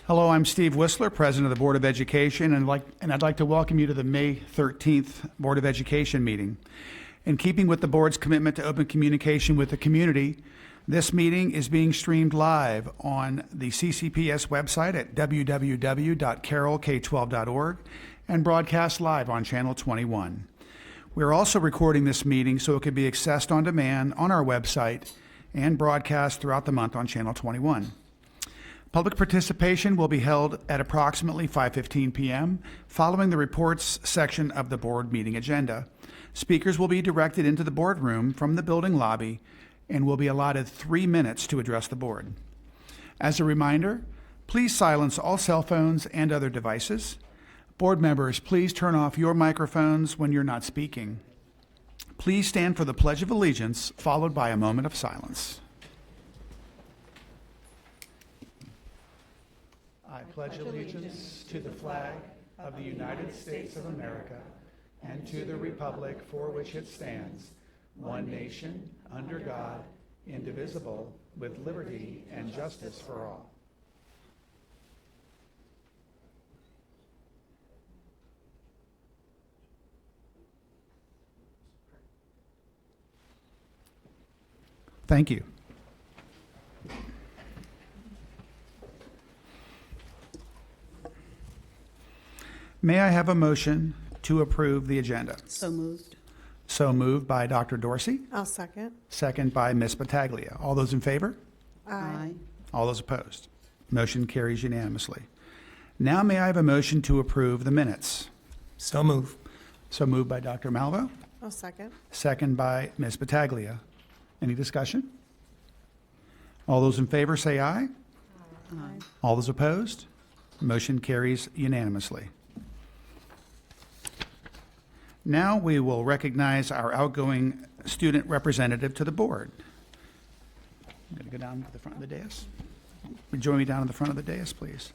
Hello, I'm Steve Whistler, President of the Board of Education, and I'd like to welcome you to the May 13th Board of Education meeting. In keeping with the board's commitment to open communication with the community, this meeting is being streamed live on the CCPS website at www.carrollk12.org and broadcast live on Channel 21. We're also recording this meeting so it can be accessed on demand on our website and broadcast throughout the month on Channel 21. Public participation will be held at approximately 5:15 p.m. following the reports section of the board meeting agenda. Speakers will be directed into the boardroom from the building lobby and will be allotted 3 minutes to address the board. As a reminder, please silence all cell phones and other devices. Board members, please turn off your microphones when you're not speaking. Please stand for the Pledge of Allegiance, followed by a moment of silence. I pledge allegiance to the flag of the United States of America and to the republic for which it stands, one nation, under God, indivisible, with liberty and justice for all. Thank you. May I have a motion to approve the agenda? So moved. So moved by Dr. Dorsey, I'll second. second by Ms. Battaglia. All those in favor? Aye. All those opposed? Motion carries unanimously. Now may I have a motion to approve the minutes? So move. So moved by Dr. Malvo, I'll second. second by Ms. Battaglia. Any discussion? All those in favor say aye. Aye. All those opposed? Motion carries unanimously. Now we will recognize our outgoing student representative to the board. I'm going to go down to the front of the dais. Join me down to the front of the dais, please.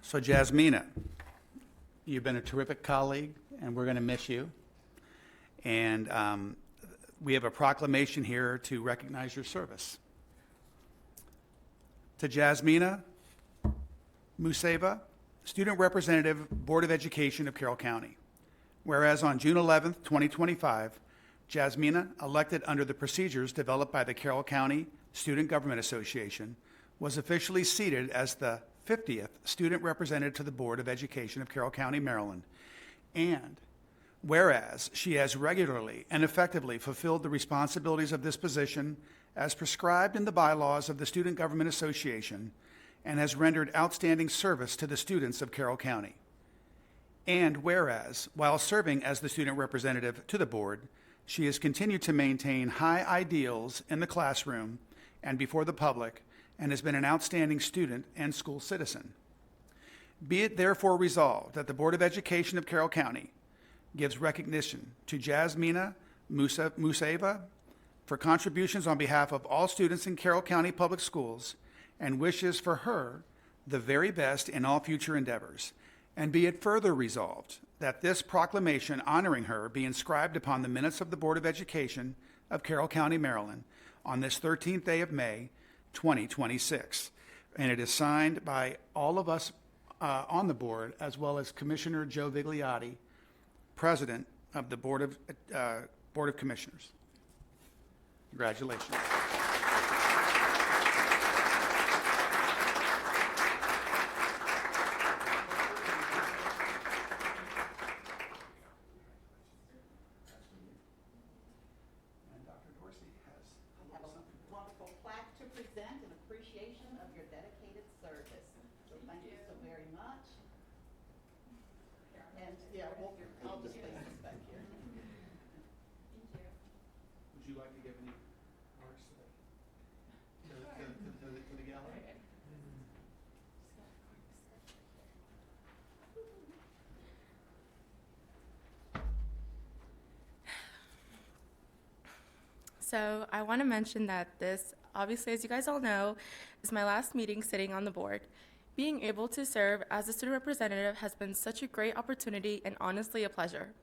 So Jasmina, you've been a terrific colleague, and we're going to miss you. And we have a proclamation here to recognize your service. To Jasmina Museva, Student Representative, Board of Education of Carroll County. Whereas on June 11th, 2025, Jasmina, elected under the procedures developed by the Carroll County Student Government Association, was officially seated as the 50th Student Representative to the Board of Education of Carroll County, Maryland. And whereas she has regularly and effectively fulfilled the responsibilities of this position as prescribed in the bylaws of the Student Government Association and has rendered outstanding service to the students of Carroll County. And whereas, while serving as the student representative to the board, she has continued to maintain high ideals in the classroom and before the public, and has been an outstanding student and school citizen. Be it therefore resolved that the Board of Education of Carroll County gives recognition to Jasmina Museva for contributions on behalf of all students in Carroll County Public Schools and wishes for her the very best in all future endeavors. And be it further resolved that this proclamation honoring her be inscribed upon the minutes of the Board of Education of Carroll County, Maryland on this 13th day of May, 2026. And it is signed by all of us on the board, as well as Commissioner Joe Vigliotti, President of the Board of Commissioners. Congratulations. Wonderful plaque to present in appreciation of your dedicated service. So thank you so Would you like to give any remarks to the gallery? So I want to mention that this, obviously, as you guys all know, is my last meeting sitting on the board. Being able to serve as a student representative has been such a great opportunity and honestly a pleasure.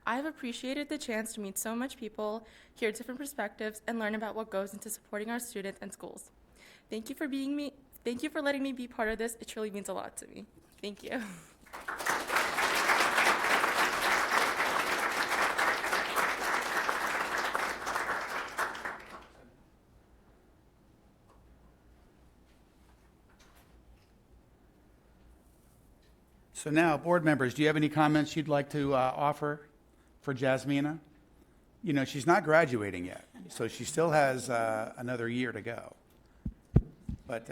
I have appreciated the chance to meet so much people, hear different perspectives, and learn about what goes into supporting our students and schools. Thank you for letting me be part of this. It truly means a lot to me. Thank you. So now, board members, do you have any comments you'd like to offer for Jasmina? You know, she's not graduating yet, so she still has another year to go. But,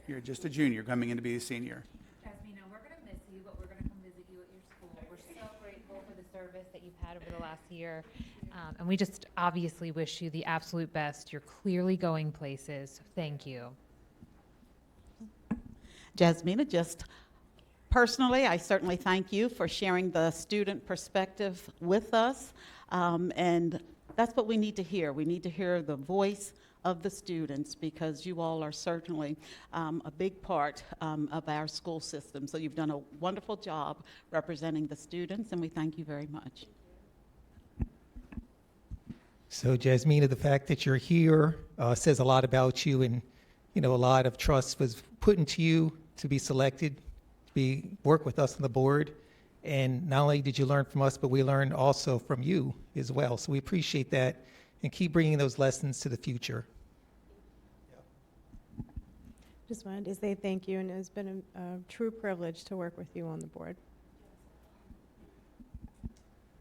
You're just a junior coming in to be a senior. Jasmina, we're going to miss you, but we're going to come visit you at your school. We're so grateful for the service that you've had over the last year. And we just obviously wish you the absolute best. You're clearly going places. So thank you. Jasmina, just personally, I certainly thank you for sharing the student perspective with us. And that's what we need to hear. We need to hear the voice of the students because you all are certainly a big part of our school system. So you've done a wonderful job representing the students, and we thank you very much. So, Jasmina, the fact that you're here says a lot about you, and a lot of trust was put into you to be selected, to work with us on the board. And not only did you learn from us, but we learned also from you as well. So we appreciate that and keep bringing those lessons to the future. Just wanted to say thank you, and it has been a true privilege to work with you on the board.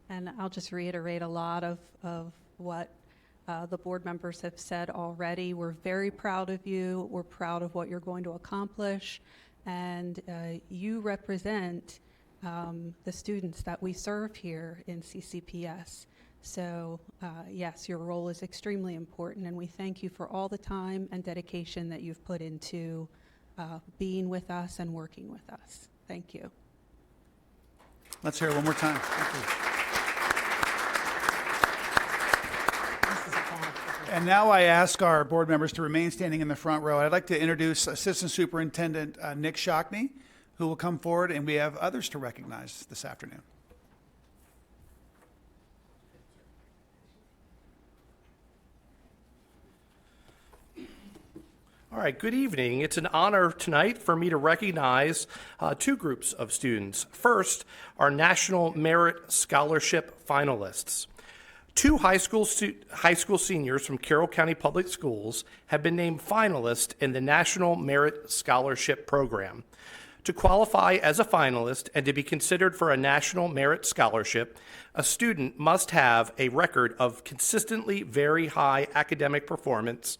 And I'll just reiterate a lot of what the board members have said already. We're very proud of you. We're proud of what you're going to accomplish. And you represent the students that we serve here in CCPS. So yes, your role is extremely important, and we thank you for all the time and dedication that you've put into being with us and working with us. Thank you. Let's hear it one more time. Thank you. And now I ask our board members to remain standing in the front row. I'd like to introduce Assistant Superintendent Nick Shockney, who will come forward, and we have others to recognize this afternoon. All right, good evening. It's an honor tonight for me to recognize two groups of students. First, our National Merit Scholarship finalists. Two high school seniors from Carroll County Public Schools have been named finalists in the National Merit Scholarship Program. To qualify as a finalist and to be considered for a National Merit Scholarship, a student must have a record of consistently very high academic performance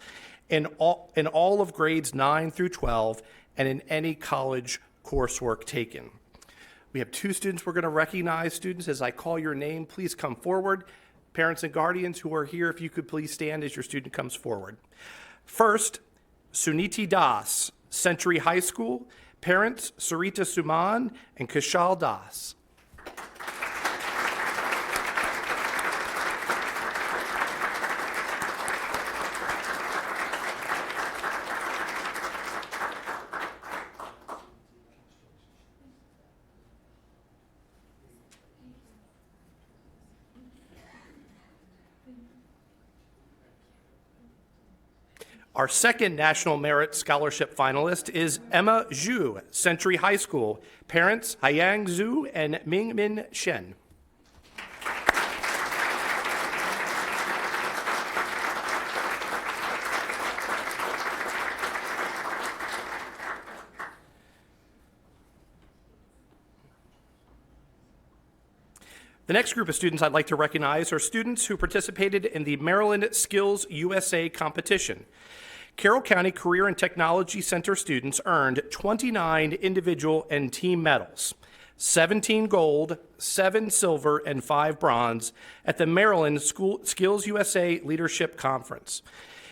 in all of grades 9 through 12 and in any college coursework taken. We have two students we're going to recognize. Students, as I call your name, please come forward. Parents and guardians who are here, if you could please stand as your student comes forward. First, Suniti Das, Century High School. Parents, Sarita Suman and Kishal Das. Our second National Merit Scholarship finalist is Emma Zhu, Century High School. Parents, Hayang Zhu and Mingmin Shen. The next group of students I'd like to recognize are students who participated in the Maryland Skills USA competition. Carroll County Career and Technology Center students earned 29 individual and team medals. 17 gold, 7 silver, and 5 bronze at the Maryland Skills USA Leadership Conference.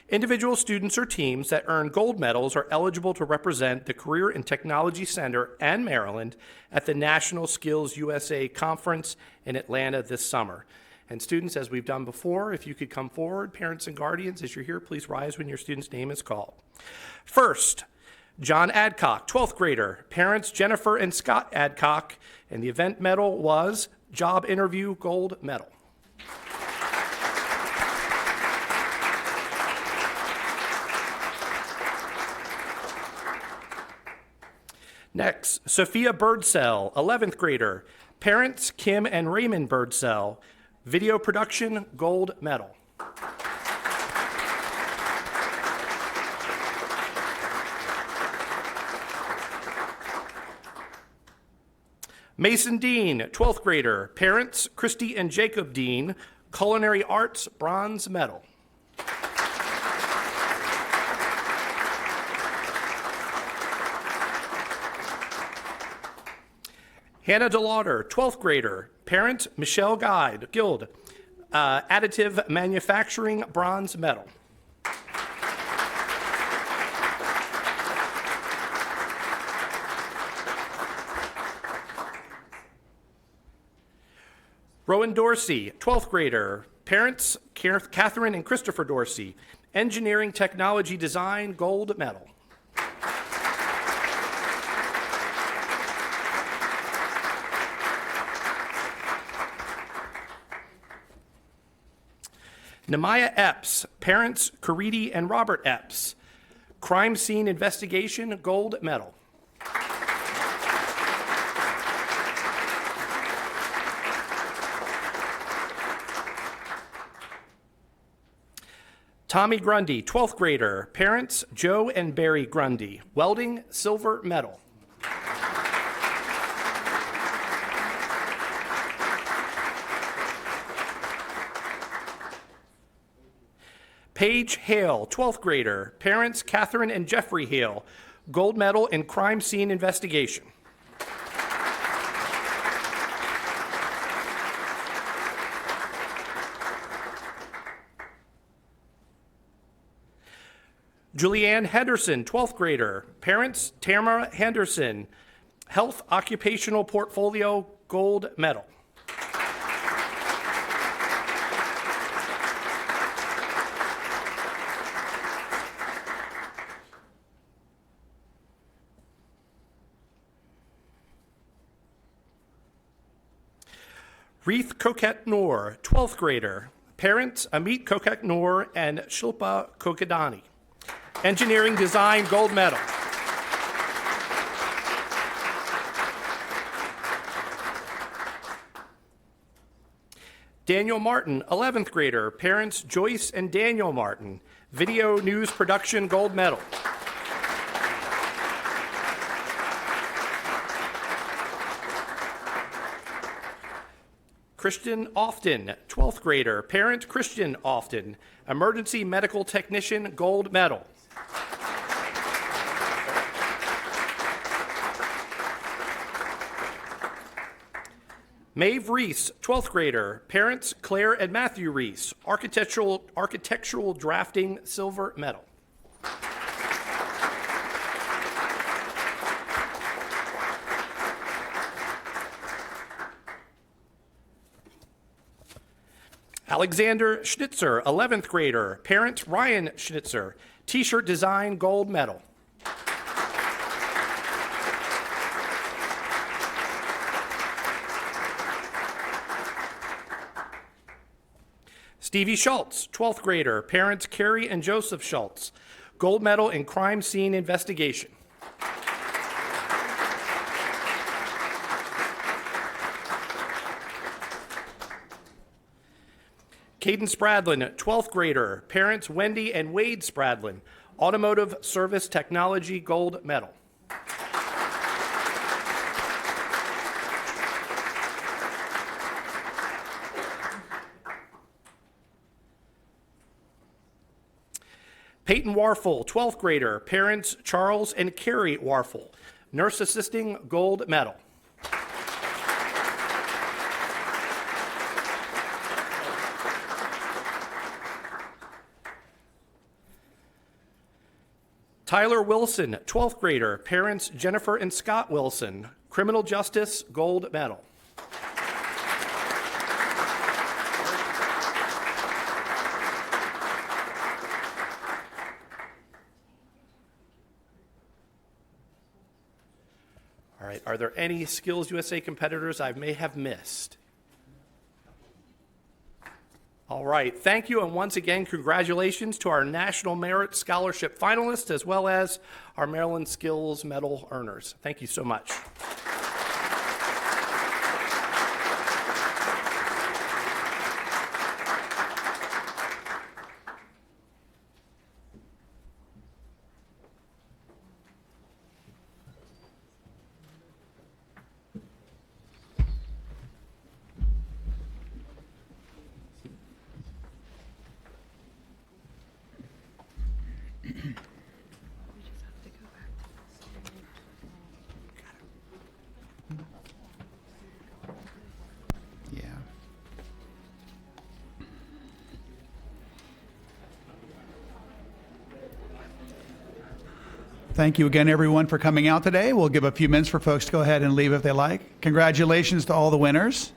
Individual students or teams that earn gold medals are eligible to represent the Career and Technology Center and Maryland at the National Skills USA Conference in Atlanta this summer. And students, as we've done before, if you could come forward, parents and guardians, as you're here, please rise when your student's name is called. First, John Adcock, 12th grader. Parents Jennifer and Scott Adcock, and the event medal was Job Interview Gold Medal. Next, Sophia Birdsell, 11th grader. Parents Kim and Raymond Birdsell. Video production, gold medal. Mason Dean, 12th grader. Parents Christy and Jacob Dean. Culinary arts, bronze medal. Hannah DeLauder, 12th grader. Parent Michelle Guild, additive manufacturing, bronze medal. Rowan Dorsey, 12th grader. Parents Catherine and Christopher Dorsey, engineering technology design, gold medal. Nehemiah Epps, parents Caridi and Robert Epps, crime scene investigation, gold medal. Tommy Grundy, 12th grader, parents Joe and Barry Grundy, welding, silver medal. Paige Hale, 12th grader, parents Catherine and Jeffrey Hale, gold medal in crime scene investigation. Julianne Henderson, 12th grader, parents Tamara Henderson, health occupational portfolio, gold medal. Reith Koket Noor, 12th grader, parents Amit Koket Noor and Shilpa Kokedani, engineering design, gold medal. Daniel Martin, 11th grader, parents Joyce and Daniel Martin, video news production, gold medal. Christian Often, 12th grader, parent Christian Often, emergency medical technician, gold medal. Maeve Reese, 12th grader, parents Claire and Matthew Reese, architectural drafting, silver medal. Alexander Schnitzer, 11th grader, parent Ryan Schnitzer, t-shirt design, gold medal. Stevie Schultz, 12th grader, parents Carrie and Joseph Schultz, gold medal in crime scene investigation. Caden Spradlin, 12th grader, parents Wendy and Wade Spradlin, automotive service technology, gold medal. Peyton Warfel, 12th grader, parents Charles and Carrie Warfel, nurse assisting, gold medal. Tyler Wilson, 12th grader, parents Jennifer and Scott Wilson, criminal justice gold medal. All right, are there any Skills USA competitors I may have missed? All right, thank you, and once again, congratulations to our National Merit Scholarship finalists as well as our Maryland Skills Medal earners. Thank you so much. Yeah. Thank you again, everyone, for coming out today. We'll give a few minutes for folks to go ahead and leave if they like. Congratulations to all the winners.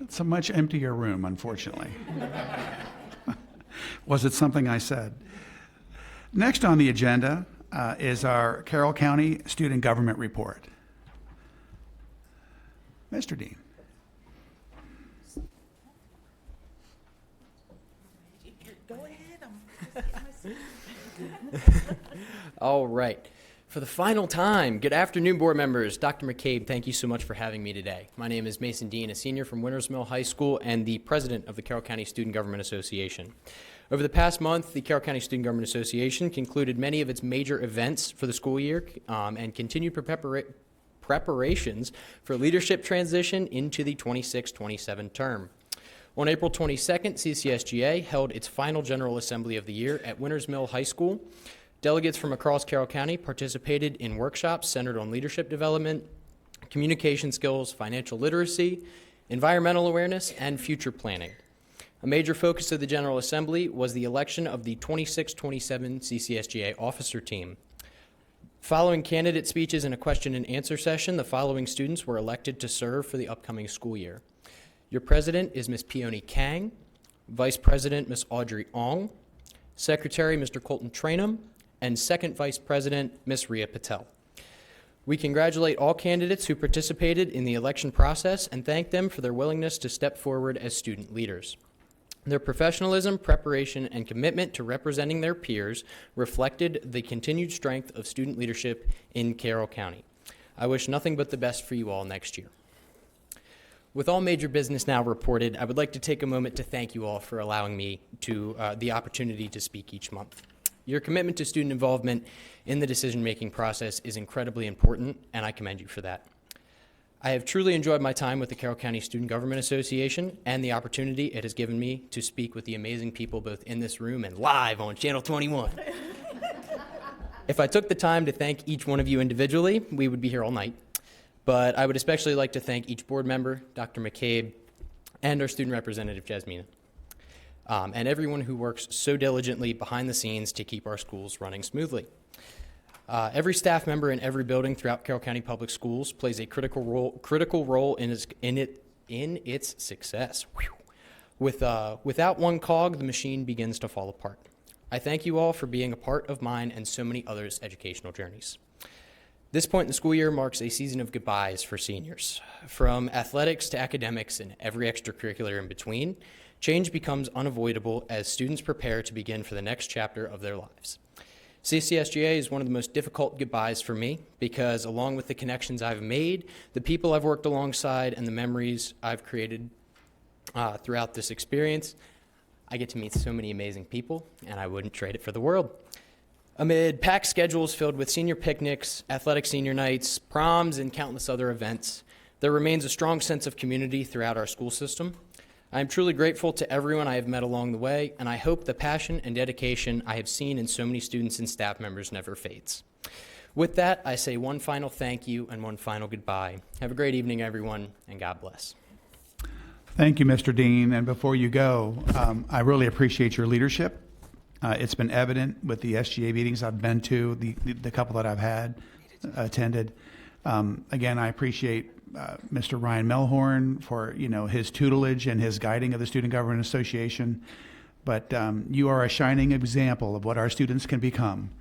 It's a much emptier room, unfortunately. Was it something I said? Next on the agenda is our Carroll County Student Government Report. Mr. Dean. Go ahead. All right. For the final time, good afternoon, board members. Dr. McCabe, thank you so much for having me today. My name is Mason Dean, a senior from Winters Mill High School and the president of the Carroll County Student Government Association. Over the past month, the Carroll County Student Government Association concluded many of its major events for the school year and continued preparations for leadership transition into the 26-27 term. On April 22nd, CCSGA held its final General Assembly of the year at Winters Mill High School. Delegates from across Carroll County participated in workshops centered on leadership development, communication skills, financial literacy, environmental awareness, and future planning. A major focus of the General Assembly was the election of the 26-27 CCSGA officer team. Following candidate speeches and a question and answer session, the following students were elected to serve for the upcoming school year. Your president is Ms. Peony Kang, Vice President Ms. Audrey Ong, Secretary Mr. Colton Trainum, and Second Vice President Ms. Ria Patel. We congratulate all candidates who participated in the election process and thank them for their willingness to step forward as student leaders. Their professionalism, preparation, and commitment to representing their peers reflected the continued strength of student leadership in Carroll County. I wish nothing but the best for you all next year. With all major business now reported, I would like to take a moment to thank you all for allowing me the opportunity to speak each month. Your commitment to student involvement in the decision-making process is incredibly important, and I commend you for that. I have truly enjoyed my time with the Carroll County Student Government Association and the opportunity it has given me to speak with the amazing people both in this room and live on Channel 21. If I took the time to thank each one of you individually, we would be here all night. But I would especially like to thank each board member, Dr. McCabe, and our student representative, Jasmina, and everyone who works so diligently behind the scenes to keep our schools running smoothly. Every staff member in every building throughout Carroll County Public Schools plays a critical role in its success. Whew. Without one cog, the machine begins to fall apart. I thank you all for being a part of mine and so many others' educational journeys. This point in the school year marks a season of goodbyes for seniors. From athletics to academics and every extracurricular in between, change becomes unavoidable as students prepare to begin for the next chapter of their lives. CCSGA is one of the most difficult goodbyes for me because along with the connections I've made, the people I've worked alongside, and the memories I've created throughout this experience, I get to meet so many amazing people, and I wouldn't trade it for the world. Amid packed schedules filled with senior picnics, athletic senior nights, proms, and countless other events, there remains a strong sense of community throughout our school system. I am truly grateful to everyone I have met along the way, and I hope the passion and dedication I have seen in so many students and staff members never fades. With that, I say one final thank you and one final goodbye. Have a great evening, everyone, and God bless. Thank you, Mr. Dean. And before you go, I really appreciate your leadership. It's been evident with the SGA meetings I've been to, the couple that I've had attended. Again, I appreciate Mr. Ryan Melhorn for his tutelage and his guiding of the Student Government Association. But you are a shining example of what our students can become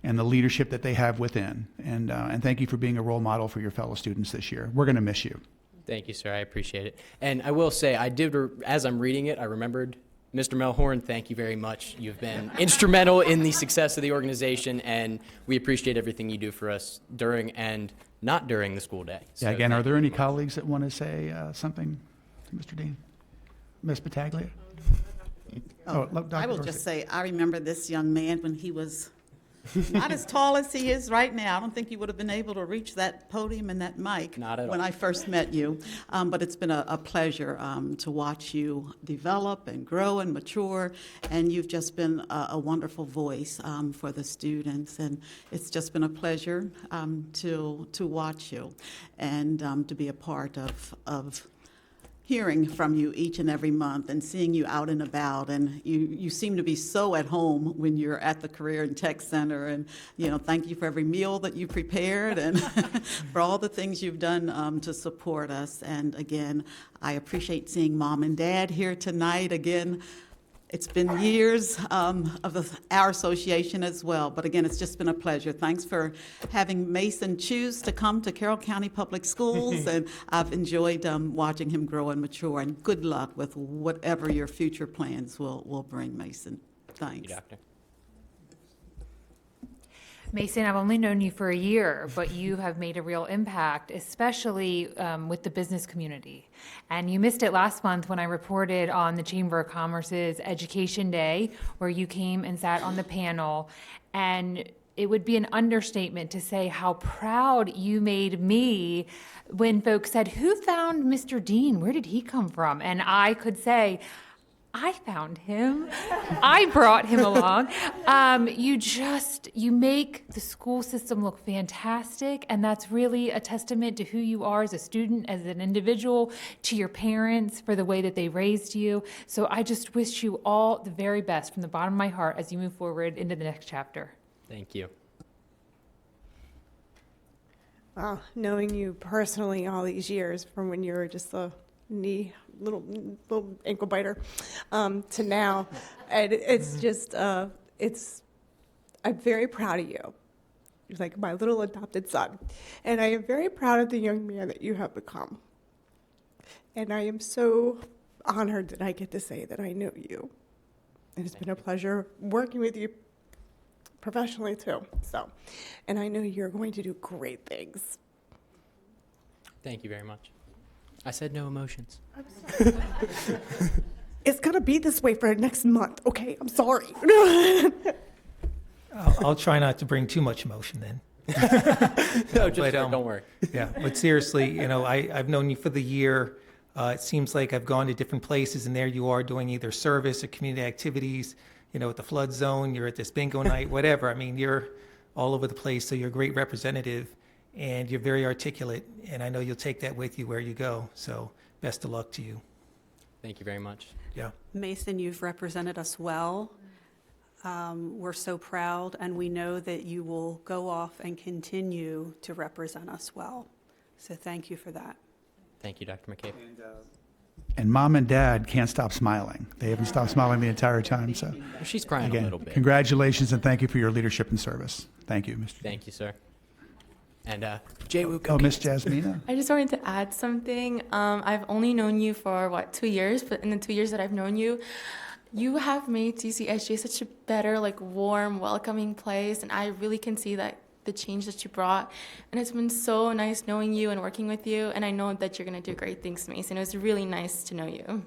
and the leadership that they have within. And thank you for being a role model for your fellow students this year. We're going to miss you. Thank you, sir. I appreciate it. And I will say, as I'm reading it, I remembered, Mr. Melhorn, thank you very much. You've been instrumental in the success of the organization, and we appreciate everything you do for us during and not during the school day. Yeah, again, are there any colleagues that want to say something to Mr. Dean? Ms. Battaglia? Dr. I will Dorsey. just say, I remember this young man when he was not as tall as he is right now. I don't think you would have been able to reach that podium and that mic Not at when all. I first met you. But it's been a pleasure to watch you develop and grow and mature. And you've just been a wonderful voice for the students. And it's just been a pleasure to watch you and to be a part of hearing from you each and every month and seeing you out and about. And you seem to be so at home when you're at the Career and Tech Center. And, thank you for every meal that you prepared and for all the things you've done to support us. And again, I appreciate seeing Mom and Dad here tonight. Again, it's been years of our association as well. But again, it's just been a pleasure. Thanks for having Mason choose to come to Carroll County Public Schools. And I've enjoyed watching him grow and mature. And good luck with whatever your future plans will bring, Mason. Thank Thanks. you, Doctor. Mason, I've only known you for a year, but you have made a real impact, especially with the business community. And you missed it last month when I reported on the Chamber of Commerce's Education Day, where you came and sat on the panel. And it would be an understatement to say how proud you made me when folks said, "Who found Mr. Dean? Where did he come from?" And I could say, I found him. I brought him along. You make the school system look fantastic, and that's really a testament to who you are as a student, as an individual, to your parents for the way that they raised you. So I just wish you all the very best from the bottom of my heart as you move forward into the next chapter. Thank you. Wow, knowing you personally all these years, from when you were just a little ankle biter, to now, and it's just, I'm very proud of you. You're like my little adopted son, and I am very proud of the young man that you have become. And I am so honored that I get to say that I know you. And it's been a pleasure working with you professionally too. So, and I know you're going to do great things. Thank you very much. I said no emotions. It's gonna be this way for next month, okay? I'm sorry. I'll try not to bring too much emotion then. No, just But, don't worry. Yeah, but seriously, I've known you for the year. It seems like I've gone to different places, and there you are doing either service or community activities. At the flood zone, you're at this bingo night, whatever. I mean, you're all over the place, so you're a great representative, and you're very articulate, and I know you'll take that with you where you go. So best of luck to you. Thank you very much. Yeah. Mason, you've represented us well. We're so proud, and we know that you will go off and continue to represent us well. So thank you for that. Thank you, Dr. McCabe. And Mom and Dad can't stop smiling. They haven't stopped smiling the entire time, so. She's crying a Again, little bit. congratulations and thank you for your leadership and service. Thank you, Mr. Thank you, sir. And Jay, we'll Oh, Miss Jasmina? I just wanted to add something. I've only known you for, 2 years? But in the 2 years that I've known you, you have made CCSJ such a better, warm, welcoming place. And I really can see that the change that you brought. And it's been so nice knowing you and working with you. And I know that you're going to do great things, Mason. It was really nice to know you.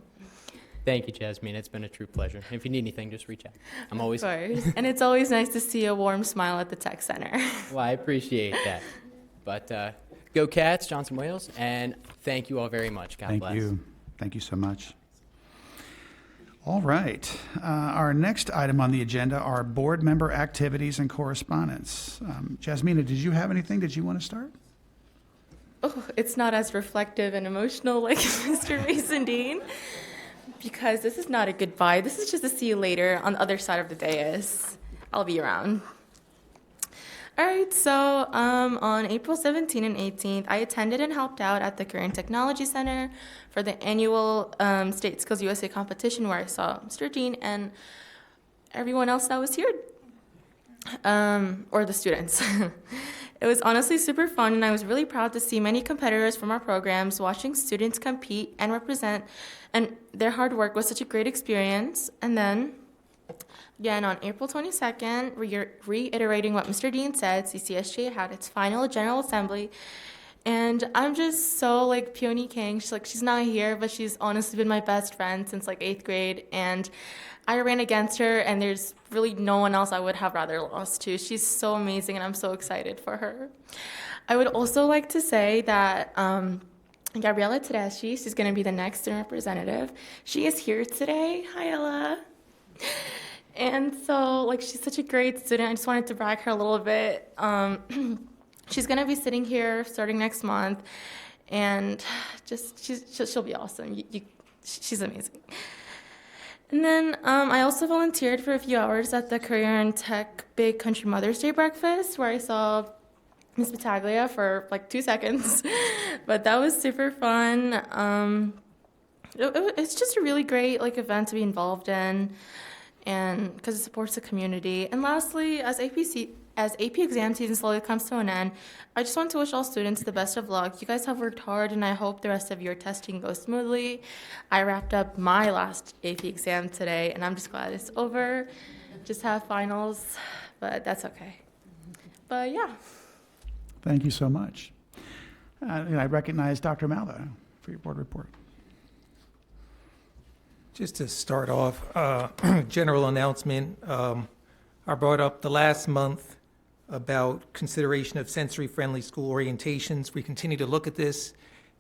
Thank you, Jasmine. It's been a true pleasure. If you need anything, just reach out. I'm always. Of course. And it's always nice to see a warm smile at the tech center. Well, I appreciate that. But go Cats, Johnson Wales, and thank you all very much. God bless. Thank you. Thank you so much. All right. Our next item on the agenda are board member activities and correspondence. Jasmina, did you have anything? Did you want to start? Oh, it's not as reflective and emotional like Mr. Mason Dean, because this is not a goodbye. This is just a see you later on the other side of the dais. I'll be around. All right, so on April 17th and 18th, I attended and helped out at the Career and Technology Center for the annual State Skills USA competition, where I saw Mr. Dean and everyone else that was here, or the students. It was honestly super fun, and I was really proud to see many competitors from our programs. Watching students compete and represent, and their hard work was such a great experience. And then, again, on April 22nd, reiterating what Mr. Dean said, CCSJ had its final General Assembly, and I'm just so, Peony King. She's not here, but she's honestly been my best friend since, 8th grade, and I ran against her, and there's really no one else I would have rather lost to. She's so amazing, and I'm so excited for her. I would also like to say that Gabriela Tedeschi, she's going to be the next student representative. She is here today. Hi, Ella. And so, she's such a great student. I just wanted to brag her a little bit. She's going to be sitting here starting next month, and she'll be awesome. She's amazing. And then I also volunteered for a few hours at the Career and Tech Big Country Mother's Day breakfast, where I saw Ms. Battaglia for 2 seconds. But that was super fun. It's just a really great event to be involved in, and because it supports the community. And lastly, as AP exam season slowly comes to an end, I just want to wish all students the best of luck. You guys have worked hard, and I hope the rest of your testing goes smoothly. I wrapped up my last AP exam today, and I'm just glad it's over. Just have finals, but that's okay. But yeah. Thank you so much. And I recognize Dr. Malva for your board report. Just to start off, general announcement. I brought up the last month about consideration of sensory-friendly school orientations. We continue to look at this,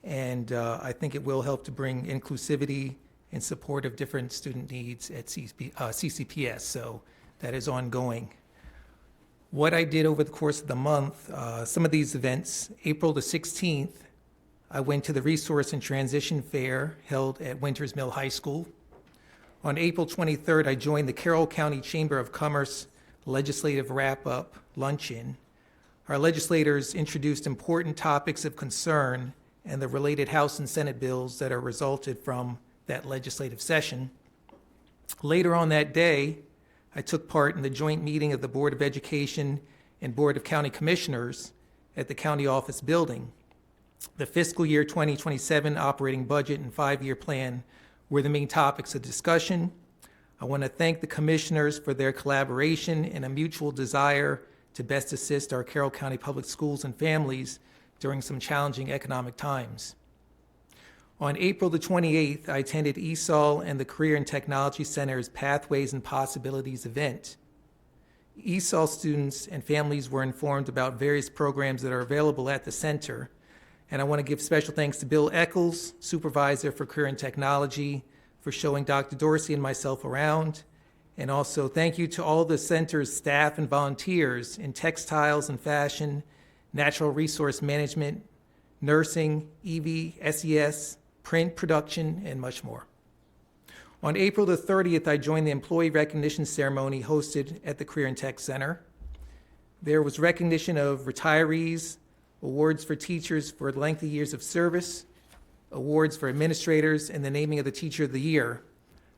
and I think it will help to bring inclusivity and support of different student needs at CCPS, so that is ongoing. What I did over the course of the month, some of these events, April the 16th, I went to the Resource and Transition Fair held at Winters Mill High School. On April 23rd, I joined the Carroll County Chamber of Commerce Legislative Wrap-Up Luncheon. Our legislators introduced important topics of concern and the related House and Senate bills that are resulted from that legislative session. Later on that day, I took part in the joint meeting of the Board of Education and Board of County Commissioners at the county office building. The fiscal year 2027 operating budget and 5-year plan were the main topics of discussion. I want to thank the commissioners for their collaboration and a mutual desire to best assist our Carroll County Public Schools and families during some challenging economic times. On April the 28th, I attended ESOL and the Career and Technology Center's Pathways and Possibilities event. ESOL students and families were informed about various programs that are available at the center, and I want to give special thanks to Bill Eccles, Supervisor for Career and Technology, for showing Dr. Dorsey and myself around. And also thank you to all the center's staff and volunteers in textiles and fashion, natural resource management, nursing, EV, SES, print production, and much more. On April the 30th, I joined the employee recognition ceremony hosted at the Career and Tech Center. There was recognition of retirees, awards for teachers for lengthy years of service, awards for administrators, and the naming of the Teacher of the Year.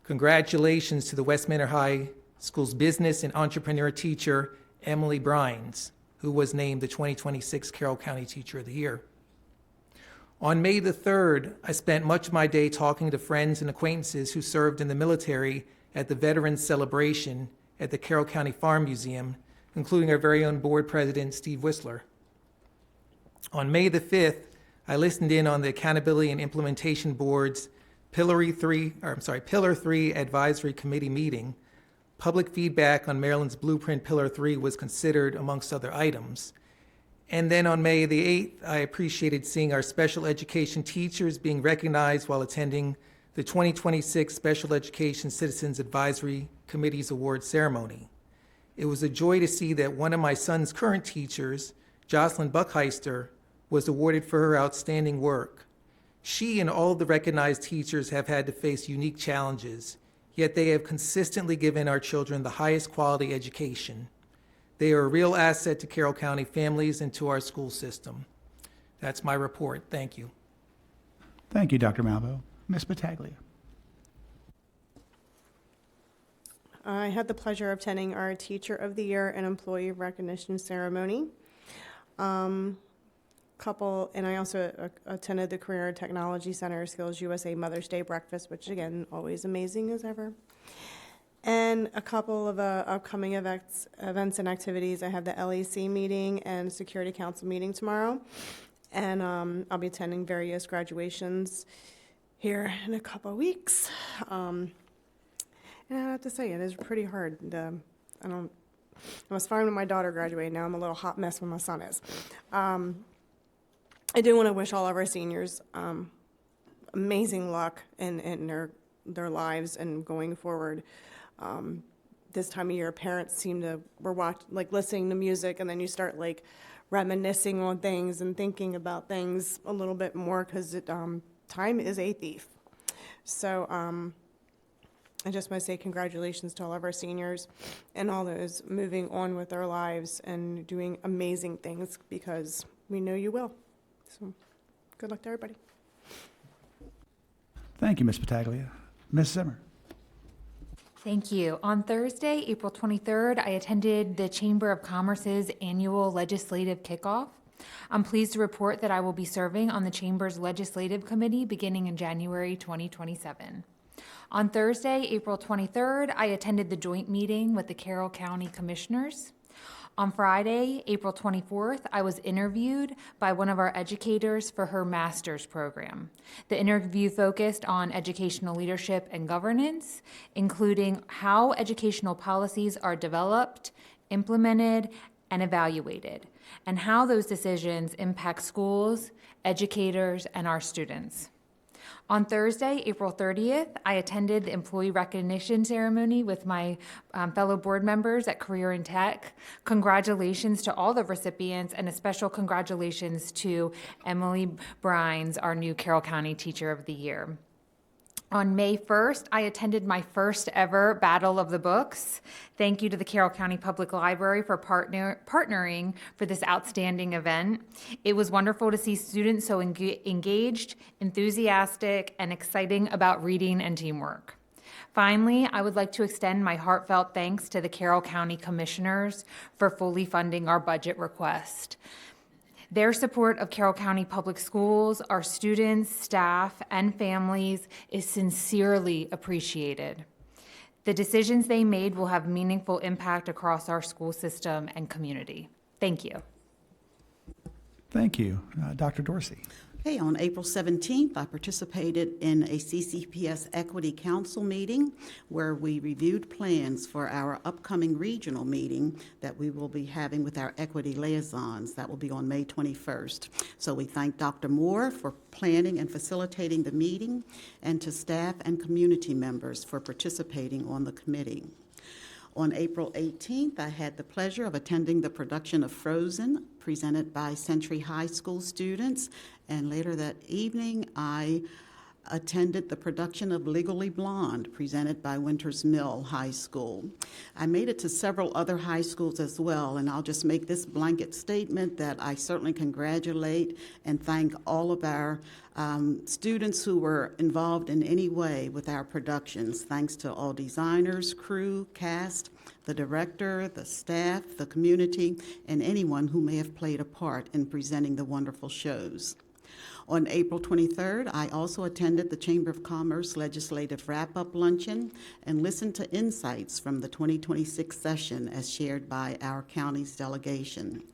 Congratulations to the West Manor High School's business and entrepreneur teacher, Emily Brines, who was named the 2026 Carroll County Teacher of the Year. On May the 3rd, I spent much of my day talking to friends and acquaintances who served in the military at the Veterans Celebration at the Carroll County Farm Museum, including our very own board president, Steve Whistler. On May the 5th, I listened in on the Accountability and Implementation Board's Pillar 3 Advisory Committee meeting. Public feedback on Maryland's Blueprint Pillar 3 was considered, amongst other items. And then on May the 8th, I appreciated seeing our special education teachers being recognized while attending the 2026 Special Education Citizens Advisory Committee's award ceremony. It was a joy to see that one of my son's current teachers, Jocelyn Buckheister, was awarded for her outstanding work. She and all of the recognized teachers have had to face unique challenges, yet they have consistently given our children the highest quality education. They are a real asset to Carroll County families and to our school system. That's my report. Thank you. Thank you, Dr. Malvo. Ms. Battaglia. I had the pleasure of attending our Teacher of the Year and Employee Recognition Ceremony. And I also attended the Career and Technology Center Skills USA Mother's Day Breakfast, which again, always amazing as ever. And a couple of upcoming events and activities. I have the LEC meeting and Security Council meeting tomorrow. And I'll be attending various graduations here in a couple of weeks. And I have to say, it is pretty hard. I was fine when my daughter graduated. Now I'm a little hot mess when my son is. I do want to wish all of our seniors amazing luck in their lives and going forward. This time of year, parents we're listening to music, and then you start reminiscing on things and thinking about things a little bit more because time is a thief. So I just want to say congratulations to all of our seniors and all those moving on with their lives and doing amazing things because we know you will. So good luck to everybody. Thank you, Ms. Battaglia. Ms. Zimmer. Thank you. On Thursday, April 23rd, I attended the Chamber of Commerce's annual legislative kickoff. I'm pleased to report that I will be serving on the Chamber's Legislative Committee beginning in January 2027. On Thursday, April 23rd, I attended the joint meeting with the Carroll County Commissioners. On Friday, April 24th, I was interviewed by one of our educators for her master's program. The interview focused on educational leadership and governance, including how educational policies are developed, implemented, and evaluated, and how those decisions impact schools, educators, and our students. On Thursday, April 30th, I attended the employee recognition ceremony with my fellow board members at Career and Tech. Congratulations to all the recipients, and a special congratulations to Emily Brines, our new Carroll County Teacher of the Year. On May 1st, I attended my first ever Battle of the Books. Thank you to the Carroll County Public Library for partnering for this outstanding event. It was wonderful to see students so engaged, enthusiastic, and exciting about reading and teamwork. Finally, I would like to extend my heartfelt thanks to the Carroll County Commissioners for fully funding our budget request. Their support of Carroll County Public Schools, our students, staff, and families is sincerely appreciated. The decisions they made will have meaningful impact across our school system and community. Thank you. Thank you. Dr. Dorsey. Hey, on April 17th, I participated in a CCPS Equity Council meeting where we reviewed plans for our upcoming regional meeting that we will be having with our equity liaisons. That will be on May 21st. So we thank Dr. Moore for planning and facilitating the meeting, and to staff and community members for participating on the committee. On April 18th, I had the pleasure of attending the production of Frozen, presented by Century High School students. And later that evening, I attended the production of Legally Blonde, presented by Winters Mill High School. I made it to several other high schools as well, and I'll just make this blanket statement that I certainly congratulate and thank all of our students who were involved in any way with our productions. Thanks to all designers, crew, cast, the director, the staff, the community, and anyone who may have played a part in presenting the wonderful shows. On April 23rd, I also attended the Chamber of Commerce Legislative Wrap-Up Luncheon and listened to insights from the 2026 session as shared by our county's delegation.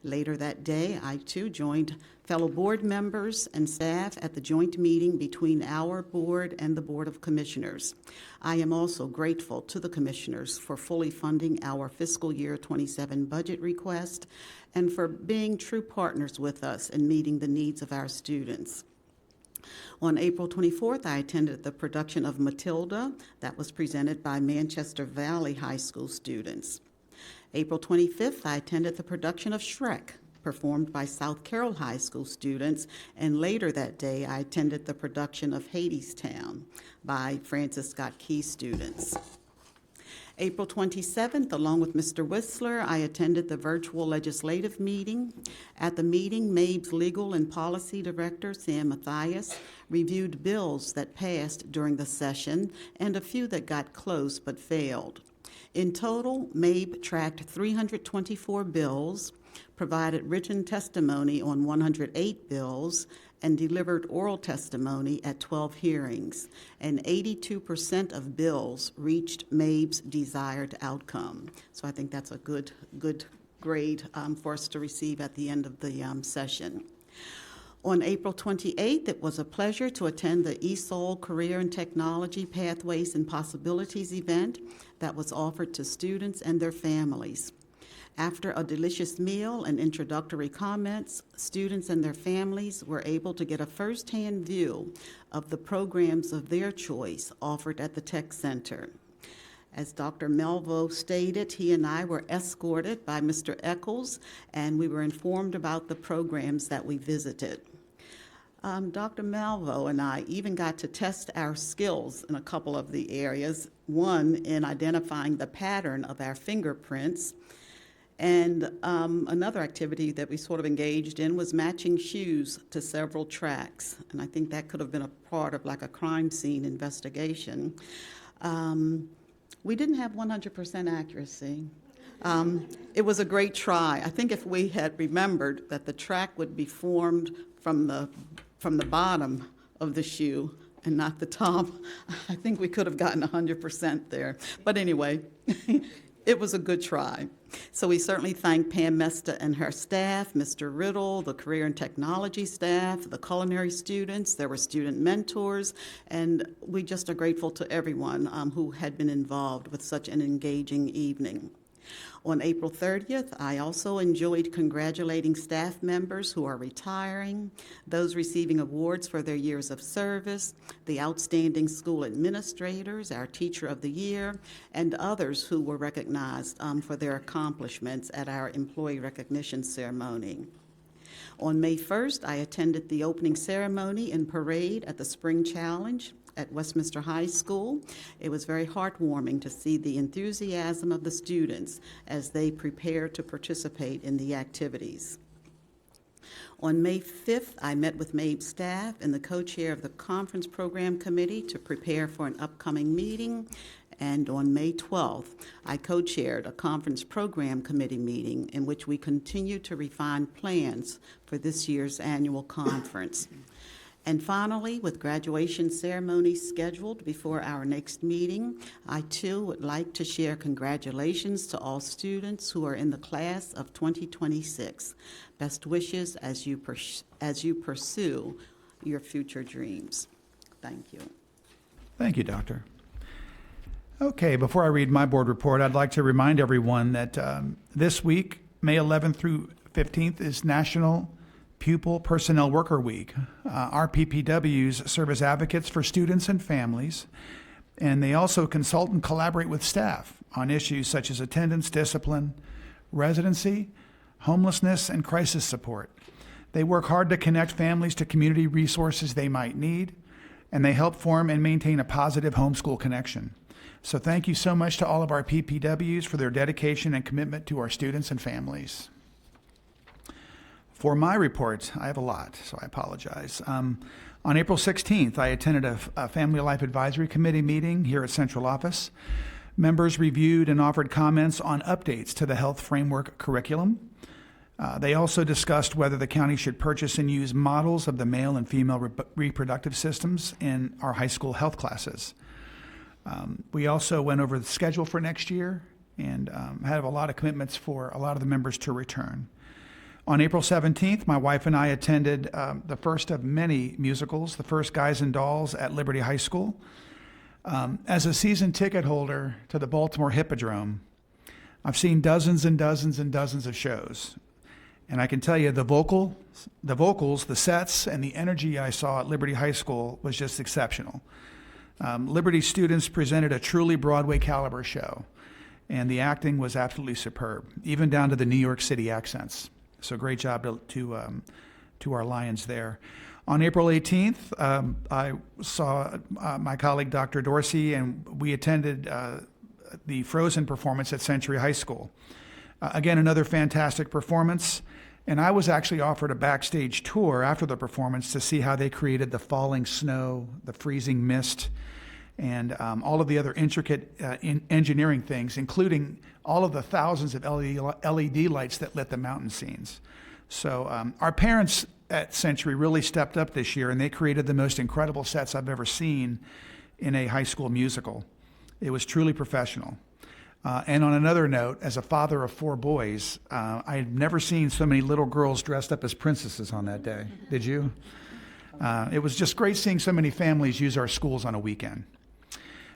Later that day, I too joined fellow board members and staff at the joint meeting between our board and the Board of Commissioners. I am also grateful to the commissioners for fully funding our fiscal year 27 budget request and for being true partners with us in meeting the needs of our students. On April 24th, I attended the production of Matilda that was presented by Manchester Valley High School students. April 25th, I attended the production of Shrek, performed by South Carroll High School students, and later that day, I attended the production of Hadestown by Francis Scott Key students. April 27th, along with Mr. Whistler, I attended the virtual legislative meeting. At the meeting, MABE's Legal and Policy Director, Sam Mathias, reviewed bills that passed during the session and a few that got close but failed. In total, MABE tracked 324 bills, provided written testimony on 108 bills, and delivered oral testimony at 12 hearings, and 82% of bills reached MABE's desired outcome. So I think that's a good grade for us to receive at the end of the session. On April 28th, it was a pleasure to attend the ESOL Career and Technology Pathways and Possibilities event that was offered to students and their families. After a delicious meal and introductory comments, students and their families were able to get a firsthand view of the programs of their choice offered at the Tech Center. As Dr. Melvo stated, he and I were escorted by Mr. Eccles, and we were informed about the programs that we visited. Dr. Melvo and I even got to test our skills in a couple of the areas, one in identifying the pattern of our fingerprints, and another activity that we sort of engaged in was matching shoes to several tracks. And I think that could have been a part of like a crime scene investigation. We didn't have 100% accuracy. It was a great try. I think if we had remembered that the track would be formed from the bottom of the shoe and not the top, I think we could have gotten 100% there. But anyway, it was a good try. So we certainly thank Pam Mesta and her staff, Mr. Riddle, the career and technology staff, the culinary students, there were student mentors, and we just are grateful to everyone who had been involved with such an engaging evening. On April 30th, I also enjoyed congratulating staff members who are retiring, those receiving awards for their years of service, the outstanding school administrators, our Teacher of the Year, and others who were recognized for their accomplishments at our employee recognition ceremony. On May 1st, I attended the opening ceremony and parade at the Spring Challenge at Westminster High School. It was very heartwarming to see the enthusiasm of the students as they prepare to participate in the activities. On May 5th, I met with MABE staff and the co-chair of the Conference Program Committee to prepare for an upcoming meeting. And on May 12th, I co-chaired a Conference Program Committee meeting in which we continue to refine plans for this year's annual conference. And finally, with graduation ceremonies scheduled before our next meeting, I too would like to share congratulations to all students who are in the class of 2026. Best wishes as you pursue your future dreams. Thank you. Thank you, Doctor. Okay, before I read my board report, I'd like to remind everyone that this week, May 11th through 15th, is National Pupil Personnel Worker Week. Our PPWs serve as advocates for students and families, and they also consult and collaborate with staff on issues such as attendance, discipline, residency, homelessness, and crisis support. They work hard to connect families to community resources they might need, and they help form and maintain a positive homeschool connection. So thank you so much to all of our PPWs for their dedication and commitment to our students and families. For my report, I have a lot, so I apologize. On April 16th, I attended a Family Life Advisory Committee meeting here at Central Office. Members reviewed and offered comments on updates to the health framework curriculum. They also discussed whether the county should purchase and use models of the male and female reproductive systems in our high school health classes. We also went over the schedule for next year and have a lot of commitments for a lot of the members to return. On April 17th, my wife and I attended the first of many musicals, the first Guys and Dolls at Liberty High School. As a season ticket holder to the Baltimore Hippodrome, I've seen dozens and dozens and dozens of shows. And I can tell you the vocals, the sets, and the energy I saw at Liberty High School was just exceptional. Liberty students presented a truly Broadway caliber show, and the acting was absolutely superb, even down to the New York City accents. So great job to our Lions there. On April 18th, I saw my colleague Dr. Dorsey, and we attended the Frozen performance at Century High School. Again, another fantastic performance. And I was actually offered a backstage tour after the performance to see how they created the falling snow, the freezing mist, and all of the other intricate engineering things, including all of the thousands of LED lights that lit the mountain scenes. So our parents at Century really stepped up this year, and they created the most incredible sets I've ever seen in a high school musical. It was truly professional. And on another note, as a father of 4 boys, I had never seen so many little girls dressed up as princesses on that day. Did you? It was just great seeing so many families use our schools on a weekend.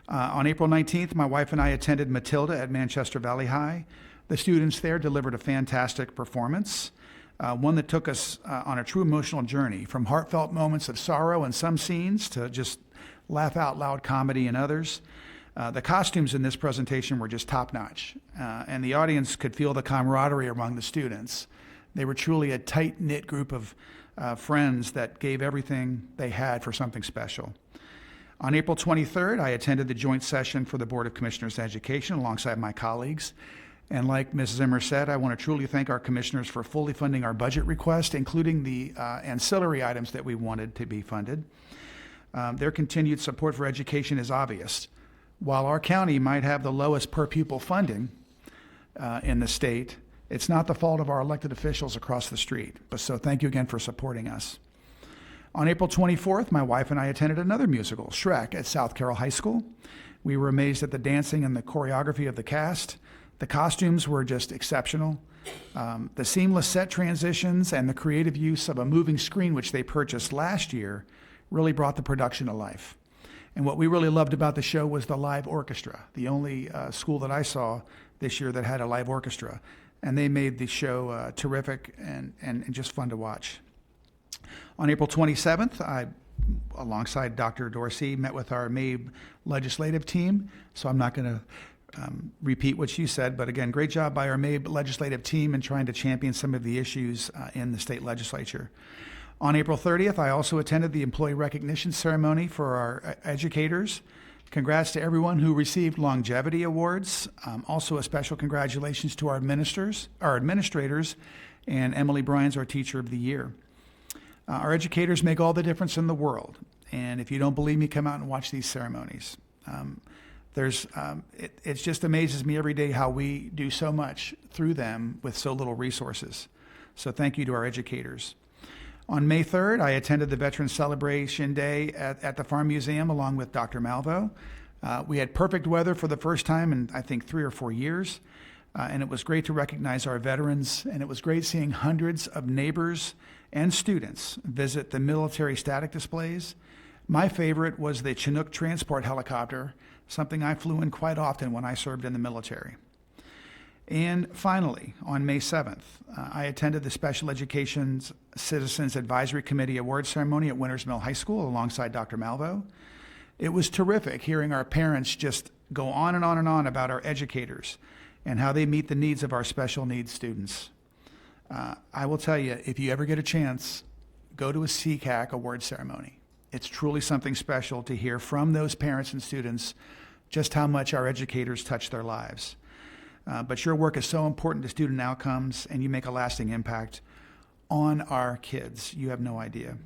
On April 19th, my wife and I attended Matilda at Manchester Valley High. The students there delivered a fantastic performance, one that took us on a true emotional journey, from heartfelt moments of sorrow in some scenes to just laugh out loud comedy in others. The costumes in this presentation were just top-notch, and the audience could feel the camaraderie among the students. They were truly a tight-knit group of friends that gave everything they had for something special. On April 23rd, I attended the joint session for the Board of Commissioners of Education alongside my colleagues. And like Ms. Zimmer said, I want to truly thank our commissioners for fully funding our budget request, including the ancillary items that we wanted to be funded. Their continued support for education is obvious. While our county might have the lowest per pupil funding in the state, it's not the fault of our elected officials across the street. So thank you again for supporting us. On April 24th, my wife and I attended another musical, Shrek, at South Carroll High School. We were amazed at the dancing and the choreography of the cast. The costumes were just exceptional. The seamless set transitions and the creative use of a moving screen, which they purchased last year, really brought the production to life. And what we really loved about the show was the live orchestra, the only school that I saw this year that had a live orchestra. And they made the show terrific and just fun to watch. On April 27th, I, alongside Dr. Dorsey, met with our MABE legislative team. So I'm not going to repeat what she said, but again, great job by our MABE legislative team in trying to champion some of the issues in the state legislature. On April 30th, I also attended the employee recognition ceremony for our educators. Congrats to everyone who received longevity awards. Also a special congratulations to our administrators, and Emily Bryan's our Teacher of the Year. Our educators make all the difference in the world, and if you don't believe me, come out and watch these ceremonies. It just amazes me every day how we do so much through them with so little resources. So thank you to our educators. On May 3rd, I attended the Veterans Celebration Day at the Farm Museum along with Dr. Malvo. We had perfect weather for the first time in, I think, 3 or 4 years, and it was great to recognize our veterans, and it was great seeing hundreds of neighbors and students visit the military static displays. My favorite was the Chinook transport helicopter, something I flew in quite often when I served in the military. And finally, on May 7th, I attended the Special Education Citizens Advisory Committee Award Ceremony at Winters Mill High School alongside Dr. Malvo. It was terrific hearing our parents just go on and on and on about our educators and how they meet the needs of our special needs students. I will tell you, if you ever get a chance, go to a CCAC award ceremony. It's truly something special to hear from those parents and students just how much our educators touch their lives. But your work is so important to student outcomes, and you make a lasting impact on our kids. You have no idea.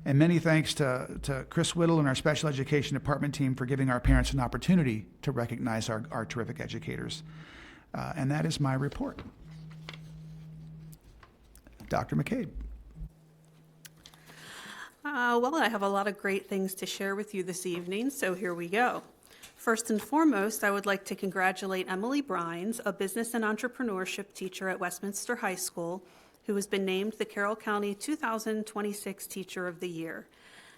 And many thanks to Chris Whittle and our special education department team for giving our parents an opportunity to recognize our terrific educators. And that is my report. Dr. McCabe. Well, I have a lot of great things to share with you this evening, so here we go. First and foremost, I would like to congratulate Emily Brines, a business and entrepreneurship teacher at Westminster High School, who has been named the Carroll County 2026 Teacher of the Year.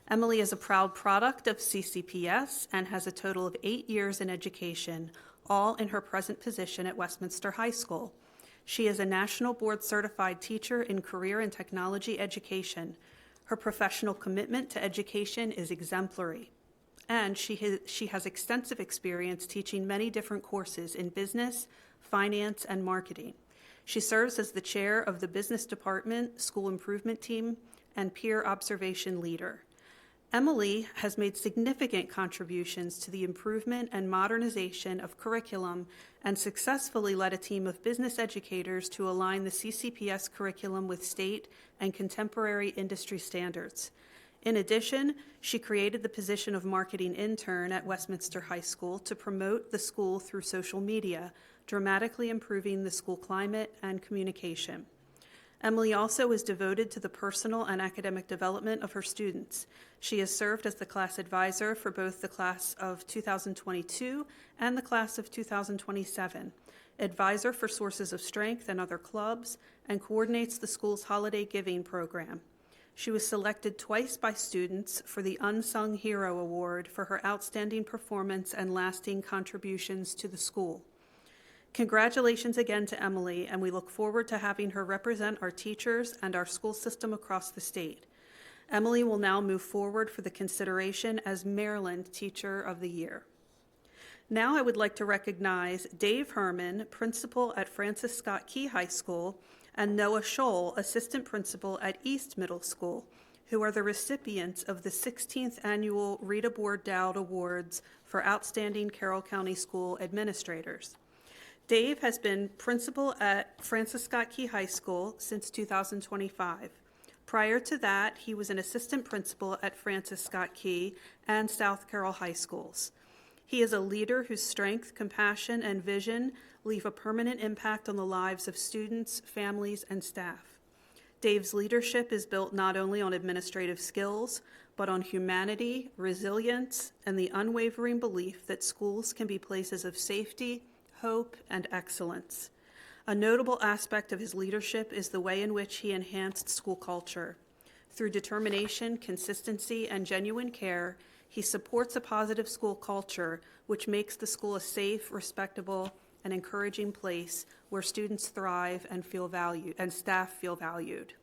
Emily is a proud product of CCPS and has a total of 8 years in education, all in her present position at Westminster High School. She is a national board certified teacher in career and technology education. Her professional commitment to education is exemplary, and she has extensive experience teaching many different courses in business, finance, and marketing. She serves as the chair of the business department, school improvement team, and peer observation leader. Emily has made significant contributions to the improvement and modernization of curriculum and successfully led a team of business educators to align the CCPS curriculum with state and contemporary industry standards. In addition, she created the position of marketing intern at Westminster High School to promote the school through social media, dramatically improving the school climate and communication. Emily also is devoted to the personal and academic development of her students. She has served as the class advisor for both the class of 2022 and the class of 2027, advisor for Sources of Strength and other clubs, and coordinates the school's holiday giving program. She was selected twice by students for the Unsung Hero Award for her outstanding performance and lasting contributions to the school. Congratulations again to Emily, and we look forward to having her represent our teachers and our school system across the state. Emily will now move forward for the consideration as Maryland Teacher of the Year. Now I would like to recognize Dave Herman, principal at Francis Scott Key High School, and Noah Scholl, assistant principal at East Middle School, who are the recipients of the 16th Annual Rita Board Dowd Awards for Outstanding Carroll County School Administrators. Dave has been principal at Francis Scott Key High School since 2025. Prior to that, he was an assistant principal at Francis Scott Key and South Carroll High Schools. He is a leader whose strength, compassion, and vision leave a permanent impact on the lives of students, families, and staff. Dave's leadership is built not only on administrative skills, but on humanity, resilience, and the unwavering belief that schools can be places of safety, hope, and excellence. A notable aspect of his leadership is the way in which he enhanced school culture. Through determination, consistency, and genuine care, he supports a positive school culture which makes the school a safe, respectable, and encouraging place where students thrive and feel valued, and staff feel valued.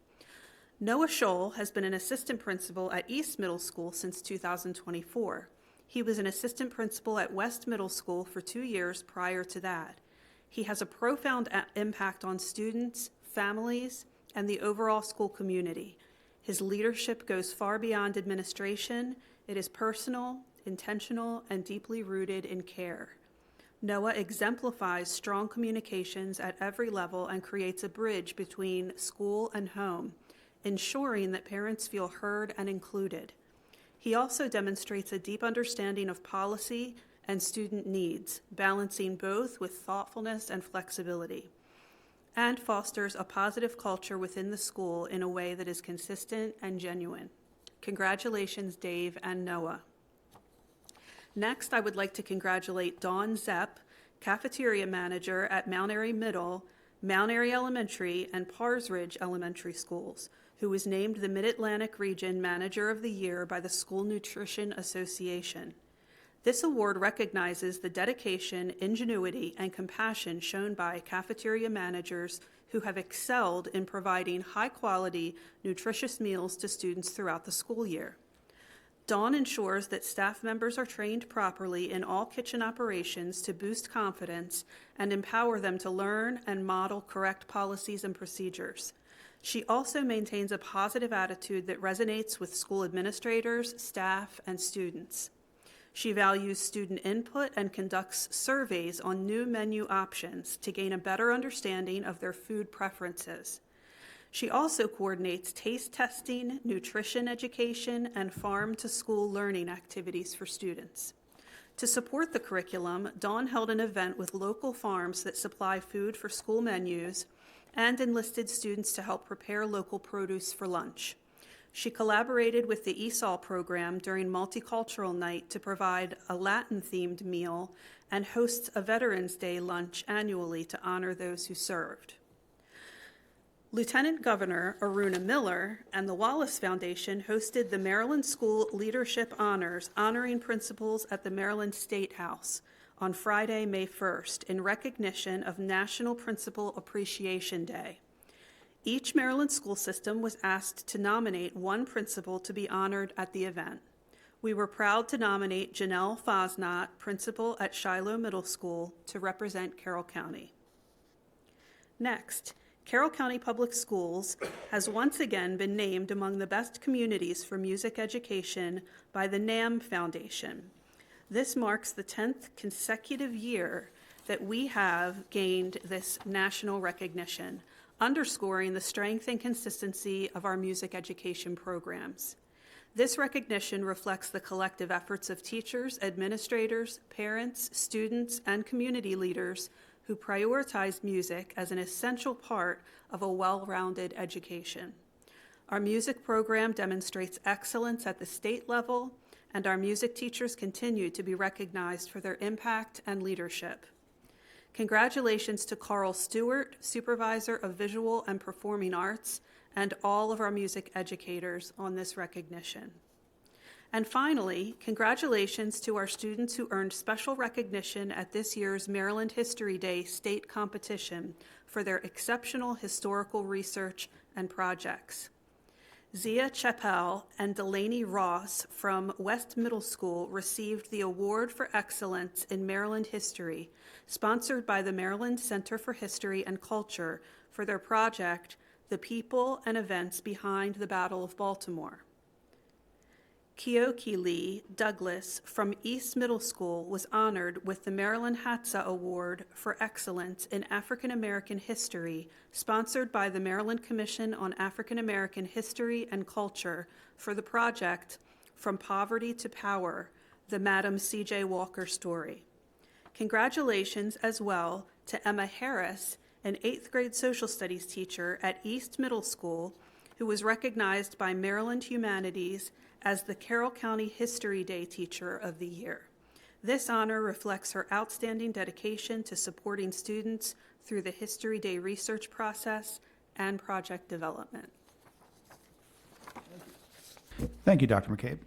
Noah Scholl has been an assistant principal at East Middle School since 2024. He was an assistant principal at West Middle School for 2 years prior to that. He has a profound impact on students, families, and the overall school community. His leadership goes far beyond administration. It is personal, intentional, and deeply rooted in care. Noah exemplifies strong communications at every level and creates a bridge between school and home, ensuring that parents feel heard and included. He also demonstrates a deep understanding of policy and student needs, balancing both with thoughtfulness and flexibility, and fosters a positive culture within the school in a way that is consistent and genuine. Congratulations, Dave and Noah. Next, I would like to congratulate Dawn Zepp, cafeteria manager at Mount Airy Middle, Mount Airy Elementary, and Pars Ridge Elementary Schools, who was named the Mid-Atlantic Region Manager of the Year by the School Nutrition Association. This award recognizes the dedication, ingenuity, and compassion shown by cafeteria managers who have excelled in providing high-quality, nutritious meals to students throughout the school year. Dawn ensures that staff members are trained properly in all kitchen operations to boost confidence and empower them to learn and model correct policies and procedures. She also maintains a positive attitude that resonates with school administrators, staff, and students. She values student input and conducts surveys on new menu options to gain a better understanding of their food preferences. She also coordinates taste testing, nutrition education, and farm-to-school learning activities for students. To support the curriculum, Dawn held an event with local farms that supply food for school menus and enlisted students to help prepare local produce for lunch. She collaborated with the ESOL program during Multicultural Night to provide a Latin-themed meal and hosts a Veterans Day lunch annually to honor those who served. Lieutenant Governor Aruna Miller and the Wallace Foundation hosted the Maryland School Leadership Honors, honoring principals at the Maryland State House on Friday, May 1st, in recognition of National Principal Appreciation Day. Each Maryland school system was asked to nominate one principal to be honored at the event. We were proud to nominate Janelle Fosnot, principal at Shiloh Middle School, to represent Carroll County. Next, Carroll County Public Schools has once again been named among the best communities for music education by the NAM Foundation. This marks the 10th consecutive year that we have gained this national recognition, underscoring the strength and consistency of our music education programs. This recognition reflects the collective efforts of teachers, administrators, parents, students, and community leaders who prioritize music as an essential part of a well-rounded education. Our music program demonstrates excellence at the state level, and our music teachers continue to be recognized for their impact and leadership. Congratulations to Carl Stewart, Supervisor of Visual and Performing Arts, and all of our music educators on this recognition. And finally, congratulations to our students who earned special recognition at this year's Maryland History Day state competition for their exceptional historical research and projects. Zia Chappell and Delaney Ross from West Middle School received the Award for Excellence in Maryland History, sponsored by the Maryland Center for History and Culture for their project, The People and Events Behind the Battle of Baltimore. Keoki Lee Douglas from East Middle School was honored with the Maryland HATSA Award for Excellence in African American History, sponsored by the Maryland Commission on African American History and Culture for the project From Poverty to Power, the Madam C.J. Walker Story. Congratulations as well to Emma Harris, an 8th grade social studies teacher at East Middle School, who was recognized by Maryland Humanities as the Carroll County History Day Teacher of the Year. This honor reflects her outstanding dedication to supporting students through the History Day research process and project development. Thank you, Dr. McCabe.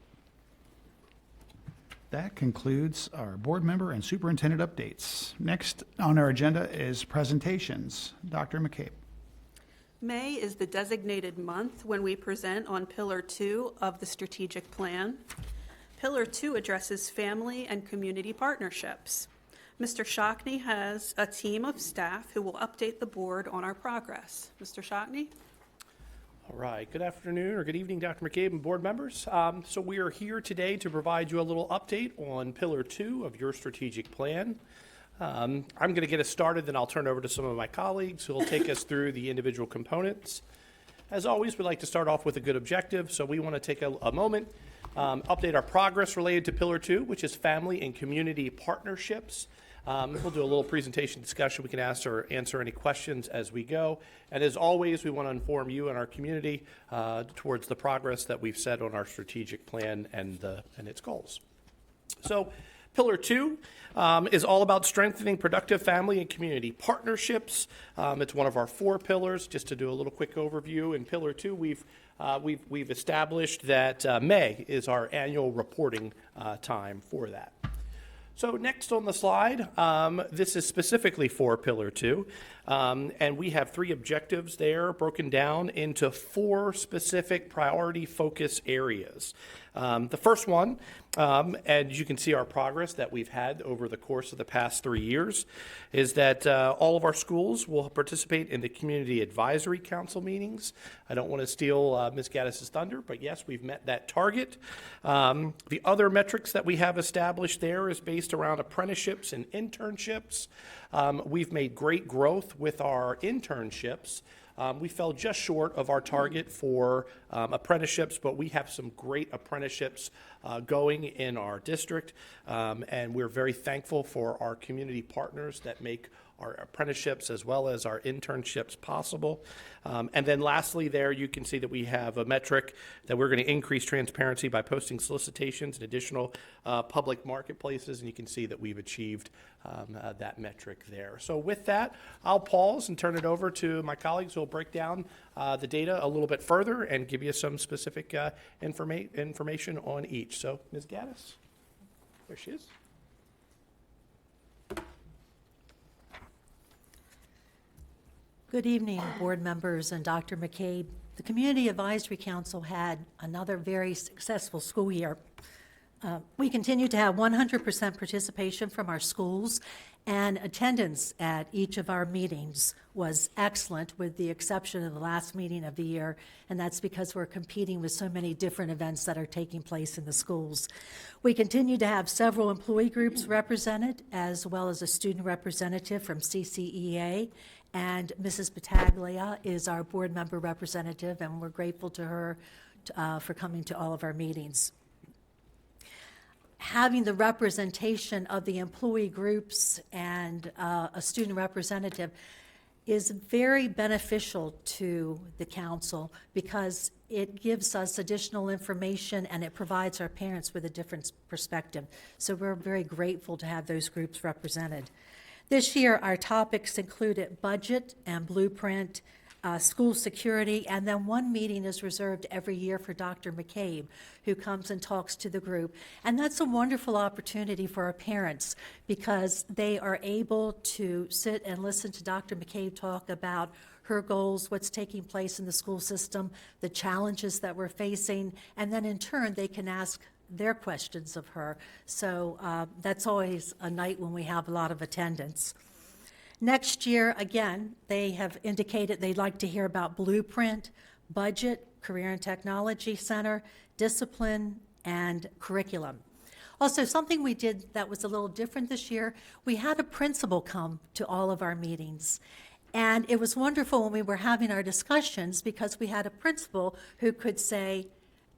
That concludes our board member and superintendent updates. Next on our agenda is presentations. Dr. McCabe. May is the designated month when we present on Pillar 2 of the strategic plan. Pillar 2 addresses family and community partnerships. Mr. Shockney has a team of staff who will update the board on our progress. Mr. Shockney? All right, good afternoon or good evening, Dr. McCabe and board members. So we are here today to provide you a little update on Pillar 2 of your strategic plan. I'm going to get us started, then I'll turn over to some of my colleagues who will take us through the individual components. As always, we like to start off with a good objective, so we want to take a moment, update our progress related to Pillar 2, which is family and community partnerships. We'll do a little presentation discussion. We can answer any questions as we go. And as always, we want to inform you and our community towards the progress that we've set on our strategic plan and its goals. So, Pillar 2 is all about strengthening productive family and community partnerships. It's one of our 4 pillars. Just to do a little quick overview, in Pillar 2, we've established that May is our annual reporting time for that. So next on the slide, this is specifically for Pillar 2, and we have 3 objectives there broken down into 4 specific priority focus areas. The first one, and you can see our progress that we've had over the course of the past 3 years, is that all of our schools will participate in the Community Advisory Council meetings. I don't want to steal Ms. Gaddis's thunder, but yes, we've met that target. The other metrics that we have established there is based around apprenticeships and internships. We've made great growth with our internships. We fell just short of our target for apprenticeships, but we have some great apprenticeships going in our district, and we're very thankful for our community partners that make our apprenticeships as well as our internships possible. And then lastly there, you can see that we have a metric that we're going to increase transparency by posting solicitations and additional public marketplaces, and you can see that we've achieved that metric there. So with that, I'll pause and turn it over to my colleagues who will break down the data a little bit further and give you some specific information on each. So Ms. Gaddis, there she is. Good evening, board members and Dr. McCabe. The Community Advisory Council had another very successful school year. We continue to have 100% participation from our schools, and attendance at each of our meetings was excellent, with the exception of the last meeting of the year, and that's because we're competing with so many different events that are taking place in the schools. We continue to have several employee groups represented, as well as a student representative from CCEA, and Mrs. Battaglia is our board member representative, and we're grateful to her for coming to all of our meetings. Having the representation of the employee groups and a student representative is very beneficial to the council, because it gives us additional information and it provides our parents with a different perspective. So we're very grateful to have those groups represented. This year, our topics included budget and blueprint, school security, and then one meeting is reserved every year for Dr. McCabe, who comes and talks to the group. And that's a wonderful opportunity for our parents, because they are able to sit and listen to Dr. McCabe talk about her goals, what's taking place in the school system, the challenges that we're facing, and then in turn, they can ask their questions of her. So that's always a night when we have a lot of attendance. Next year, again, they have indicated they'd like to hear about blueprint, budget, career and technology center, discipline, and curriculum. Also, something we did that was a little different this year, we had a principal come to all of our meetings. And it was wonderful when we were having our discussions, because we had a principal who could say,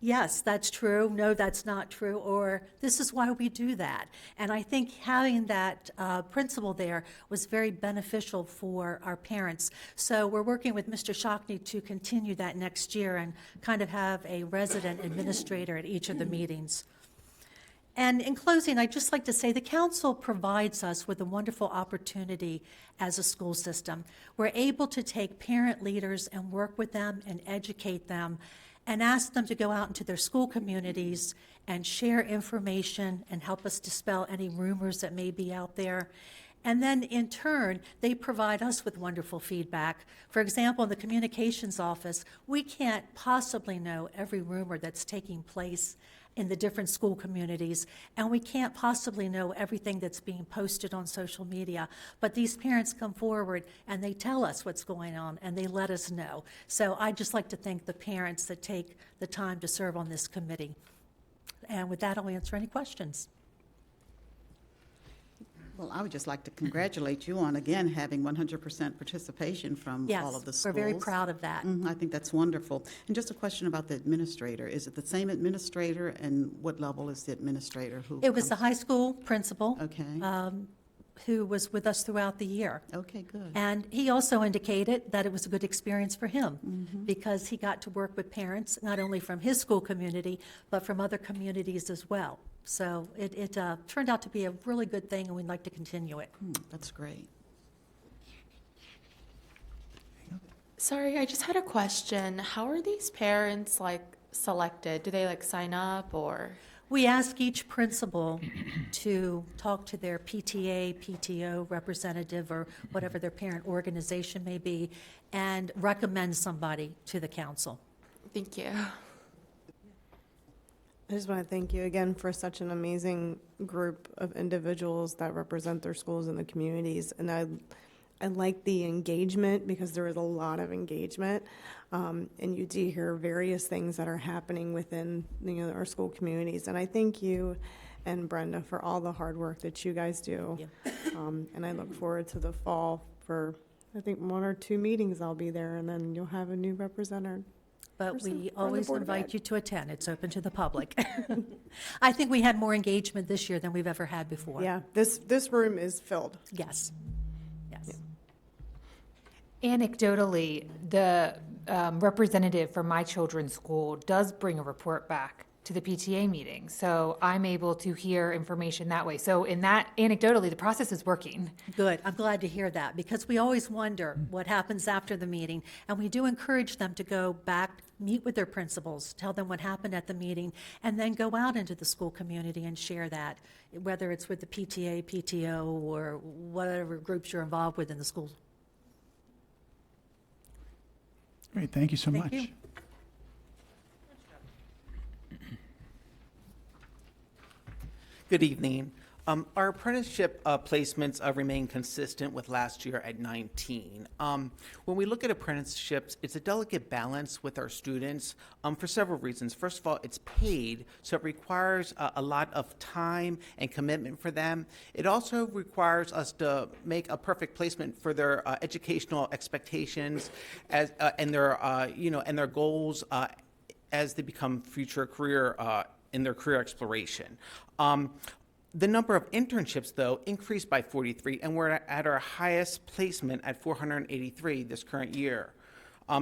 yes, that's true, no, that's not true, or this is why we do that. And I think having that principal there was very beneficial for our parents. So we're working with Mr. Shockney to continue that next year and kind of have a resident administrator at each of the meetings. And in closing, I'd just like to say the council provides us with a wonderful opportunity as a school system. We're able to take parent leaders and work with them and educate them, and ask them to go out into their school communities and share information and help us dispel any rumors that may be out there. And then in turn, they provide us with wonderful feedback. For example, in the communications office, we can't possibly know every rumor that's taking place in the different school communities, and we can't possibly know everything that's being posted on social media. But these parents come forward and they tell us what's going on and they let us know. So I'd just like to thank the parents that take the time to serve on this committee. And with that, I'll answer any questions. Well, I would just like to congratulate you on, again, having 100% participation from all of the schools. Yes, we're very proud of that. I think that's wonderful. And just a question about the administrator. Is it the same administrator, and what level is the administrator who It was the high school principal. Okay. Who was with us throughout the year. Okay, good. And he also indicated that it was a good experience for him, because he got to work with parents, not only from his school community, but from other communities as well. So it turned out to be a really good thing, and we'd like to continue it. That's great. Sorry, I just had a question. How are these parents selected? Do they sign up, or? We ask each principal to talk to their PTA, PTO representative, or whatever their parent organization may be, and recommend somebody to the council. Thank you. I just want to thank you again for such an amazing group of individuals that represent their schools and the communities. And I like the engagement because there is a lot of engagement. And you do hear various things that are happening within our school communities. And I thank you and Brenda for all the hard work that you guys do. And I look forward to the fall for, I think, 1 or 2 meetings I'll be there, and then you'll have a new representative. But we on the always Board of invite Ed. you to attend. It's open to the public. I think we had more engagement this year than we've ever had before. Yeah, this room is filled. Yes. Yes. Anecdotally, the representative from my children's school does bring a report back to the PTA meeting. So I'm able to hear information that way. So in that, anecdotally, the process is working. Good. I'm glad to hear that, because we always wonder what happens after the meeting. And we do encourage them to go back, meet with their principals, tell them what happened at the meeting, and then go out into the school community and share that, whether it's with the PTA, PTO, or whatever groups you're involved with in the school. Great, thank you so Thank much. you. Good evening. Our apprenticeship placements remain consistent with last year at 19. When we look at apprenticeships, it's a delicate balance with our students for several reasons. First of all, it's paid, so it requires a lot of time and commitment for them. It also requires us to make a perfect placement for their educational expectations and their goals as they become future career in their career exploration. The number of internships, though, increased by 43, and we're at our highest placement at 483 this current year.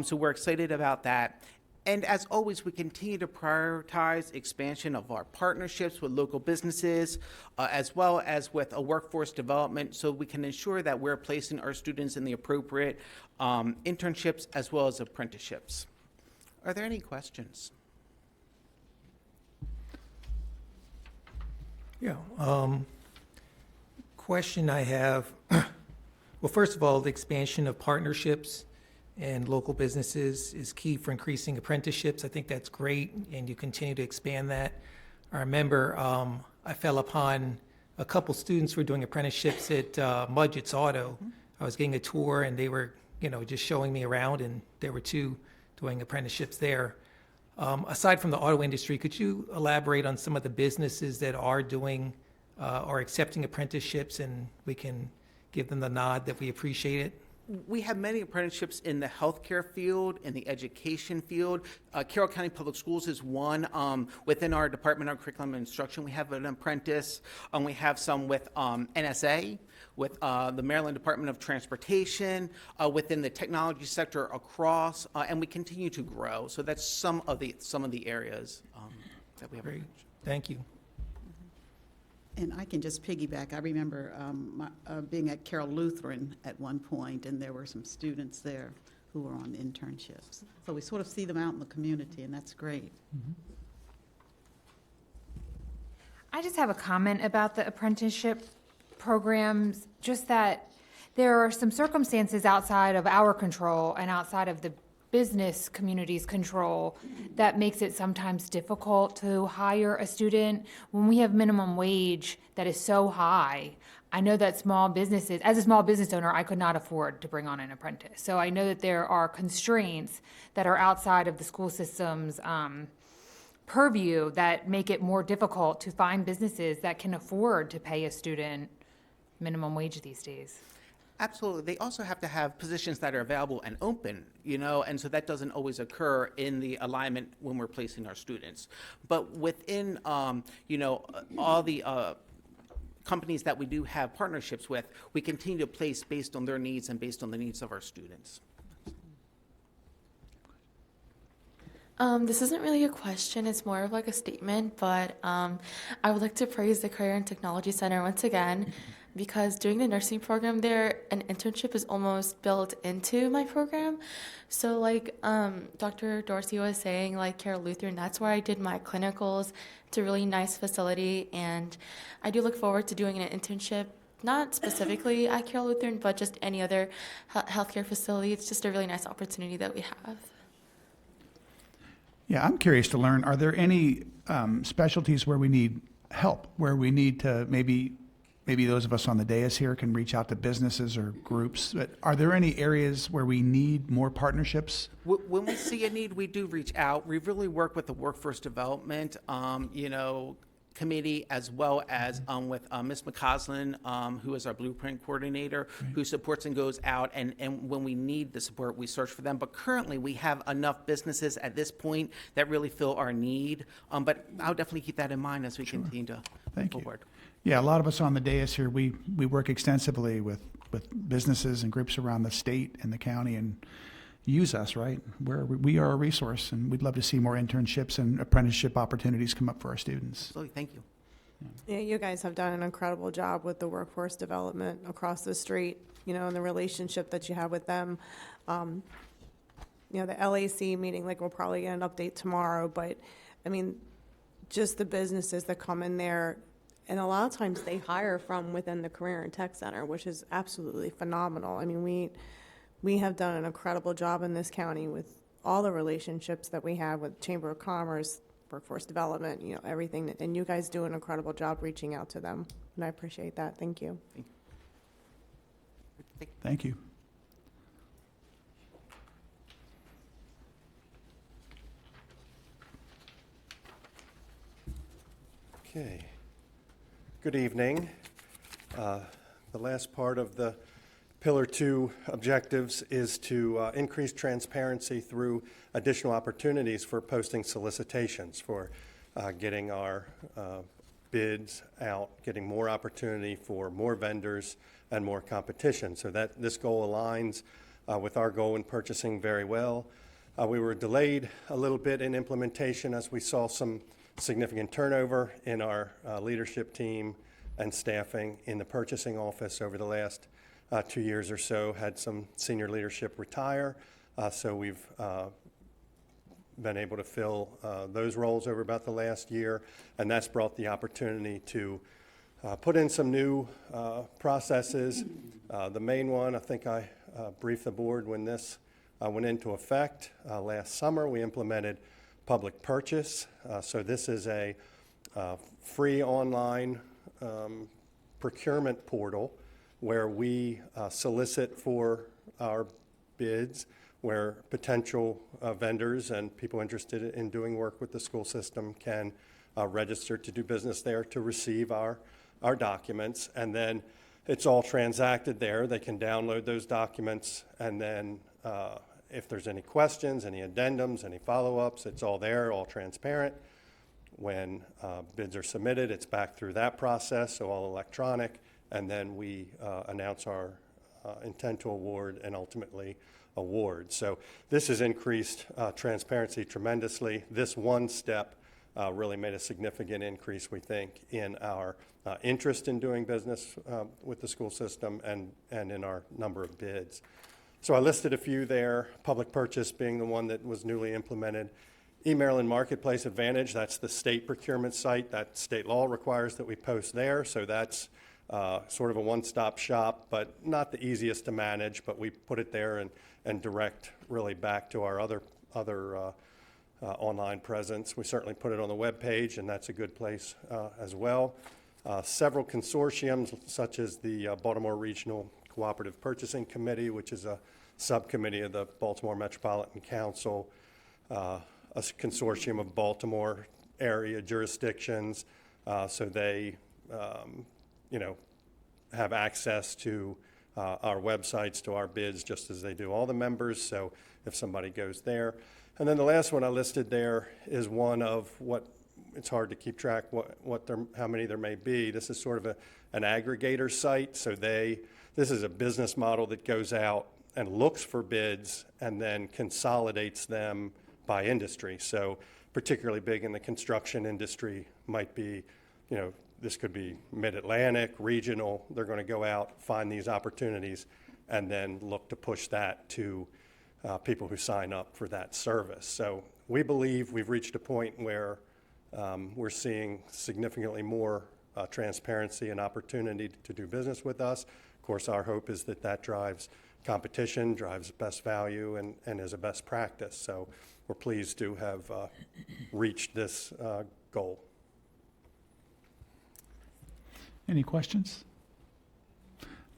So we're excited about that. And as always, we continue to prioritize expansion of our partnerships with local businesses, as well as with a workforce development, so we can ensure that we're placing our students in the appropriate internships as well as apprenticeships. Are there any questions? Yeah. Question I have, well, first of all, the expansion of partnerships and local businesses is key for increasing apprenticeships. I think that's great, and you continue to expand that. I remember I fell upon a couple students who were doing apprenticeships at Mudgett's Auto. I was getting a tour, and they were, just showing me around, and there were 2 doing apprenticeships there. Aside from the auto industry, could you elaborate on some of the businesses that are doing or accepting apprenticeships, and we can give them the nod that we appreciate it? We have many apprenticeships in the healthcare field, in the education field. Carroll County Public Schools is one. Within our Department of Curriculum and Instruction, we have an apprentice. We have some with NSA, with the Maryland Department of Transportation, within the technology sector across, and we continue to grow. So that's some of the areas that we have. Great, thank you. And I can just piggyback. I remember being at Carroll Lutheran at one point, and there were some students there who were on internships. So we sort of see them out in the community, and that's great. I just have a comment about the apprenticeship programs, just that there are some circumstances outside of our control and outside of the business community's control that makes it sometimes difficult to hire a student. When we have minimum wage that is so high, I know that small businesses, as a small business owner, I could not afford to bring on an apprentice. So I know that there are constraints that are outside of the school system's purview that make it more difficult to find businesses that can afford to pay a student minimum wage these days. Absolutely. They also have to have positions that are available and open, and so that doesn't always occur in the alignment when we're placing our students. But within, all the companies that we do have partnerships with, we continue to place based on their needs and based on the needs of our students. This isn't really a question, it's more of like a statement, but I would like to praise the Career and Technology Center once again, because during the nursing program there, an internship is almost built into my program. So like Dr. Dorsey was saying, like Carroll Lutheran, that's where I did my clinicals. It's a really nice facility, and I do look forward to doing an internship, not specifically at Carroll Lutheran, but just any other healthcare facility. It's just a really nice opportunity that we have. Yeah, I'm curious to learn, are there any specialties where we need help, where we need to maybe those of us on the dais here can reach out to businesses or groups, but are there any areas where we need more partnerships? When we see a need, we do reach out. We really work with the workforce development, committee, as well as with Ms. McCausland, who is our blueprint coordinator, who supports and goes out, and when we need the support, we search for them. But currently, we have enough businesses at this point that really fill our need. But I'll definitely keep that in mind as we continue to move forward. Yeah, a lot of us on the dais here, we work extensively with businesses and groups around the state and the county and use us, right? We are a resource, and we'd love to see more internships and apprenticeship opportunities come up for our students. Absolutely, thank you. Yeah, you guys have done an incredible job with the workforce development across the street, and the relationship that you have with them. The LAC meeting, we'll probably get an update tomorrow, but, just the businesses that come in there, and a lot of times they hire from within the Career and Tech Center, which is absolutely phenomenal. We have done an incredible job in this county with all the relationships that we have with Chamber of Commerce, workforce development, everything. And you guys do an incredible job reaching out to them. And I appreciate that. Thank you. Thank you. Okay. Good evening. The last part of the Pillar 2 objectives is to increase transparency through additional opportunities for posting solicitations, for getting our bids out, getting more opportunity for more vendors and more competition. So that this goal aligns with our goal in purchasing very well. We were delayed a little bit in implementation as we saw some significant turnover in our leadership team and staffing in the purchasing office over the last 2 years or so. Had some senior leadership retire, so we've been able to fill those roles over about the last year, and that's brought the opportunity to put in some new processes. The main one, I think I briefed the board when this went into effect last summer. We implemented public purchase. So this is a free online procurement portal where we solicit for our bids, where potential vendors and people interested in doing work with the school system can register to do business there to receive our documents. And then it's all transacted there. They can download those documents, and then if there's any questions, any addendums, any follow-ups, it's all there, all transparent. When bids are submitted, it's back through that process, so all electronic, and then we announce our intent to award and ultimately award. So this has increased transparency tremendously. This one step really made a significant increase, we think, in our interest in doing business with the school system and in our number of bids. So I listed a few there, public purchase being the one that was newly implemented. E-Maryland Marketplace Advantage, that's the state procurement site. That state law requires that we post there, so that's sort of a one-stop shop, but not the easiest to manage, but we put it there and direct really back to our other online presence. We certainly put it on the web page, and that's a good place as well. Several consortiums, such as the Baltimore Regional Cooperative Purchasing Committee, which is a subcommittee of the Baltimore Metropolitan Council, a consortium of Baltimore area jurisdictions, so they, have access to our websites, to our bids, just as they do all the members, so if somebody goes there. And then the last one I listed there is one of what, it's hard to keep track how many there may be. This is sort of an aggregator site, so this is a business model that goes out and looks for bids and then consolidates them by industry. So particularly big in the construction industry might be, this could be mid-Atlantic, regional. They're going to go out, find these opportunities, and then look to push that to people who sign up for that service. So we believe we've reached a point where we're seeing significantly more transparency and opportunity to do business with us. Of course, our hope is that drives competition, drives best value, and is a best practice. So we're pleased to have reached this goal. Any questions?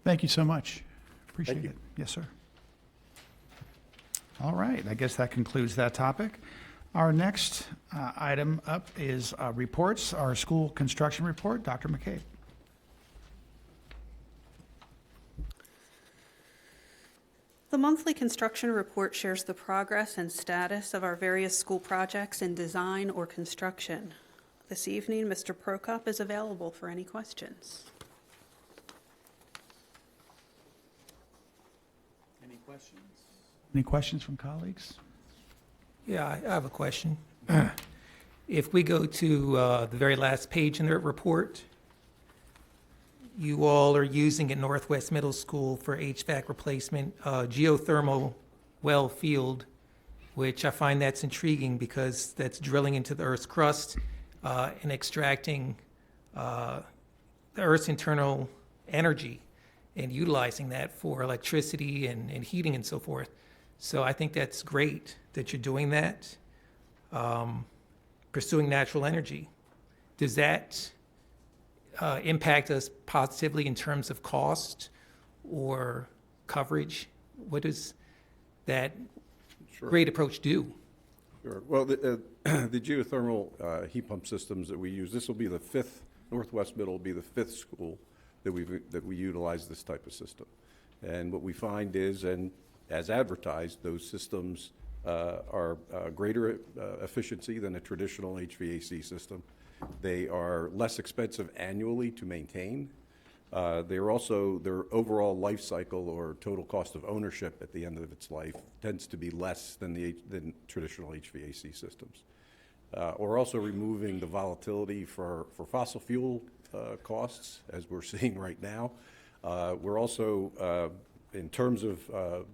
Thank you so much. Appreciate Thank you. it. Yes, sir. All right, I guess that concludes that topic. Our next item up is reports, our school construction report. Dr. McCabe. The monthly construction report shares the progress and status of our various school projects in design or construction. This evening, Mr. Prokop is available for any questions. Any questions? Any questions from colleagues? Yeah, I have a question. If we go to the very last page in the report, you all are using at Northwest Middle School for HVAC replacement, geothermal well field, which I find that's intriguing because that's drilling into the Earth's crust and extracting the Earth's internal energy and utilizing that for electricity and heating and so forth. So I think that's great that you're doing that, pursuing natural energy. Does that impact us positively in terms of cost or coverage? What does that great approach do? Sure. Well, the geothermal heat pump systems that we use, this will be the fifth, Northwest Middle will be the fifth school that we utilize this type of system. And what we find is, and as advertised, those systems are greater efficiency than a traditional HVAC system. They are less expensive annually to maintain. They're also, their overall life cycle or total cost of ownership at the end of its life tends to be less than traditional HVAC systems. We're also removing the volatility for fossil fuel costs, as we're seeing right now. We're also, in terms of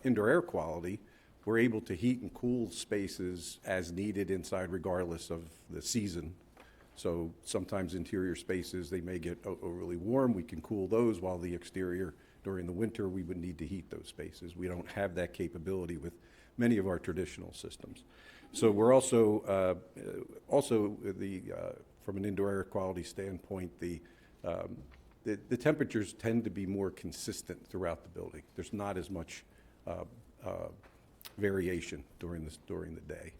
indoor air quality, we're able to heat and cool spaces as needed inside regardless of the season. So sometimes interior spaces, they may get overly warm. We can cool those, while the exterior during the winter, we would need to heat those spaces. We don't have that capability with many of our traditional systems. So we're also, from an indoor air quality standpoint, the temperatures tend to be more consistent throughout the building. There's not as much variation during the day.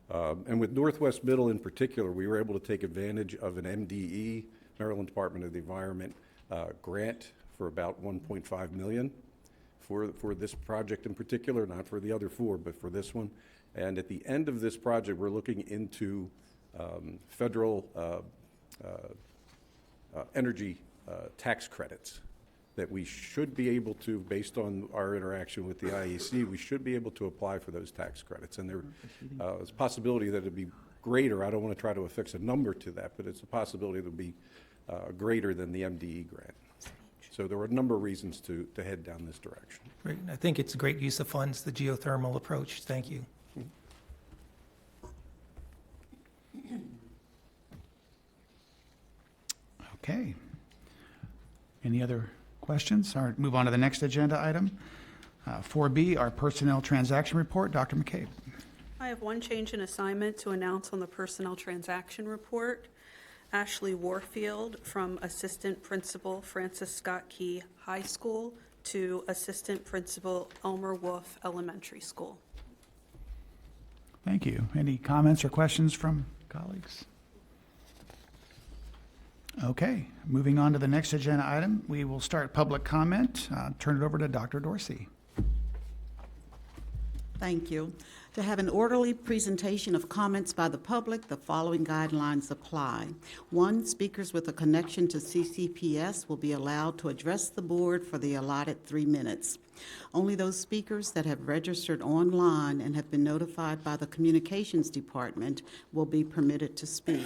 And with Northwest Middle in particular, we were able to take advantage of an MDE, Maryland Department of the Environment, grant for about $1.5 million for this project in particular, not for the other four, but for this one. And at the end of this project, we're looking into federal energy tax credits that we should be able to, based on our interaction with the IEC, we should be able to apply for those tax credits. And there's a possibility that it'd be greater. I don't want to try to affix a number to that, but it's a possibility that it'll be greater than the MDE grant. So there were a number of reasons to head down this direction. Great. I think it's a great use of funds, the geothermal approach. Thank you. Okay. Any other questions? All right, move on to the next agenda item. 4B, our personnel transaction report. Dr. McCabe. I have one change in assignment to announce on the personnel transaction report. Ashley Warfield from Assistant Principal Francis Scott Key High School to Assistant Principal Elmer Wolf Elementary School. Thank you. Any comments or questions from colleagues? Okay, moving on to the next agenda item, we will start public comment. Turn it over to Dr. Dorsey. Thank you. To have an orderly presentation of comments by the public, the following guidelines apply. 1, speakers with a connection to CCPS will be allowed to address the board for the allotted 3 minutes. Only those speakers that have registered online and have been notified by the communications department will be permitted to speak.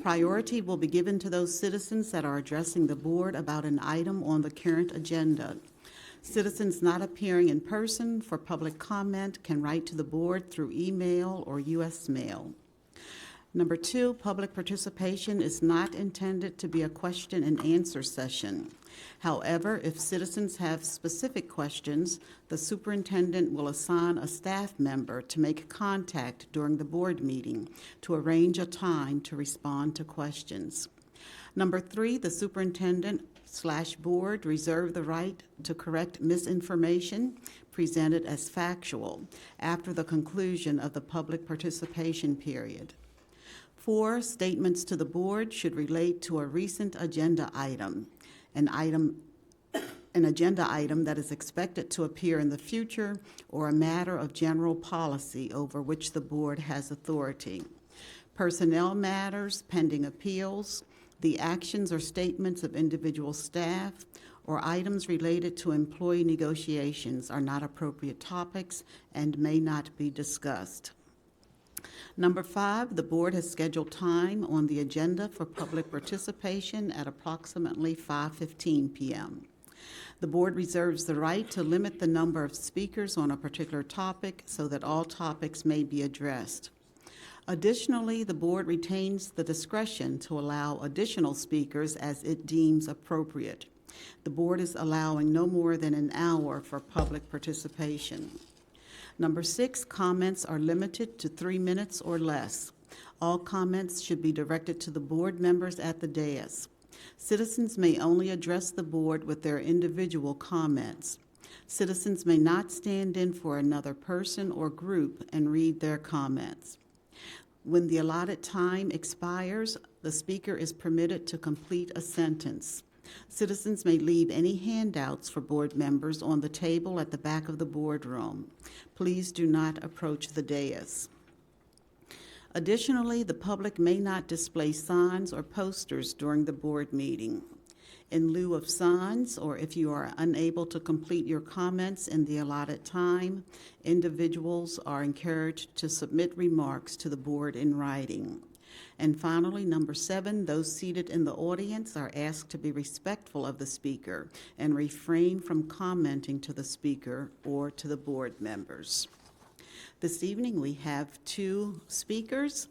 Priority will be given to those citizens that are addressing the board about an item on the current agenda. Citizens not appearing in person for public comment can write to the board through email or U.S. mail. Number 2, public participation is not intended to be a question and answer session. However, if citizens have specific questions, the superintendent will assign a staff member to make contact during the board meeting to arrange a time to respond to questions. Number 3, the superintendent/board reserve the right to correct misinformation presented as factual after the conclusion of the public participation period. 4, statements to the board should relate to a recent agenda item, an agenda item that is expected to appear in the future, or a matter of general policy over which the board has authority. Personnel matters, pending appeals, the actions or statements of individual staff, or items related to employee negotiations are not appropriate topics and may not be discussed. Number 5, the board has scheduled time on the agenda for public participation at approximately 5:15 p.m. The board reserves the right to limit the number of speakers on a particular topic so that all topics may be addressed. Additionally, the board retains the discretion to allow additional speakers as it deems appropriate. The board is allowing no more than an hour for public participation. Number 6, comments are limited to 3 minutes or less. All comments should be directed to the board members at the dais. Citizens may only address the board with their individual comments. Citizens may not stand in for another person or group and read their comments. When the allotted time expires, the speaker is permitted to complete a sentence. Citizens may leave any handouts for board members on the table at the back of the boardroom. Please do not approach the dais. Additionally, the public may not display signs or posters during the board meeting. In lieu of signs, or if you are unable to complete your comments in the allotted time, individuals are encouraged to submit remarks to the board in writing. And finally, number 7, those seated in the audience are asked to be respectful of the speaker and refrain from commenting to the speaker or to the board members. This evening, we have 2 speakers.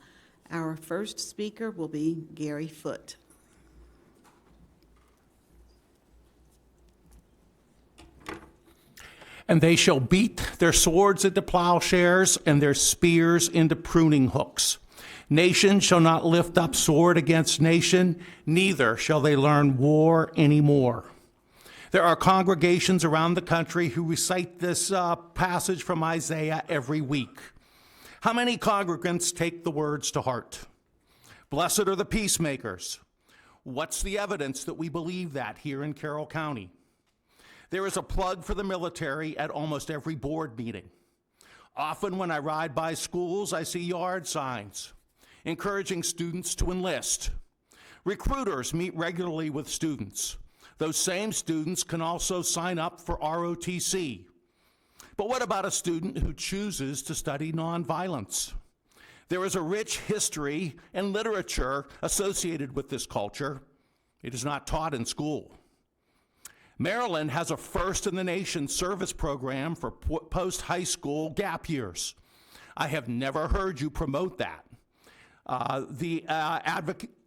Our first speaker will be Gary Foote. And they shall beat their swords into plowshares and their spears into pruning hooks. Nation shall not lift up sword against nation, neither shall they learn war anymore. There are congregations around the country who recite this passage from Isaiah every week. How many congregants take the words to heart? Blessed are the peacemakers. What's the evidence that we believe that here in Carroll County? There is a plug for the military at almost every board meeting. Often when I ride by schools, I see yard signs encouraging students to enlist. Recruiters meet regularly with students. Those same students can also sign up for ROTC. But what about a student who chooses to study nonviolence? There is a rich history and literature associated with this culture. It is not taught in school. Maryland has a first-in-the-nation service program for post-high school gap years. I have never heard you promote that. I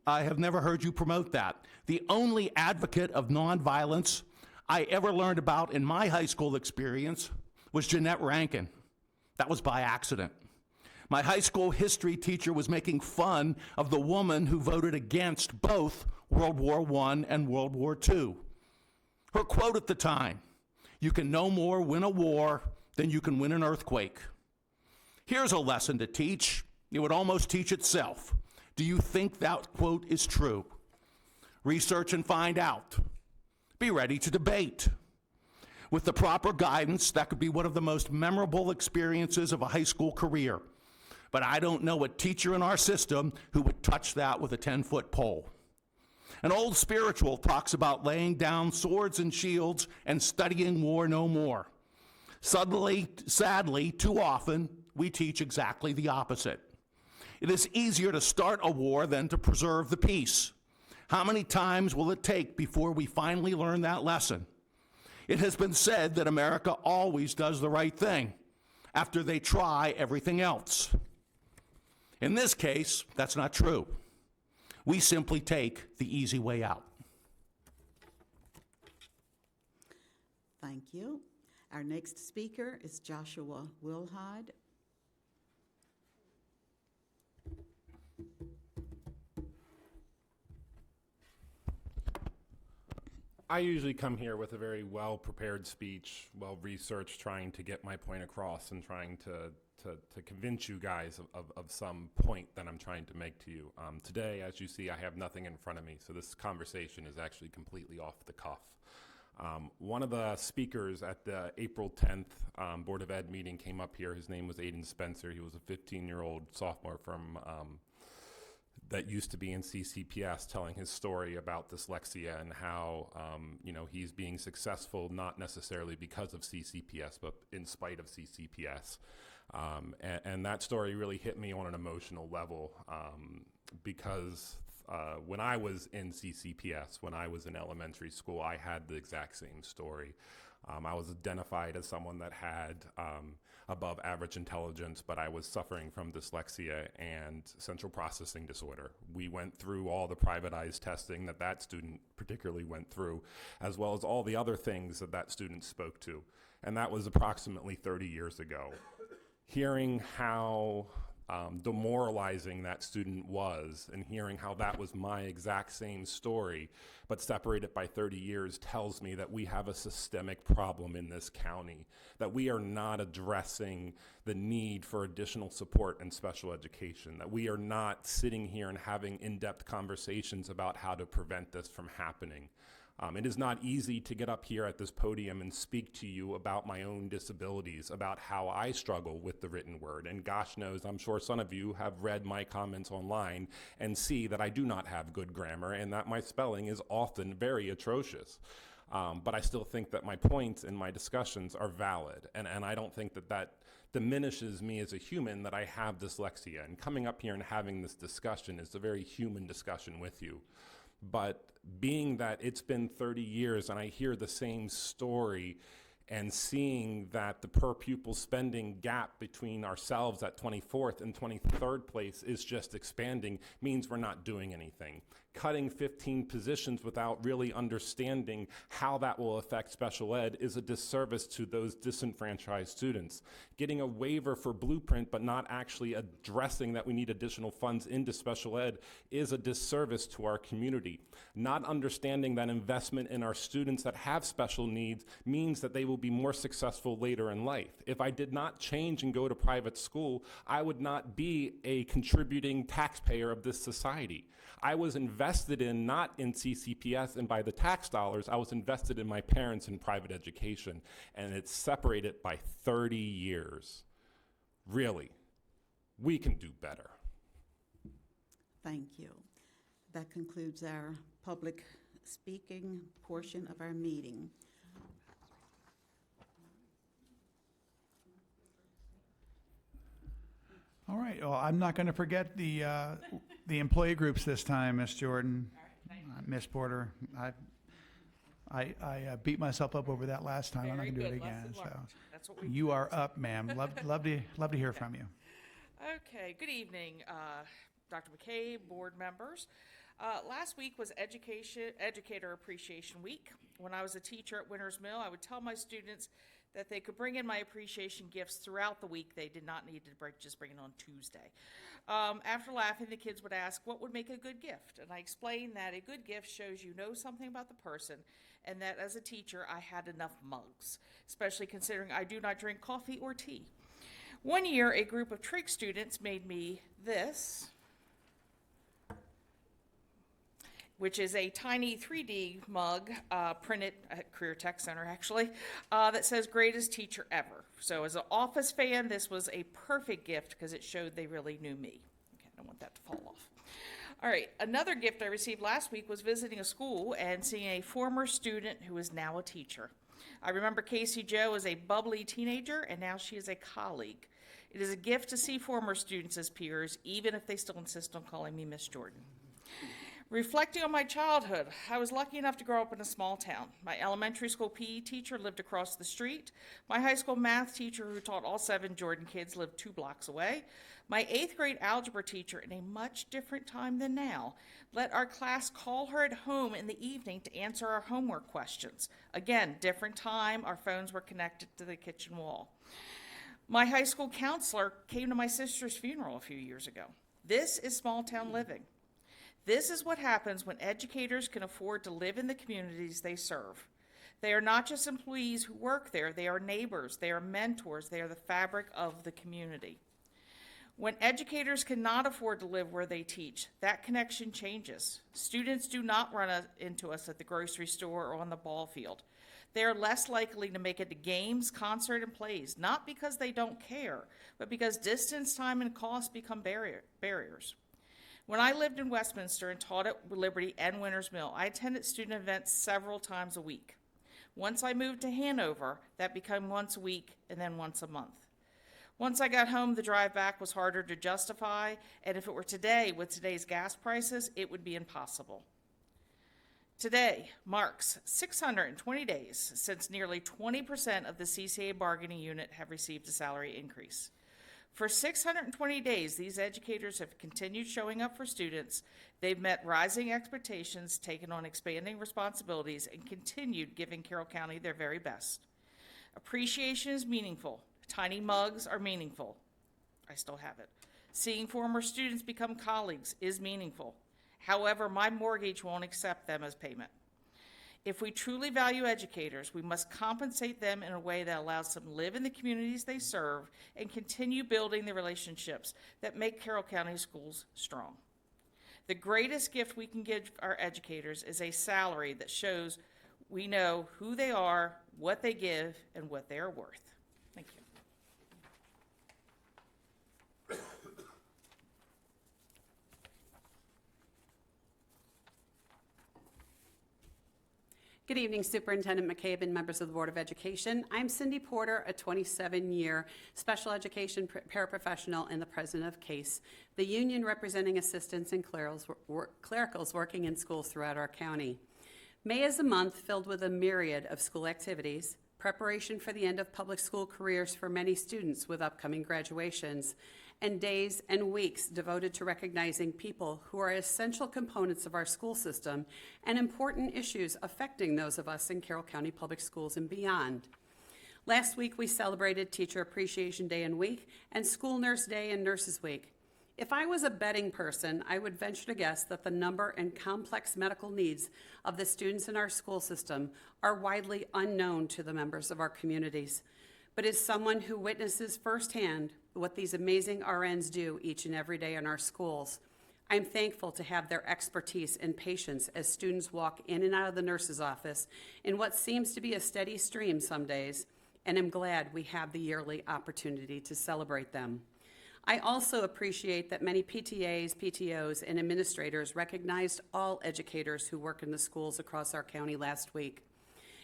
have never heard you promote that. The only advocate of nonviolence I ever learned about in my high school experience was Jeanette Rankin. That was by accident. My high school history teacher was making fun of the woman who voted against both World War I and World War II. Her quote at the time, "You can no more win a war than you can win an earthquake." Here's a lesson to teach. It would almost teach itself. Do you think that quote is true? Research and find out. Be ready to debate. With the proper guidance, that could be one of the most memorable experiences of a high school career. But I don't know a teacher in our system who would touch that with a 10-foot pole. An old spiritual talks about laying down swords and shields and studying war no more. Sadly, too often, we teach exactly the opposite. It is easier to start a war than to preserve the peace. How many times will it take before we finally learn that lesson? It has been said that America always does the right thing after they try everything else. In this case, that's not true. We simply take the easy way out. Thank you. Our next speaker is Joshua Wilhide. I usually come here with a very well-prepared speech, well-researched, trying to get my point across and trying to convince you guys of some point that I'm trying to make to you. Today, as you see, I have nothing in front of me, so this conversation is actually completely off the cuff. One of the speakers at the April 10th Board of Ed meeting came up here. His name was Aiden Spencer. He was a 15-year-old sophomore from that used to be in CCPS, telling his story about dyslexia and how he's being successful not necessarily because of CCPS, but in spite of CCPS. And that story really hit me on an emotional level because when I was in CCPS, when I was in elementary school, I had the exact same story. I was identified as someone that had above average intelligence, but I was suffering from dyslexia and central processing disorder. We went through all the privatized testing that student particularly went through, as well as all the other things that student spoke to. And that was approximately 30 years ago. Hearing how demoralizing that student was and hearing how that was my exact same story, but separated by 30 years, tells me that we have a systemic problem in this county, that we are not addressing the need for additional support and special education, that we are not sitting here and having in-depth conversations about how to prevent this from happening. It is not easy to get up here at this podium and speak to you about my own disabilities, about how I struggle with the written word. And gosh knows, I'm sure some of you have read my comments online and see that I do not have good grammar and that my spelling is often very atrocious. But I still think that my points and my discussions are valid. And I don't think that diminishes me as a human that I have dyslexia. And coming up here and having this discussion is a very human discussion with you. But being that it's been 30 years and I hear the same story and seeing that the per pupil spending gap between ourselves at 24th and 23rd place is just expanding means we're not doing anything. Cutting 15 positions without really understanding how that will affect special ed is a disservice to those disenfranchised students. Getting a waiver for Blueprint but not actually addressing that we need additional funds into special ed is a disservice to our community. Not understanding that investment in our students that have special needs means that they will be more successful later in life. If I did not change and go to private school, I would not be a contributing taxpayer of this society. I was invested in, not in CCPS and by the tax dollars, I was invested in my parents in private education, and it's separated by 30 years. Really, we can do better. Thank you. That concludes our public speaking portion of our meeting. All right, well, I'm not going to forget the employee groups this time, Miss Jordan, Miss Porter. I beat myself up over that last time. I'm not going to do it again. So That's what we you are up, ma'am. Love to hear from you. Okay, good evening, Dr. McCabe, board members. Last week was Educator Appreciation Week. When I was a teacher at Winters Mill, I would tell my students that they could bring in my appreciation gifts throughout the week. They did not need to just bring it on Tuesday. After laughing, the kids would ask, what would make a good gift? And I explained that a good gift shows you know something about the person, and that as a teacher, I had enough mugs, especially considering I do not drink coffee or tea. One year, a group of trig students made me this, which is a tiny 3D mug printed at Career Tech Center, actually, that says greatest teacher ever. So as an office fan, this was a perfect gift because it showed they really knew me. Okay, I don't want that to fall off. All right, another gift I received last week was visiting a school and seeing a former student who is now a teacher. I remember Casey Jo as a bubbly teenager, and now she is a colleague. It is a gift to see former students as peers, even if they still insist on calling me Miss Jordan. Reflecting on my childhood, I was lucky enough to grow up in a small town. My elementary school PE teacher lived across the street. My high school math teacher, who taught all 7 Jordan kids, lived 2 blocks away. My 8th grade algebra teacher, in a much different time than now, let our class call her at home in the evening to answer our homework questions. Again, different time, our phones were connected to the kitchen wall. My high school counselor came to my sister's funeral a few years ago. This is small town living. This is what happens when educators can afford to live in the communities they serve. They are not just employees who work there, they are neighbors, they are mentors, they are the fabric of the community. When educators cannot afford to live where they teach, that connection changes. Students do not run into us at the grocery store or on the ball field. They are less likely to make it to games, concert, and plays, not because they don't care, but because distance, time, and cost become barriers. When I lived in Westminster and taught at Liberty and Winters Mill, I attended student events several times a week. Once I moved to Hanover, that became once a week and then once a month. Once I got home, the drive back was harder to justify, and if it were today, with today's gas prices, it would be impossible. Today marks 620 days since nearly 20% of the CCA bargaining unit have received a salary increase. For 620 days, these educators have continued showing up for students. They've met rising expectations, taken on expanding responsibilities, and continued giving Carroll County their very best. Appreciation is meaningful. Tiny mugs are meaningful. I still have it. Seeing former students become colleagues is meaningful. However, my mortgage won't accept them as payment. If we truly value educators, we must compensate them in a way that allows them to live in the communities they serve and continue building the relationships that make Carroll County schools strong. The greatest gift we can give our educators is a salary that shows we know who they are, what they give, and what they are worth. Thank you. Good evening, Superintendent McCabe and members of the Board of Education. I'm Cindy Porter, a 27-year special education paraprofessional and the president of CASE, the union representing assistants and clericals working in schools throughout our county. May is a month filled with a myriad of school activities, preparation for the end of public school careers for many students with upcoming graduations, and days and weeks devoted to recognizing people who are essential components of our school system and important issues affecting those of us in Carroll County Public Schools and beyond. Last week, we celebrated Teacher Appreciation Day and Week and School Nurse Day and Nurses Week. If I was a betting person, I would venture to guess that the number and complex medical needs of the students in our school system are widely unknown to the members of our communities. But as someone who witnesses firsthand what these amazing RNs do each and every day in our schools, I'm thankful to have their expertise and patience as students walk in and out of the nurse's office in what seems to be a steady stream some days, and I'm glad we have the yearly opportunity to celebrate them. I also appreciate that many PTAs, PTOs, and administrators recognized all educators who work in the schools across our county last week.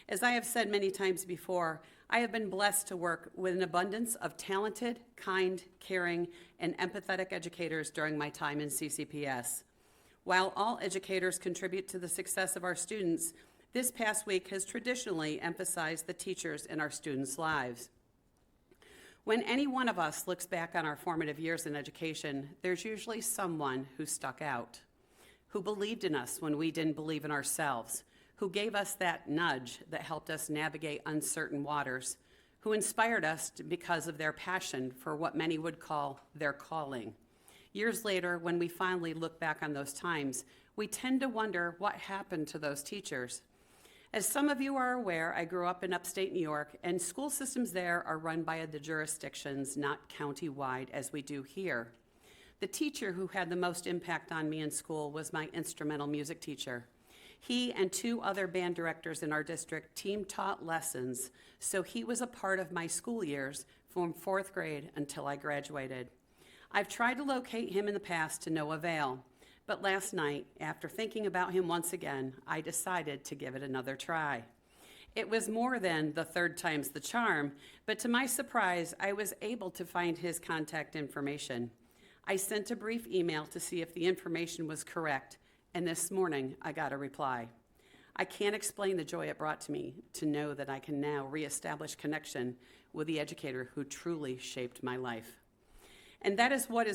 As I have said many times before, I have been blessed to work with an abundance of talented, kind, caring, and empathetic educators during my time in CCPS. While all educators contribute to the success of our students, this past week has traditionally emphasized the teachers in our students' lives. When any one of us looks back on our formative years in education, there's usually someone who stuck out, who believed in us when we didn't believe in ourselves, who gave us that nudge that helped us navigate uncertain waters, who inspired us because of their passion for what many would call their calling. Years later, when we finally look back on those times, we tend to wonder what happened to those teachers. As some of you are aware, I grew up in upstate New York, and school systems there are run by the jurisdictions, not county-wide as we do here. The teacher who had the most impact on me in school was my instrumental music teacher. He and 2 other band directors in our district team taught lessons, so he was a part of my school years from 4th grade until I graduated. I've tried to locate him in the past to no avail, but last night, after thinking about him once again, I decided to give it another try. It was more than the 3rd time's the charm, but to my surprise, I was able to find his contact information. I sent a brief email to see if the information was correct, and this morning I got a reply. I can't explain the joy it brought to me to know that I can now reestablish connection with the educator who truly shaped my life. And that is what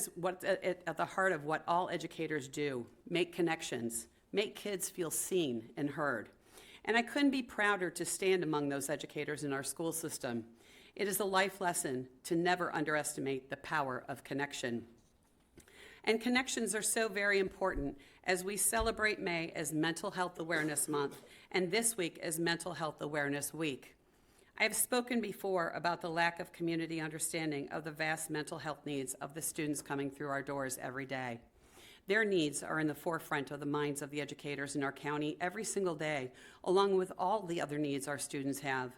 at the heart of what all educators do: make connections, make kids feel seen and heard. And I couldn't be prouder to stand among those educators in our school system. It is a life lesson to never underestimate the power of connection. And connections are so very important as we celebrate May as Mental Health Awareness Month and this week as Mental Health Awareness Week. I have spoken before about the lack of community understanding of the vast mental health needs of the students coming through our doors every day. Their needs are in the forefront of the minds of the educators in our county every single day, along with all the other needs our students have.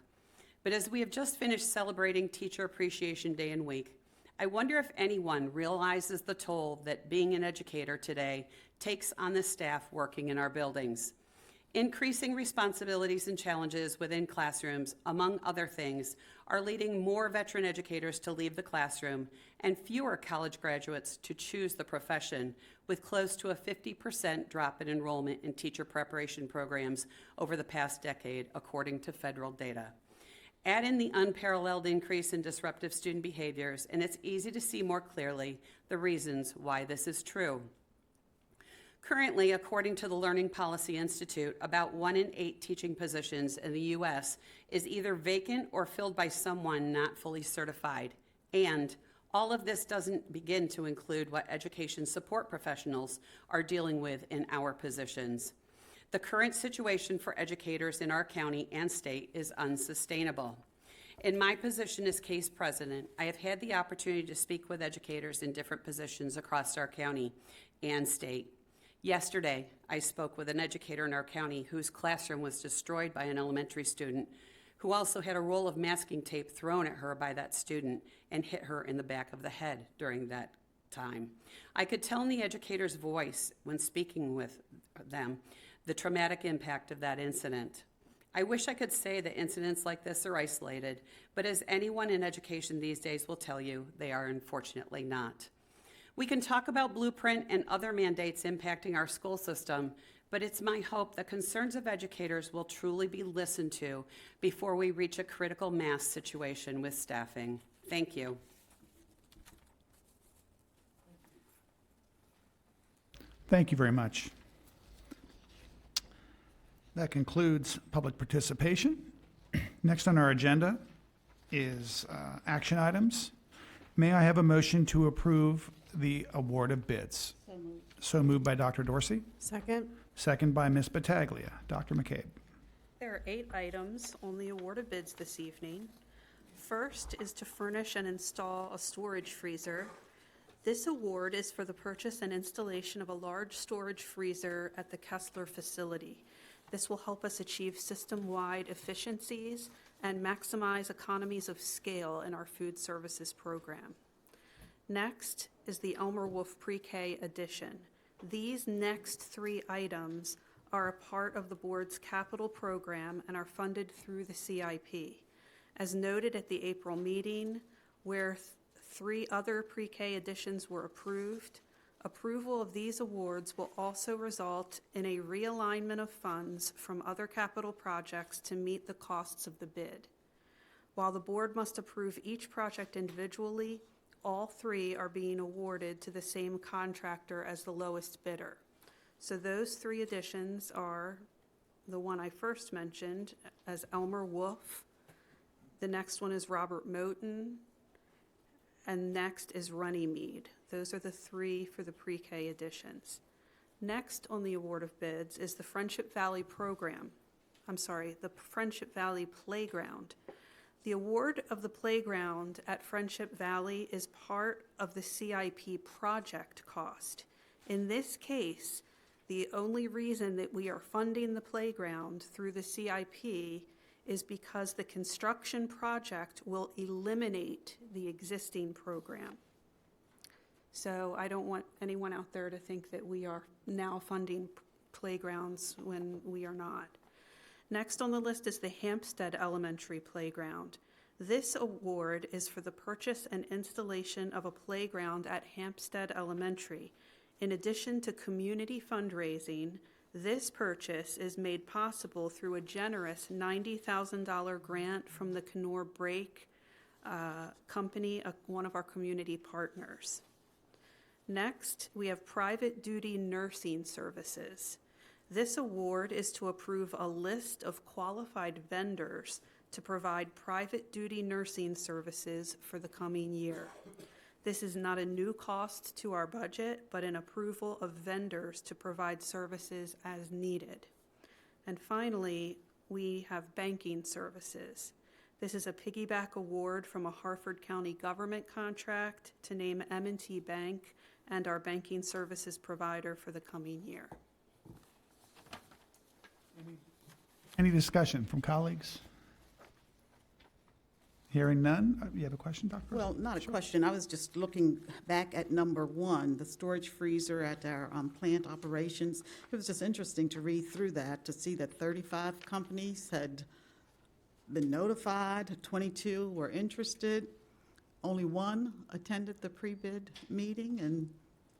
But as we have just finished celebrating Teacher Appreciation Day and Week, I wonder if anyone realizes the toll that being an educator today takes on the staff working in our buildings. Increasing responsibilities and challenges within classrooms, among other things, are leading more veteran educators to leave the classroom and fewer college graduates to choose the profession, with close to a 50% drop in enrollment in teacher preparation programs over the past decade, according to federal data. Add in the unparalleled increase in disruptive student behaviors, and it's easy to see more clearly the reasons why this is true. Currently, according to the Learning Policy Institute, about 1 in 8 teaching positions in the U.S. is either vacant or filled by someone not fully certified. And all of this doesn't begin to include what education support professionals are dealing with in our positions. The current situation for educators in our county and state is unsustainable. In my position as case president, I have had the opportunity to speak with educators in different positions across our county and state. Yesterday, I spoke with an educator in our county whose classroom was destroyed by an elementary student who also had a roll of masking tape thrown at her by that student and hit her in the back of the head during that time. I could tell in the educator's voice when speaking with them the traumatic impact of that incident. I wish I could say that incidents like this are isolated, but as anyone in education these days will tell you, they are unfortunately not. We can talk about Blueprint and other mandates impacting our school system, but it's my hope that concerns of educators will truly be listened to before we reach a critical mass situation with staffing. Thank you. Thank you very much. That concludes public participation. Next on our agenda is action items. May I have a motion to approve the award of bids? So moved. So moved by Dr. Dorsey, Second. second by Ms. Battaglia. Dr. McCabe. There are 8 items on the award of bids this evening. First is to furnish and install a storage freezer. This award is for the purchase and installation of a large storage freezer at the Kessler facility. This will help us achieve system-wide efficiencies and maximize economies of scale in our food services program. Next is the Elmer Wolf Pre-K addition. These next 3 items are a part of the board's capital program and are funded through the CIP. As noted at the April meeting, where 3 other pre-K additions were approved, approval of these awards will also result in a realignment of funds from other capital projects to meet the costs of the bid. While the board must approve each project individually, all 3 are being awarded to the same contractor as the lowest bidder. So those 3 additions are the one I first mentioned as Elmer Wolf. The next one is Robert Moten. And next is Runnymede. Those are the 3 for the pre-K additions. Next on the award of bids is the Friendship Valley program. The Friendship Valley Playground. The award of the playground at Friendship Valley is part of the CIP project cost. In this case, the only reason that we are funding the playground through the CIP is because the construction project will eliminate the existing program. So I don't want anyone out there to think that we are now funding playgrounds when we are not. Next on the list is the Hampstead Elementary Playground. This award is for the purchase and installation of a playground at Hampstead Elementary. In addition to community fundraising, this purchase is made possible through a generous $90,000 grant from the Kenore Brake Company, one of our community partners. Next, we have private duty nursing services. This award is to approve a list of qualified vendors to provide private duty nursing services for the coming year. This is not a new cost to our budget, but an approval of vendors to provide services as needed. And finally, we have banking services. This is a piggyback award from a Harford County government contract to name M&T Bank and our banking services provider for the coming year. Any discussion from colleagues? Hearing none. You have a question, Dr. Well, not a question. I was just looking back at number 1, the storage freezer at our plant operations. It was just interesting to read through that to see that 35 companies had been notified, 22 were interested, only 1 attended the pre-bid meeting, and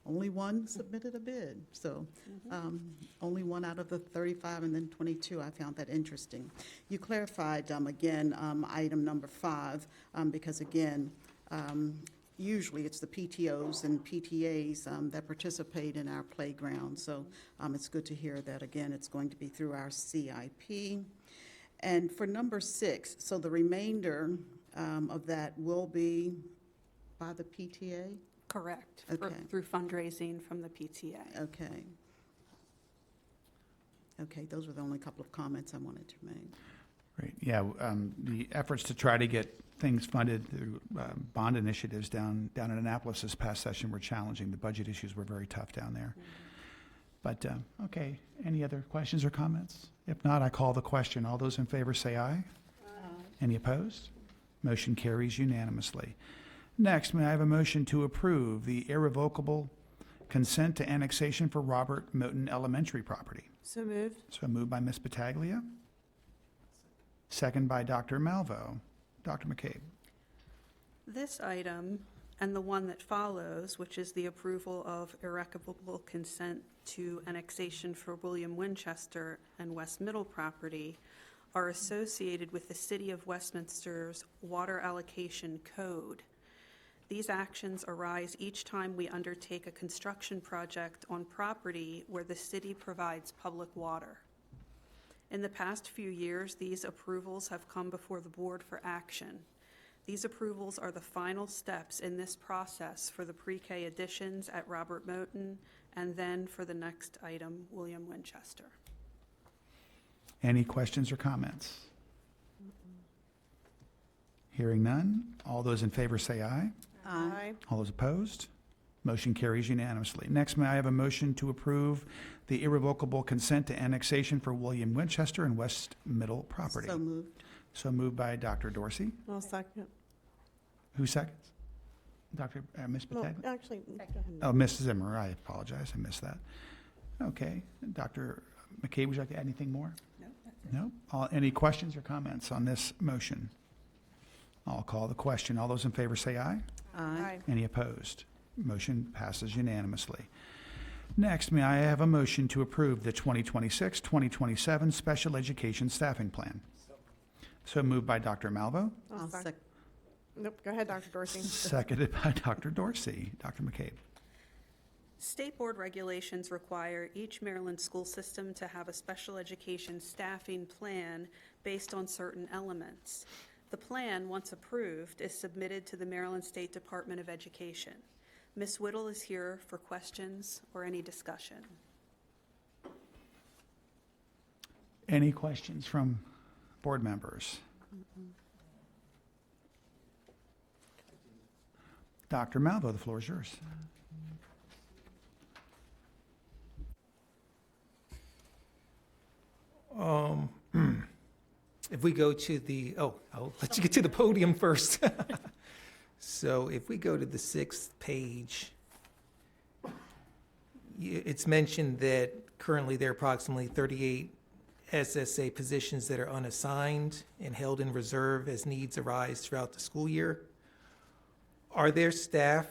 only 1 submitted a bid. So only 1 out of the 35 and then 22. I found that interesting. You clarified, again, item number 5, because, again, usually it's the PTOs and PTAs that participate in our playground. So it's good to hear that, again, it's going to be through our CIP. And for number 6, so the remainder of that will be by the PTA? Correct. Okay. Through fundraising from the PTA. Okay. Okay, those were the only couple of comments I wanted to make. Great. Yeah, the efforts to try to get things funded through bond initiatives down in Annapolis this past session were challenging. The budget issues were very tough down there. But, okay, any other questions or comments? If not, I call the question. All those in favor say aye. Any opposed? Motion carries unanimously. Next, may I have a motion to approve the irrevocable consent to annexation for Robert Moten Elementary property? So moved. So moved by Ms. Battaglia. Second by Dr. Malvo. Dr. McCabe. This item and the one that follows, which is the approval of irrevocable consent to annexation for William Winchester and West Middle property, are associated with the City of Westminster's Water Allocation Code. These actions arise each time we undertake a construction project on property where the city provides public water. In the past few years, these approvals have come before the board for action. These approvals are the final steps in this process for the pre-K additions at Robert Moten and then for the next item, William Winchester. Any questions or comments? Hearing none. All those in favor say aye. Aye. All those opposed? Motion carries unanimously. Next, may I have a motion to approve the irrevocable consent to annexation for William Winchester and West Middle property? So moved. So moved by Dr. Dorsey. I'll second. Who seconds? Ms. Well, Battaglia? actually, Oh, Ms. Zimmer, I apologize, I missed that. Okay, Dr. McCabe, would you like to add anything more? No, that's it. No? Any questions or comments on this motion? I'll call the question. All those in favor say aye. Aye. Any opposed? Motion passes unanimously. Next, may I have a motion to approve the 2026-2027 Special Education Staffing Plan? So moved by Dr. Malvo, I'll second. Nope, go ahead, Dr. Dorsey. seconded by Dr. Dorsey. Dr. McCabe. State board regulations require each Maryland school system to have a special education staffing plan based on certain elements. The plan, once approved, is submitted to the Maryland State Department of Education. Ms. Whittle is here for questions or any discussion. Any questions from board members? Dr. Malvo, the floor is yours. If we go to the, I'll let you get to the podium first. So if we go to the 6th page, it's mentioned that currently there are approximately 38 SSA positions that are unassigned and held in reserve as needs arise throughout the school year. Are there staff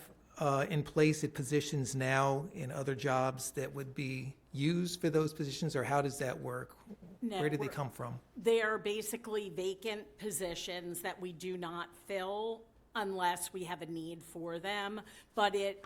in place at positions now in other jobs that would be used for those positions, or how does that work? No, Where did they come from? They are basically vacant positions that we do not fill unless we have a need for them. But it,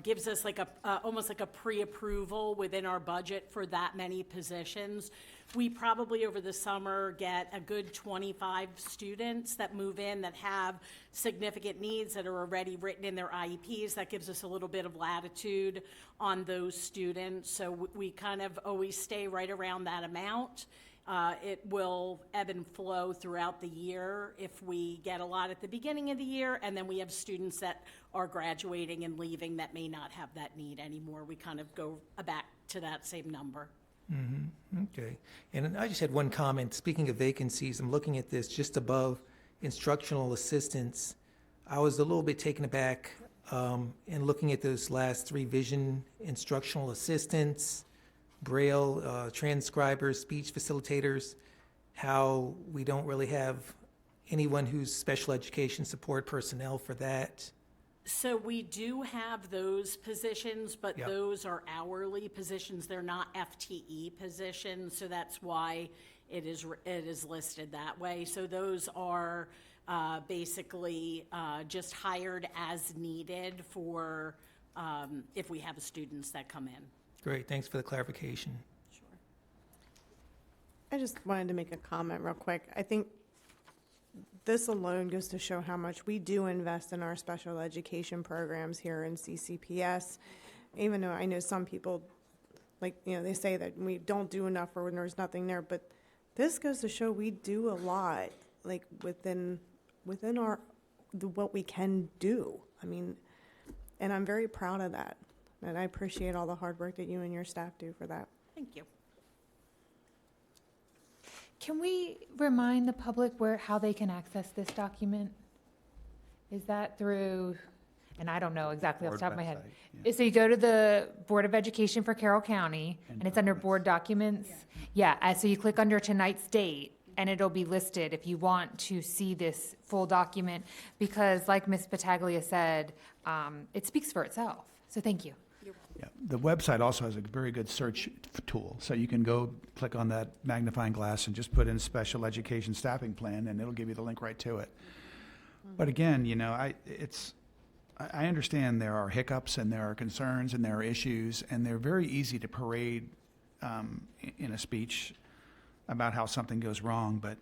gives us like almost like a pre-approval within our budget for that many positions. We probably over the summer get a good 25 students that move in that have significant needs that are already written in their IEPs. That gives us a little bit of latitude on those students. So we kind of always stay right around that amount. It will ebb and flow throughout the year if we get a lot at the beginning of the year, and then we have students that are graduating and leaving that may not have that need anymore. We kind of go back to that same number. Mm-hmm. Okay. And I just had one comment. Speaking of vacancies, I'm looking at this just above instructional assistants. I was a little bit taken aback in looking at those last three vision instructional assistants, Braille, transcribers, speech facilitators, how we don't really have anyone who's special education support personnel for that. So we do have those positions, but Yep. those are hourly positions. They're not FTE positions, so that's why it is listed that way. So those are basically just hired as needed for if we have students that come in. Great, thanks for the clarification. Sure. I just wanted to make a comment real quick. I think this alone goes to show how much we do invest in our special education programs here in CCPS, even though I know some people, they say that we don't do enough or when there's nothing there, but this goes to show we do a lot, within what we can do. I mean, and I'm very proud of that, and I appreciate all the hard work that you and your staff do for that. Thank you. Can we remind the public how they can access this document? Is that through, and I don't know exactly off the top of my head. So you go to the Board of Education for Carroll County, and it's under Board Documents. Yeah, so you click under tonight's date, and it'll be listed if you want to see this full document, because like Ms. Battaglia said, it speaks for itself. So thank you. Yeah, the website also has a very good search tool, so you can go click on that magnifying glass and just put in special education staffing plan, and it'll give you the link right to it. But again, I understand there are hiccups and there are concerns and there are issues, and they're very easy to parade in a speech about how something goes wrong. But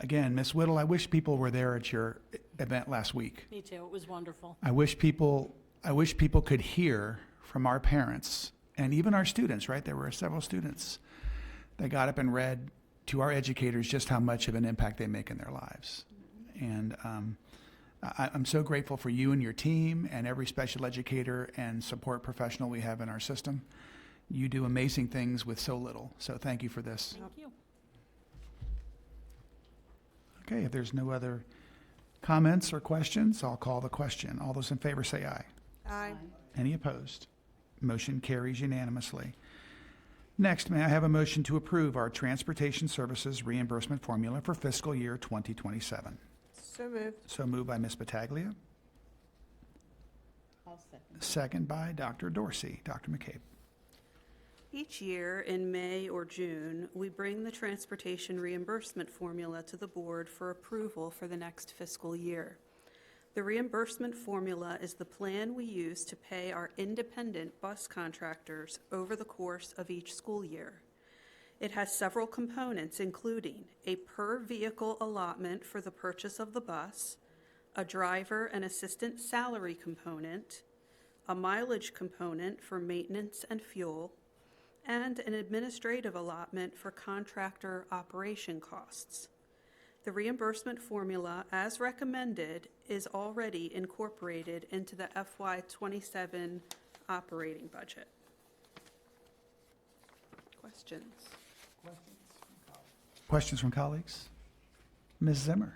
again, Ms. Whittle, I wish people were there at your event last week. Me too. It was wonderful. I wish people could hear from our parents and even our students, right? There were several students that got up and read to our educators just how much of an impact they make in their lives. And I'm so grateful for you and your team and every special educator and support professional we have in our system. You do amazing things with so little. So thank you for this. Thank you. Okay, if there's no other comments or questions, I'll call the question. All those in favor say aye. Aye. Any opposed? Motion carries unanimously. Next, may I have a motion to approve our transportation services reimbursement formula for fiscal year 2027? So moved. So moved by Ms. Battaglia. I'll second. Second by Dr. Dorsey. Dr. McCabe. Each year in May or June, we bring the transportation reimbursement formula to the board for approval for the next fiscal year. The reimbursement formula is the plan we use to pay our independent bus contractors over the course of each school year. It has several components, including a per-vehicle allotment for the purchase of the bus, a driver and assistant salary component, a mileage component for maintenance and fuel, and an administrative allotment for contractor operation costs. The reimbursement formula, as recommended, is already incorporated into the FY27 operating budget. Questions? Questions from colleagues? Ms. Zimmer.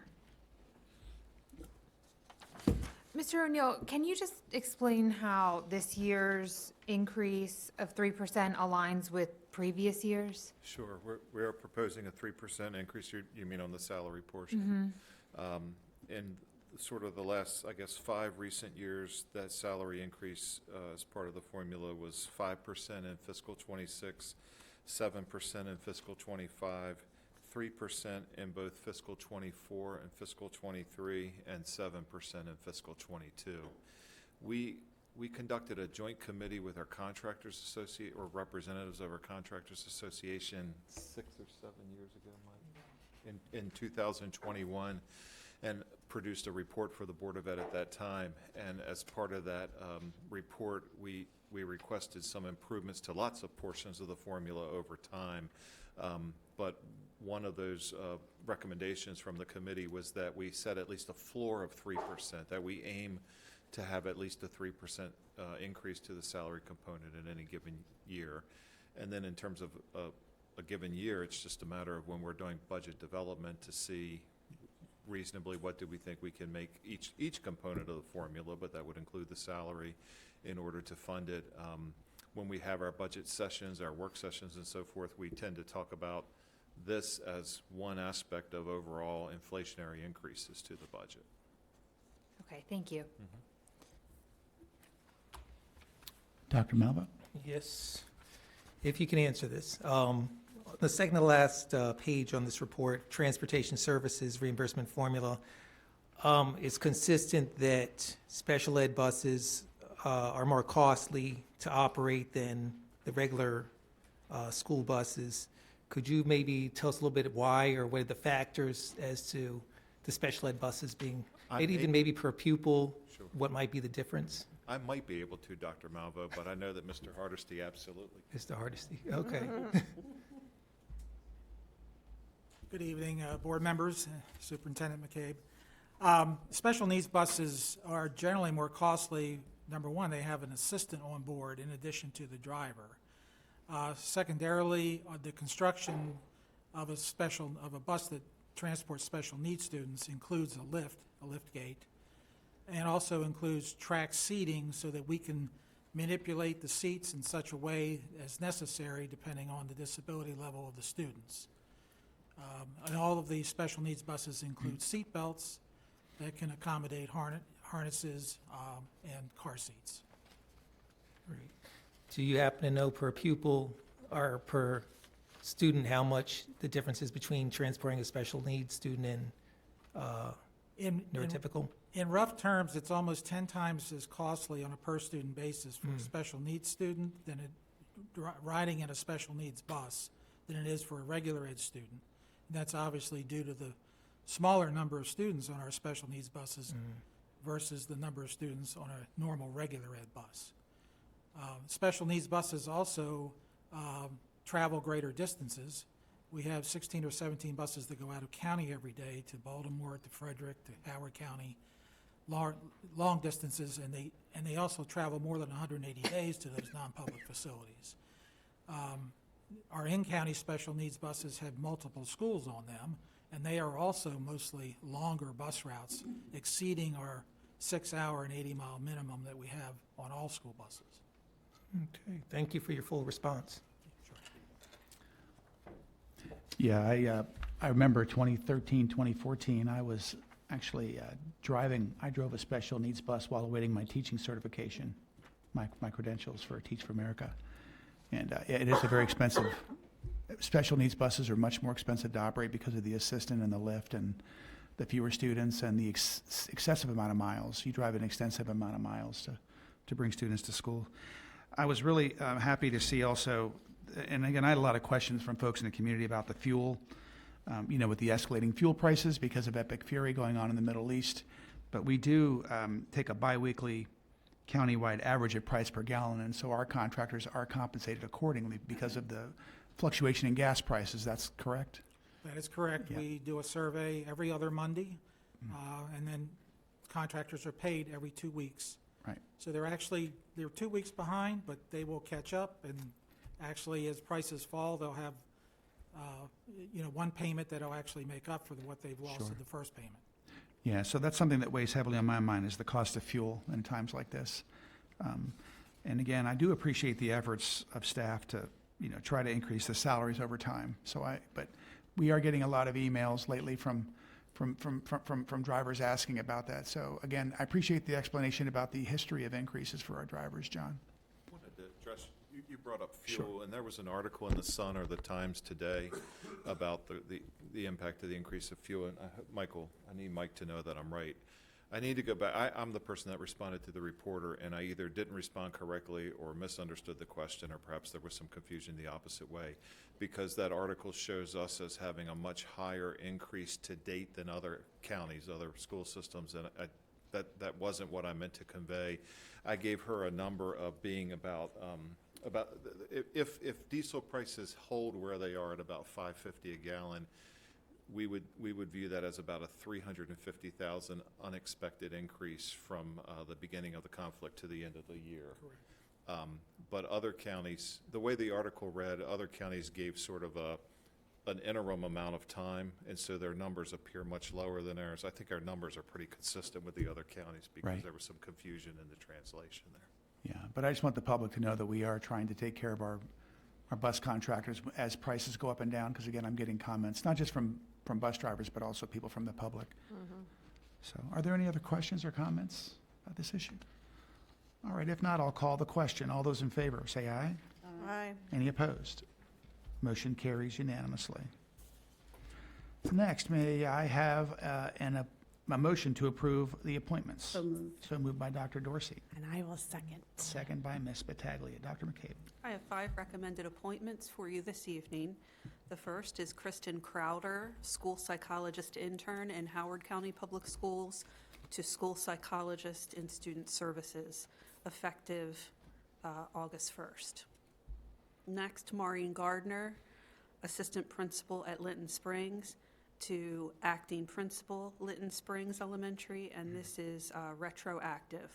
Mr. O'Neill, can you just explain how this year's increase of 3% aligns with previous years? Sure. We are proposing a 3% increase. You mean on the salary portion? And sort of the last, I guess, 5 recent years, that salary increase as part of the formula was 5% in fiscal '26, 7% in fiscal '25, 3% in both fiscal '24 and fiscal '23, and 7% in fiscal '22. We conducted a joint committee with our Contractors Association, or representatives of our Contractors Association 6 or 7 years ago, Mike, in 2021, and produced a report for the Board of Ed at that time. And as part of that report, we requested some improvements to lots of portions of the formula over time. But one of those recommendations from the committee was that we set at least a floor of 3%, that we aim to have at least a 3% increase to the salary component in any given year. And then in terms of a given year, it's just a matter of when we're doing budget development to see reasonably what do we think we can make each component of the formula, but that would include the salary, in order to fund it. When we have our budget sessions, our work sessions and so forth, we tend to talk about this as one aspect of overall inflationary increases to the budget. Okay, thank you. Dr. Malva? Yes. If you can answer this. The second to last page on this report, transportation services reimbursement formula, it's consistent that special ed buses are more costly to operate than the regular school buses. Could you maybe tell us a little bit why, or what are the factors as to the special ed buses being, maybe per pupil, Sure. what might be the difference? I might be able to, Dr. Malvo, but I know that Mr. Hardesty absolutely. Mr. Hardesty, okay. Good evening, board members, Superintendent McCabe. Special needs buses are generally more costly. Number one, they have an assistant on board in addition to the driver. Secondarily, the construction of a bus that transports special needs students includes a lift gate, and also includes track seating so that we can manipulate the seats in such a way as necessary depending on the disability level of the students. And all of these special needs buses include seat belts that can accommodate harnesses and car seats. Great. Do you happen to know per pupil or per student how much the difference is between transporting a special needs student and neurotypical? In rough terms, it's almost 10 times as costly on a per-student basis for a special needs student riding in a special needs bus than it is for a regular ed student. And that's obviously due to the smaller number of students on our special needs buses versus the number of students on a normal regular ed bus. Special needs buses also travel greater distances. We have 16 or 17 buses that go out of county every day to Baltimore, to Frederick, to Howard County, long distances, and they also travel more than 180 days to those non-public facilities. Our in-county special needs buses have multiple schools on them, and they are also mostly longer bus routes, exceeding our 6-hour and 80-mile minimum that we have on all school buses. Okay, thank you for your full response. Yeah, I remember 2013, 2014, I was actually I drove a special needs bus while awaiting my teaching certification, my credentials for Teach for America. And it is a very expensive, special needs buses are much more expensive to operate because of the assistant and the lift and the fewer students and the excessive amount of miles. You drive an extensive amount of miles to bring students to school. I was really happy to see also, and again, I had a lot of questions from folks in the community about the fuel, with the escalating fuel prices because of Epic Fury going on in the Middle East. But we do take a biweekly countywide average of price per gallon, and so our contractors are compensated accordingly because of the fluctuation in gas prices. That's correct? That is correct. Yeah. We do a survey every other Monday, and then contractors are paid every 2 weeks. Right. So they're 2 weeks behind, but they will catch up, and actually as prices fall, they'll have one payment that'll actually make up for what they've lost in the first payment. Yeah, so that's something that weighs heavily on my mind is the cost of fuel in times like this. And again, I do appreciate the efforts of staff to, try to increase the salaries over time. But we are getting a lot of emails lately from from drivers asking about that. So again, I appreciate the explanation about the history of increases for our drivers, John. I wanted to address, you brought up fuel, and there was an article in the Sun or the Times today about the impact of the increase of fuel. And Michael, I need Mike to know that I'm right. I need to go back. I'm the person that responded to the reporter, and I either didn't respond correctly or misunderstood the question, or perhaps there was some confusion the opposite way, because that article shows us as having a much higher increase to date than other counties, other school systems, and that wasn't what I meant to convey. I gave her a number of being about if diesel prices hold where they are at about $5.50 a gallon, we would view that as about a 350,000 unexpected increase from the beginning of the conflict to the end of the year. Correct. But other counties, the way the article read, other counties gave sort of an interim amount of time, and so their numbers appear much lower than ours. I think our numbers are pretty consistent with the other counties because Right. there was some confusion in the translation there. Yeah, but I just want the public to know that we are trying to take care of our bus contractors as prices go up and down, because again, I'm getting comments, not just from bus drivers, but also people from the public. So are there any other questions or comments about this issue? All right, if not, I'll call the question. All those in favor, say aye. Aye. Any opposed? Motion carries unanimously. Next, may I have a motion to approve the appointments? So moved. So moved by Dr. Dorsey, And I will second. second by Ms. Battaglia. Dr. McCabe. I have 5 recommended appointments for you this evening. The first is Kristen Crowder, school psychologist intern in Howard County Public Schools, to school psychologist in student services, effective August 1st. Next, Maureen Gardner, assistant principal at Linton Springs, to acting principal, Linton Springs Elementary, and this is retroactive.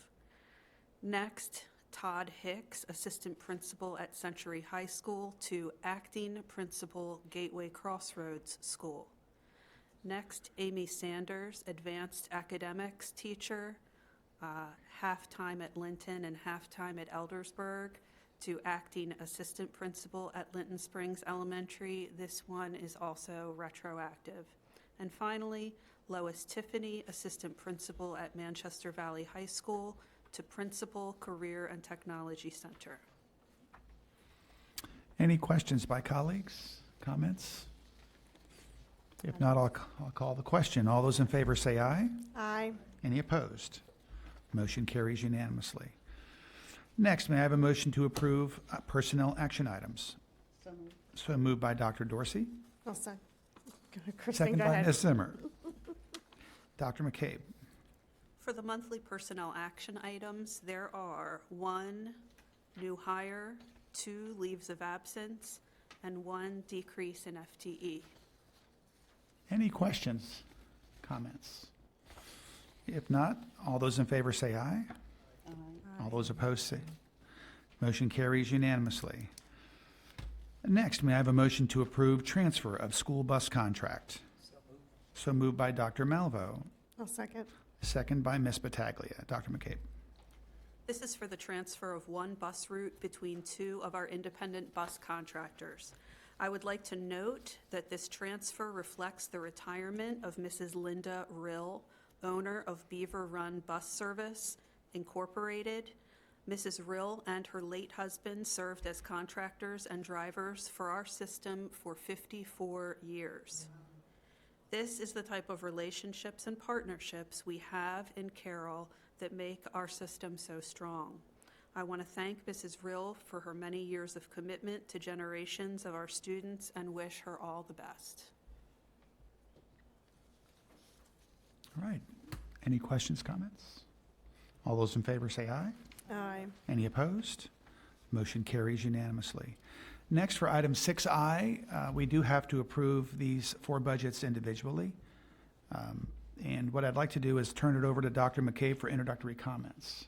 Next, Todd Hicks, assistant principal at Century High School, to acting principal, Gateway Crossroads School. Next, Amy Sanders, advanced academics teacher, half-time at Linton and half-time at Eldersburg, to acting assistant principal at Linton Springs Elementary. This one is also retroactive. And finally, Lois Tiffany, assistant principal at Manchester Valley High School, to principal, career and technology center. Any questions by colleagues, comments? If not, I'll call the question. All those in favor say aye. Aye. Any opposed? Motion carries unanimously. Next, may I have a motion to approve personnel action items? So moved. So moved by Dr. Dorsey, I'll second. Kristen, second go by ahead. Ms. Zimmer. Dr. McCabe. For the monthly personnel action items, there are 1 new hire, 2 leaves of absence, and 1 decrease in FTE. Any questions, comments? If not, all those in favor say aye. All those opposed say. Motion carries unanimously. Next, may I have a motion to approve transfer of school bus contract? So moved by Dr. Malvo, I'll second. second by Ms. Battaglia. Dr. McCabe. This is for the transfer of 1 bus route between 2 of our independent bus contractors. I would like to note that this transfer reflects the retirement of Mrs. Linda Rill, owner of Beaver Run Bus Service Incorporated. Mrs. Rill and her late husband served as contractors and drivers for our system for 54 years. This is the type of relationships and partnerships we have in Carroll that make our system so strong. I want to thank Mrs. Rill for her many years of commitment to generations of our students and wish her all the best. All right. Any questions, comments? All those in favor say aye. Aye. Any opposed? Motion carries unanimously. Next, for item 6I, we do have to approve these 4 budgets individually. And what I'd like to do is turn it over to Dr. McCabe for introductory comments.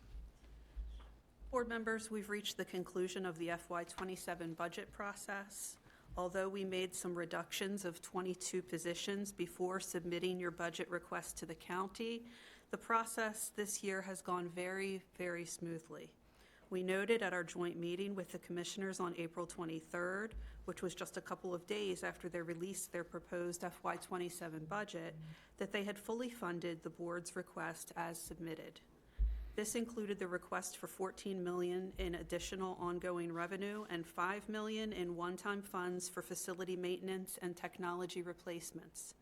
Board members, we've reached the conclusion of the FY27 budget process. Although we made some reductions of 22 positions before submitting your budget request to the county, the process this year has gone very, very smoothly. We noted at our joint meeting with the commissioners on April 23rd, which was just a couple of days after they released their proposed FY27 budget, that they had fully funded the board's request as submitted. This included the request for $14 million in additional ongoing revenue and $5 million in one-time funds for facility maintenance and technology replacements.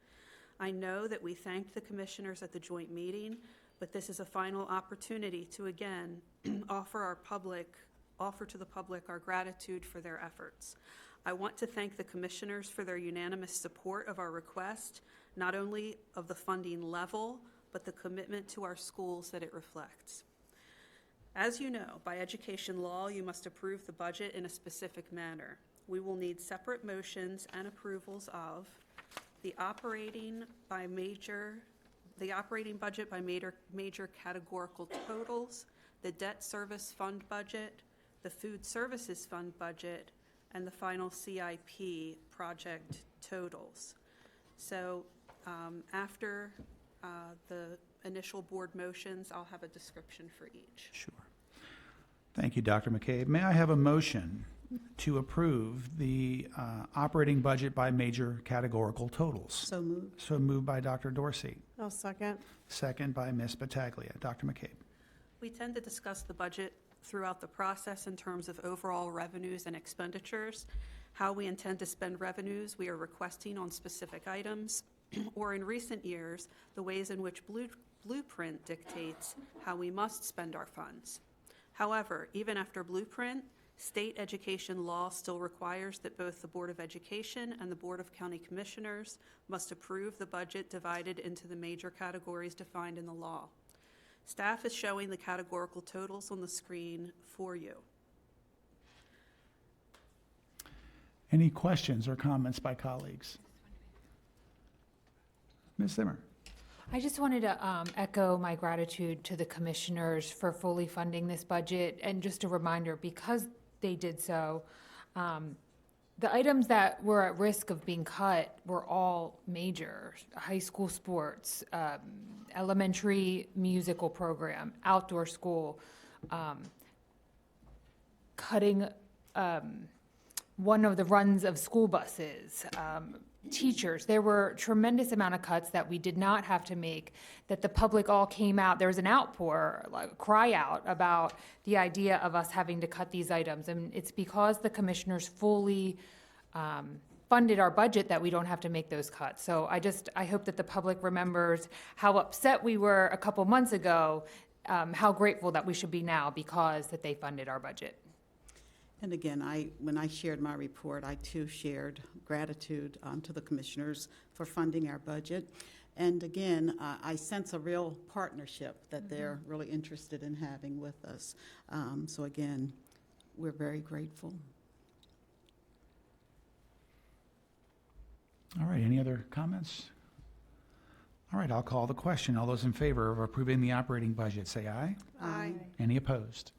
I know that we thanked the commissioners at the joint meeting, but this is a final opportunity to again offer to the public our gratitude for their efforts. I want to thank the commissioners for their unanimous support of our request, not only of the funding level, but the commitment to our schools that it reflects. As you know, by education law, you must approve the budget in a specific manner. We will need separate motions and approvals of the operating budget by major categorical totals, the debt service fund budget, the food services fund budget, and the final CIP project totals. So after the initial board motions, I'll have a description for each. Sure. Thank you, Dr. McCabe. May I have a motion to approve the operating budget by major categorical totals? So moved. So moved by Dr. Dorsey. I'll second. Second by Ms. Battaglia. Dr. McCabe. We tend to discuss the budget throughout the process in terms of overall revenues and expenditures, how we intend to spend revenues we are requesting on specific items, or in recent years, the ways in which Blueprint dictates how we must spend our funds. However, even after Blueprint, state education law still requires that both the Board of Education and the Board of County Commissioners must approve the budget divided into the major categories defined in the law. Staff is showing the categorical totals on the screen for you. Any questions or comments by colleagues? Ms. Zimmer. I just wanted to echo my gratitude to the commissioners for fully funding this budget. And just a reminder, because they did so, the items that were at risk of being cut were all major: high school sports, elementary musical program, outdoor school, cutting one of the runs of school buses, teachers. There were tremendous amount of cuts that we did not have to make, that the public all came out. There was an outpour, like a cry out about the idea of us having to cut these items. And it's because the commissioners fully funded our budget that we don't have to make those cuts. So I hope that the public remembers how upset we were a couple months ago, how grateful that we should be now because that they funded our budget. And again, when I shared my report, I too shared gratitude to the commissioners for funding our budget. And again, I sense a real partnership that they're really interested in having with us. So again, we're very grateful. All right, any other comments? All right, I'll call the question. All those in favor of approving the operating budget, say aye. Aye. Any opposed?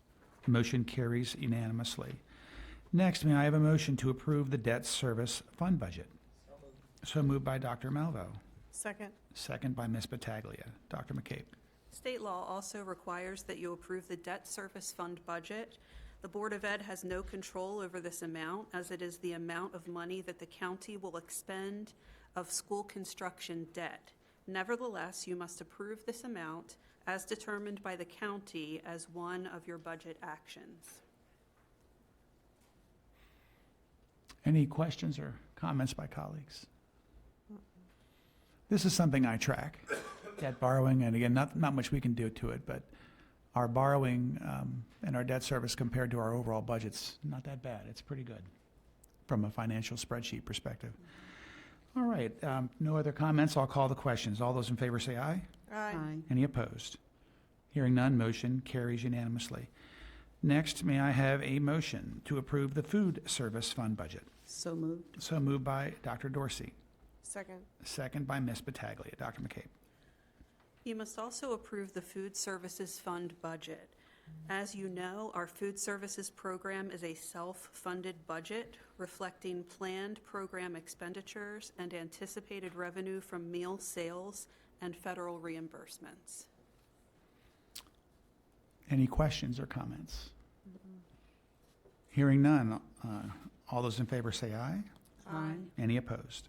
Motion carries unanimously. Next, may I have a motion to approve the debt service fund budget? So moved by Dr. Malvo. Second. Second by Ms. Battaglia. Dr. McCabe. State law also requires that you approve the debt service fund budget. The Board of Ed has no control over this amount, as it is the amount of money that the county will expend of school construction debt. Nevertheless, you must approve this amount as determined by the county as one of your budget actions. Any questions or comments by colleagues? This is something I track, debt borrowing, and again, not much we can do to it, but our borrowing and our debt service compared to our overall budget's not that bad. It's pretty good from a financial spreadsheet perspective. All right, no other comments. I'll call the questions. All those in favor say aye. Aye. Any opposed? Hearing none, motion carries unanimously. Next, may I have a motion to approve the food service fund budget? So moved. So moved by Dr. Dorsey. Second. Second by Ms. Battaglia. Dr. McCabe. You must also approve the food services fund budget. As you know, our food services program is a self-funded budget reflecting planned program expenditures and anticipated revenue from meal sales and federal reimbursements. Any questions or comments? Hearing none, all those in favor say aye. Aye. Any opposed?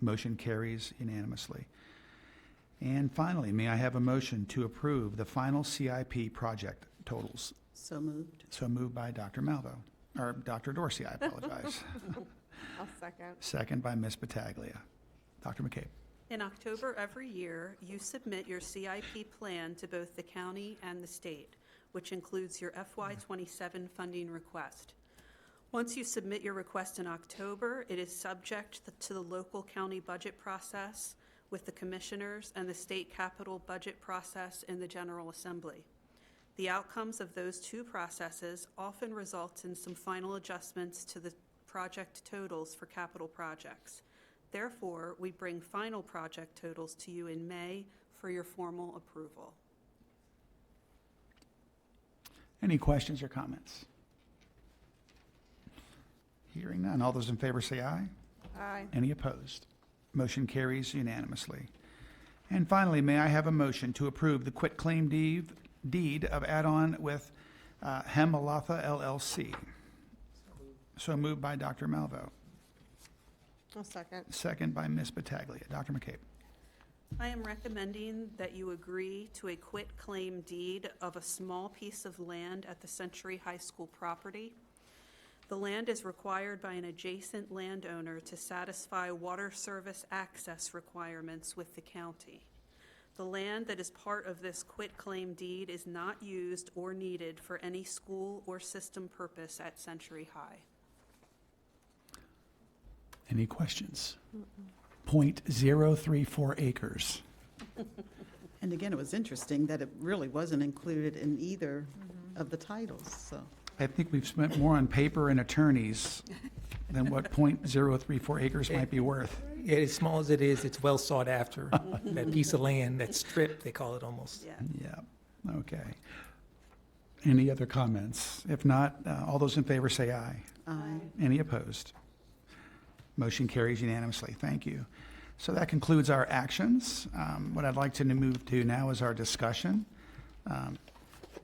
Motion carries unanimously. And finally, may I have a motion to approve the final CIP project totals? So moved. So moved by Dr. Malvo, or Dr. Dorsey, I apologize. I'll second. Second by Ms. Battaglia. Dr. McCabe. In October every year, you submit your CIP plan to both the county and the state, which includes your FY27 funding request. Once you submit your request in October, it is subject to the local county budget process with the commissioners and the state capital budget process in the General Assembly. The outcomes of those two processes often results in some final adjustments to the project totals for capital projects. Therefore, we bring final project totals to you in May for your formal approval. Any questions or comments? Hearing none, all those in favor say aye. Aye. Any opposed? Motion carries unanimously. And finally, may I have a motion to approve the quitclaim deed of add-on with Hemalatha LLC? So moved by Dr. Malvo. I'll second. Second by Ms. Battaglia. Dr. McCabe. I am recommending that you agree to a quitclaim deed of a small piece of land at the Century High School property. The land is required by an adjacent landowner to satisfy water service access requirements with the county. The land that is part of this quitclaim deed is not used or needed for any school or system purpose at Century High. Any questions? 0.034 acres. And again, it was interesting that it really wasn't included in either of the titles, so. I think we've spent more on paper and attorneys than what .034 acres might be worth. Yeah, as small as it is, it's well sought after. That piece of land, that strip, they call it almost. Yeah. Yeah, okay. Any other comments? If not, all those in favor say aye. Aye. Any opposed? Motion carries unanimously. Thank you. So that concludes our actions. What I'd like to move to now is our discussion.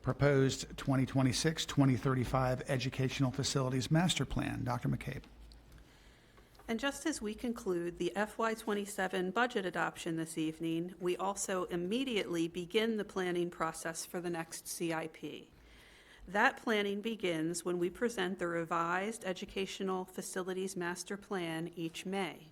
Proposed 2026-2035 Educational Facilities Master Plan. Dr. McCabe. And just as we conclude the FY27 budget adoption this evening, we also immediately begin the planning process for the next CIP. That planning begins when we present the revised Educational Facilities Master Plan each May.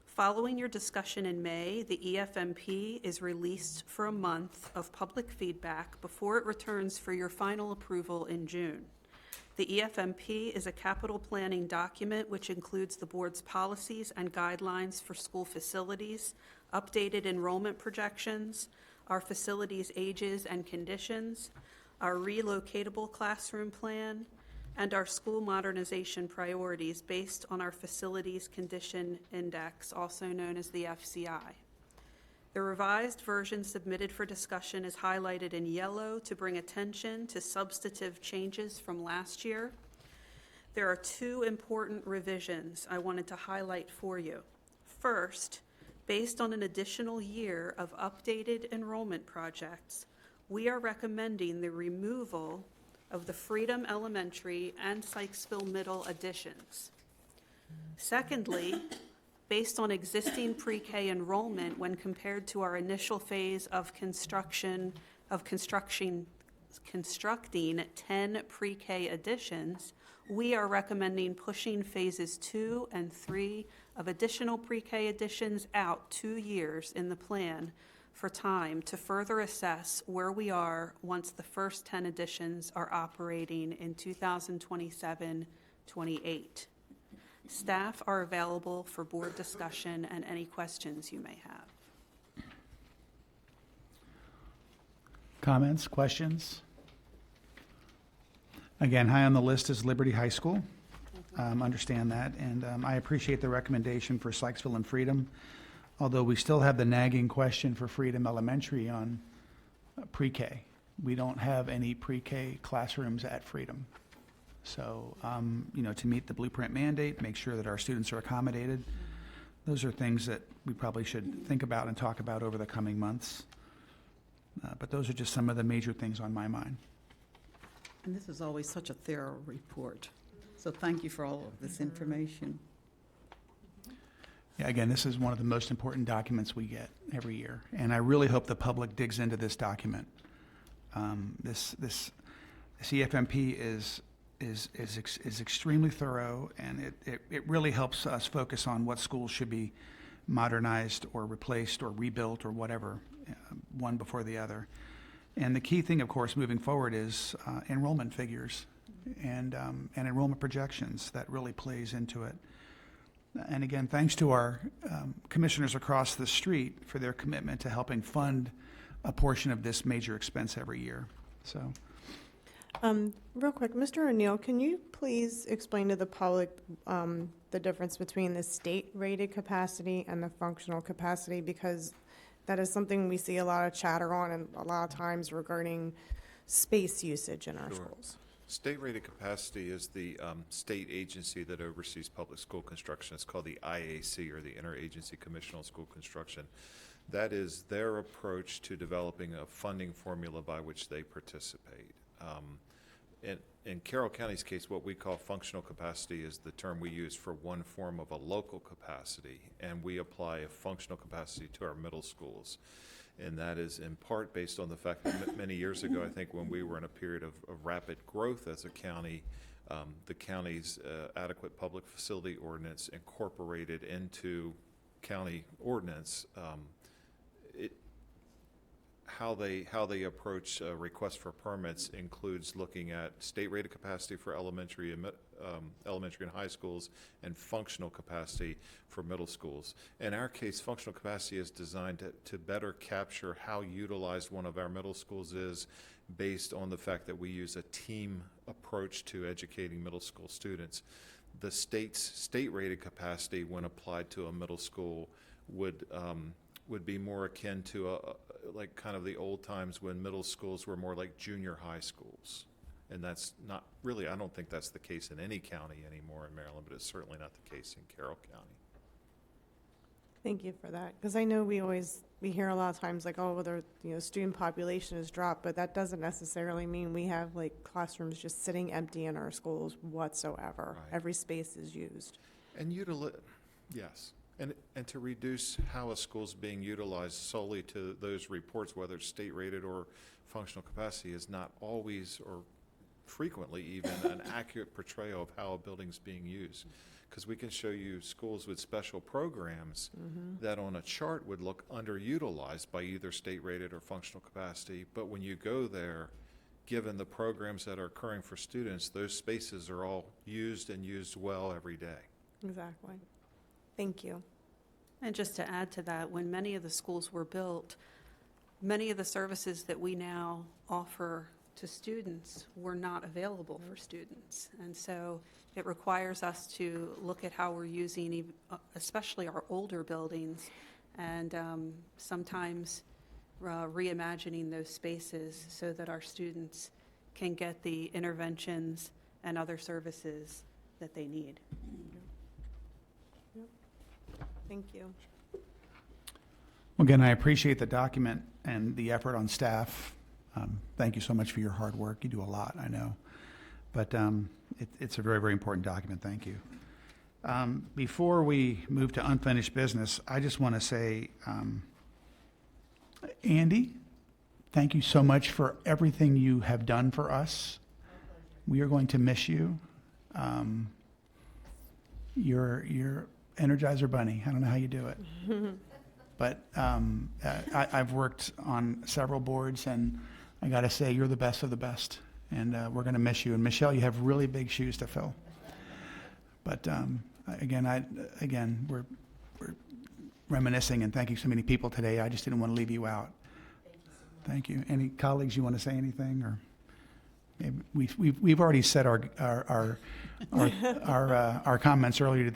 Following your discussion in May, the EFMP is released for a month of public feedback before it returns for your final approval in June. The EFMP is a capital planning document which includes the board's policies and guidelines for school facilities, updated enrollment projections, our facilities' ages and conditions, our relocatable classroom plan, and our school modernization priorities based on our Facilities Condition Index, also known as the FCI. The revised version submitted for discussion is highlighted in yellow to bring attention to substantive changes from last year. There are two important revisions I wanted to highlight for you. First, based on an additional year of updated enrollment projects, we are recommending the removal of the Freedom Elementary and Sykesville Middle additions. Secondly, based on existing pre-K enrollment when compared to our initial phase of constructing 10 pre-K additions, we are recommending pushing phases 2 and 3 of additional pre-K additions out 2 years in the plan for time to further assess where we are once the first 10 additions are operating in 2027-28. Staff are available for board discussion and any questions you may have. Comments, questions? Again, high on the list is Liberty High School. Understand that, and I appreciate the recommendation for Sykesville and Freedom, although we still have the nagging question for Freedom Elementary on pre-K. We don't have any pre-K classrooms at Freedom. So, to meet the blueprint mandate, make sure that our students are accommodated, those are things that we probably should think about and talk about over the coming months. But those are just some of the major things on my mind. And this is always such a thorough report. So thank you for all of this information. Yeah, again, this is one of the most important documents we get every year, and I really hope the public digs into this document. This CFMP is extremely thorough, and it really helps us focus on what schools should be modernized or replaced or rebuilt or whatever, one before the other. And the key thing, of course, moving forward is enrollment figures and enrollment projections. That really plays into it. And again, thanks to our commissioners across the street for their commitment to helping fund a portion of this major expense every year. So, Real quick, Mr. O'Neill, can you please explain to the public the difference between the state-rated capacity and the functional capacity? Because that is something we see a lot of chatter on and a lot of times regarding space usage in our schools. State-rated capacity is the state agency that oversees public school construction. It's called the IAC, or the Interagency Commission on School Construction. That is their approach to developing a funding formula by which they participate. In Carroll County's case, what we call functional capacity is the term we use for one form of a local capacity, and we apply a functional capacity to our middle schools. And that is in part based on the fact that many years ago, I think when we were in a period of rapid growth as a county, the county's adequate public facility ordinance incorporated into county ordinance how they approach requests for permits includes looking at state-rated capacity for elementary and high schools and functional capacity for middle schools. In our case, functional capacity is designed to better capture how utilized one of our middle schools is based on the fact that we use a team approach to educating middle school students. The state's state-rated capacity, when applied to a middle school, would be more akin to like kind of the old times when middle schools were more like junior high schools. And that's not really, I don't think that's the case in any county anymore in Maryland, but it's certainly not the case in Carroll County. Thank you for that, because I know we hear a lot of times like, oh, whether student population has dropped, but that doesn't necessarily mean we have like classrooms just sitting empty in our schools whatsoever. Right. Every space is used. And yes. And to reduce how a school's being utilized solely to those reports, whether it's state-rated or functional capacity, is not always or frequently even an accurate portrayal of how a building's being used. Because we can show you schools with special programs that on a chart would look underutilized by either state-rated or functional capacity, but when you go there, given the programs that are occurring for students, those spaces are all used and used well every day. Exactly. Thank you. And just to add to that, when many of the schools were built, many of the services that we now offer to students were not available for students. And so it requires us to look at how we're using, especially our older buildings, and sometimes reimagining those spaces so that our students can get the interventions and other services that they need. Thank you. Well, again, I appreciate the document and the effort on staff. Thank you so much for your hard work. You do a lot, I know. But it's a very, very important document. Thank you. Before we move to unfinished business, I just want to say, Andy, thank you so much for everything you have done for us. We are going to miss you. You're Energizer Bunny. I don't know how you do it. But I've worked on several boards, and I got to say, you're the best of the best. And we're going to miss you. And Michelle, you have really big shoes to fill. But again, we're reminiscing and thanking so many people today. I just didn't want to leave you out. Thank you. Any colleagues you want to say anything, or we've already said our comments earlier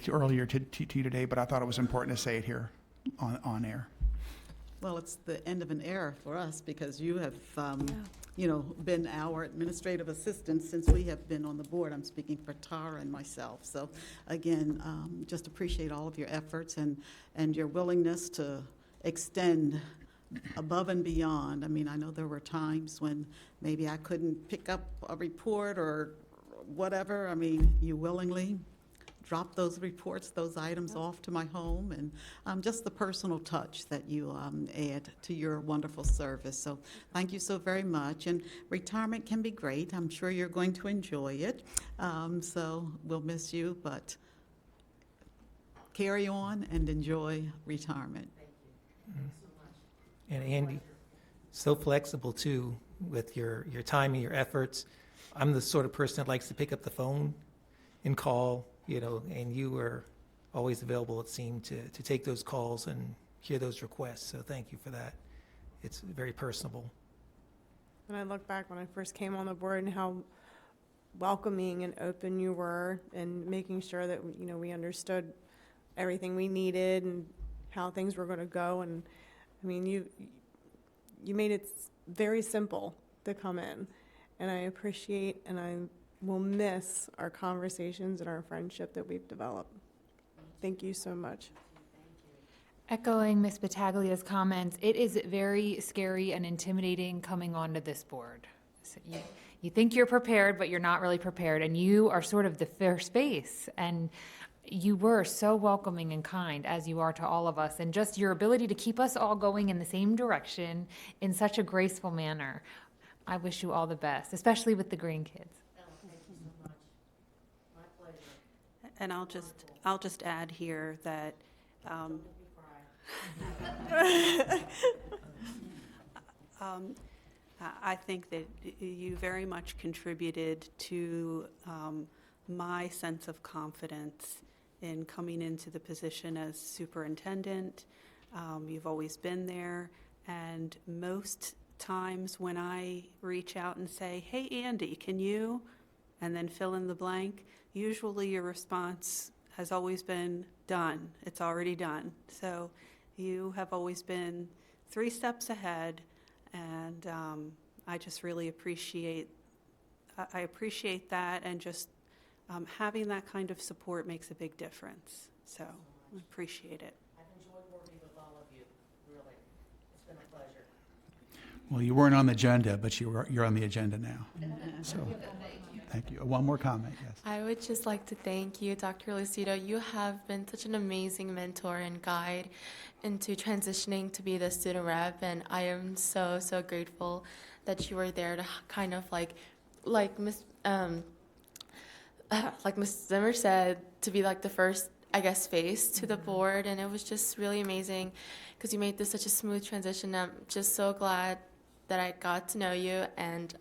to you today, but I thought it was important to say it here on air. Well, it's the end of an era for us because you have, been our administrative assistant since we have been on the board. I'm speaking for Tara and myself. So again, just appreciate all of your efforts and your willingness to extend above and beyond. I mean, I know there were times when maybe I couldn't pick up a report or whatever, I mean, you willingly drop those reports, those items off to my home, and just the personal touch that you add to your wonderful service. So thank you so very much. And retirement can be great. I'm sure you're going to enjoy it. So we'll miss you, but carry on and enjoy retirement. And Andy, so flexible too with your time and your efforts. I'm the sort of person that likes to pick up the phone and call, and you were always available, it seemed, to take those calls and hear those requests. So thank you for that. It's very personable. And I look back when I first came on the board and how welcoming and open you were, and making sure that, we understood everything we needed and how things were going to go. And I mean, you made it very simple to come in, and I appreciate and I will miss our conversations and our friendship that we've developed. Thank you so much. Echoing Ms. Battaglia's comments, it is very scary and intimidating coming onto this board. So you think you're prepared, but you're not really prepared, and you are sort of the first face, and you were so welcoming and kind, as you are to all of us, and just your ability to keep us all going in the same direction in such a graceful manner. I wish you all the best, especially with the grandkids. And I'll just add here that I think that you very much contributed to my sense of confidence in coming into the position as superintendent. You've always been there, and most times when I reach out and say, "Hey, Andy, can you?" and then fill in the blank, usually your response has always been done. It's already done. So you have always been 3 steps ahead, and I just really appreciate that, and just having that kind of support makes a big difference. So I appreciate it. I've enjoyed working with all of you, really. It's been a pleasure. Well, you weren't on the agenda, but you're on the agenda now. So, thank you. One more comment, yes. I would just like to thank you, Dr. Lucido. You have been such an amazing mentor and guide into transitioning to be the student rep, and I am so, so grateful that you were there to kind of like Miss Zimmer said, to be like the first, I guess, face to the board, and it was just really amazing because you made this such a smooth transition. I'm just so glad that I got to know you, and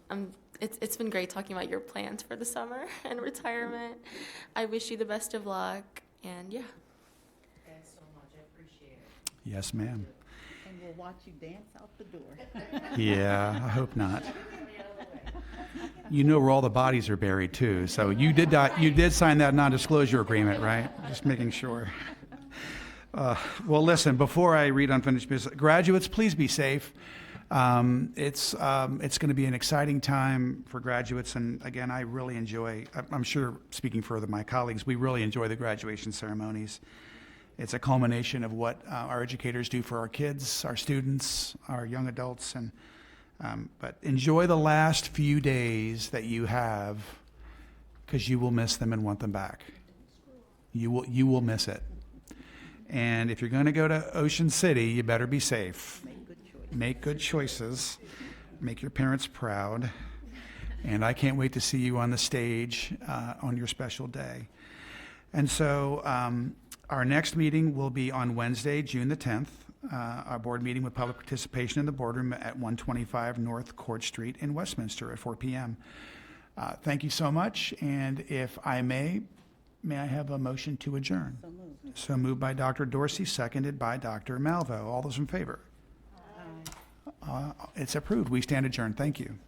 it's been great talking about your plans for the summer and retirement. I wish you the best of luck, and yeah. Thanks so much. I appreciate it. Yes, ma'am. And we'll watch you dance out the door. Yeah, I hope not. You know where all the bodies are buried too, so you did sign that non-disclosure agreement, right? Just making sure. Well, listen, before I read unfinished business, graduates, please be safe. It's going to be an exciting time for graduates, and again, I really enjoy, I'm sure, speaking for my colleagues, we really enjoy the graduation ceremonies. It's a culmination of what our educators do for our kids, our students, our young adults, and but enjoy the last few days that you have, because you will miss them and want them back. You will miss it. And if you're going to go to Ocean City, you better be safe. Make good choices. Make your parents proud. And I can't wait to see you on the stage on your special day. And so our next meeting will be on Wednesday, June the 10th. Our board meeting with public participation in the boardroom at 125 North Court Street in Westminster at 4 p.m. Thank you so much. And if I may I have a motion to adjourn? So moved by Dr. Dorsey, seconded by Dr. Malvo. All those in favor? It's approved. We stand adjourned. Thank you.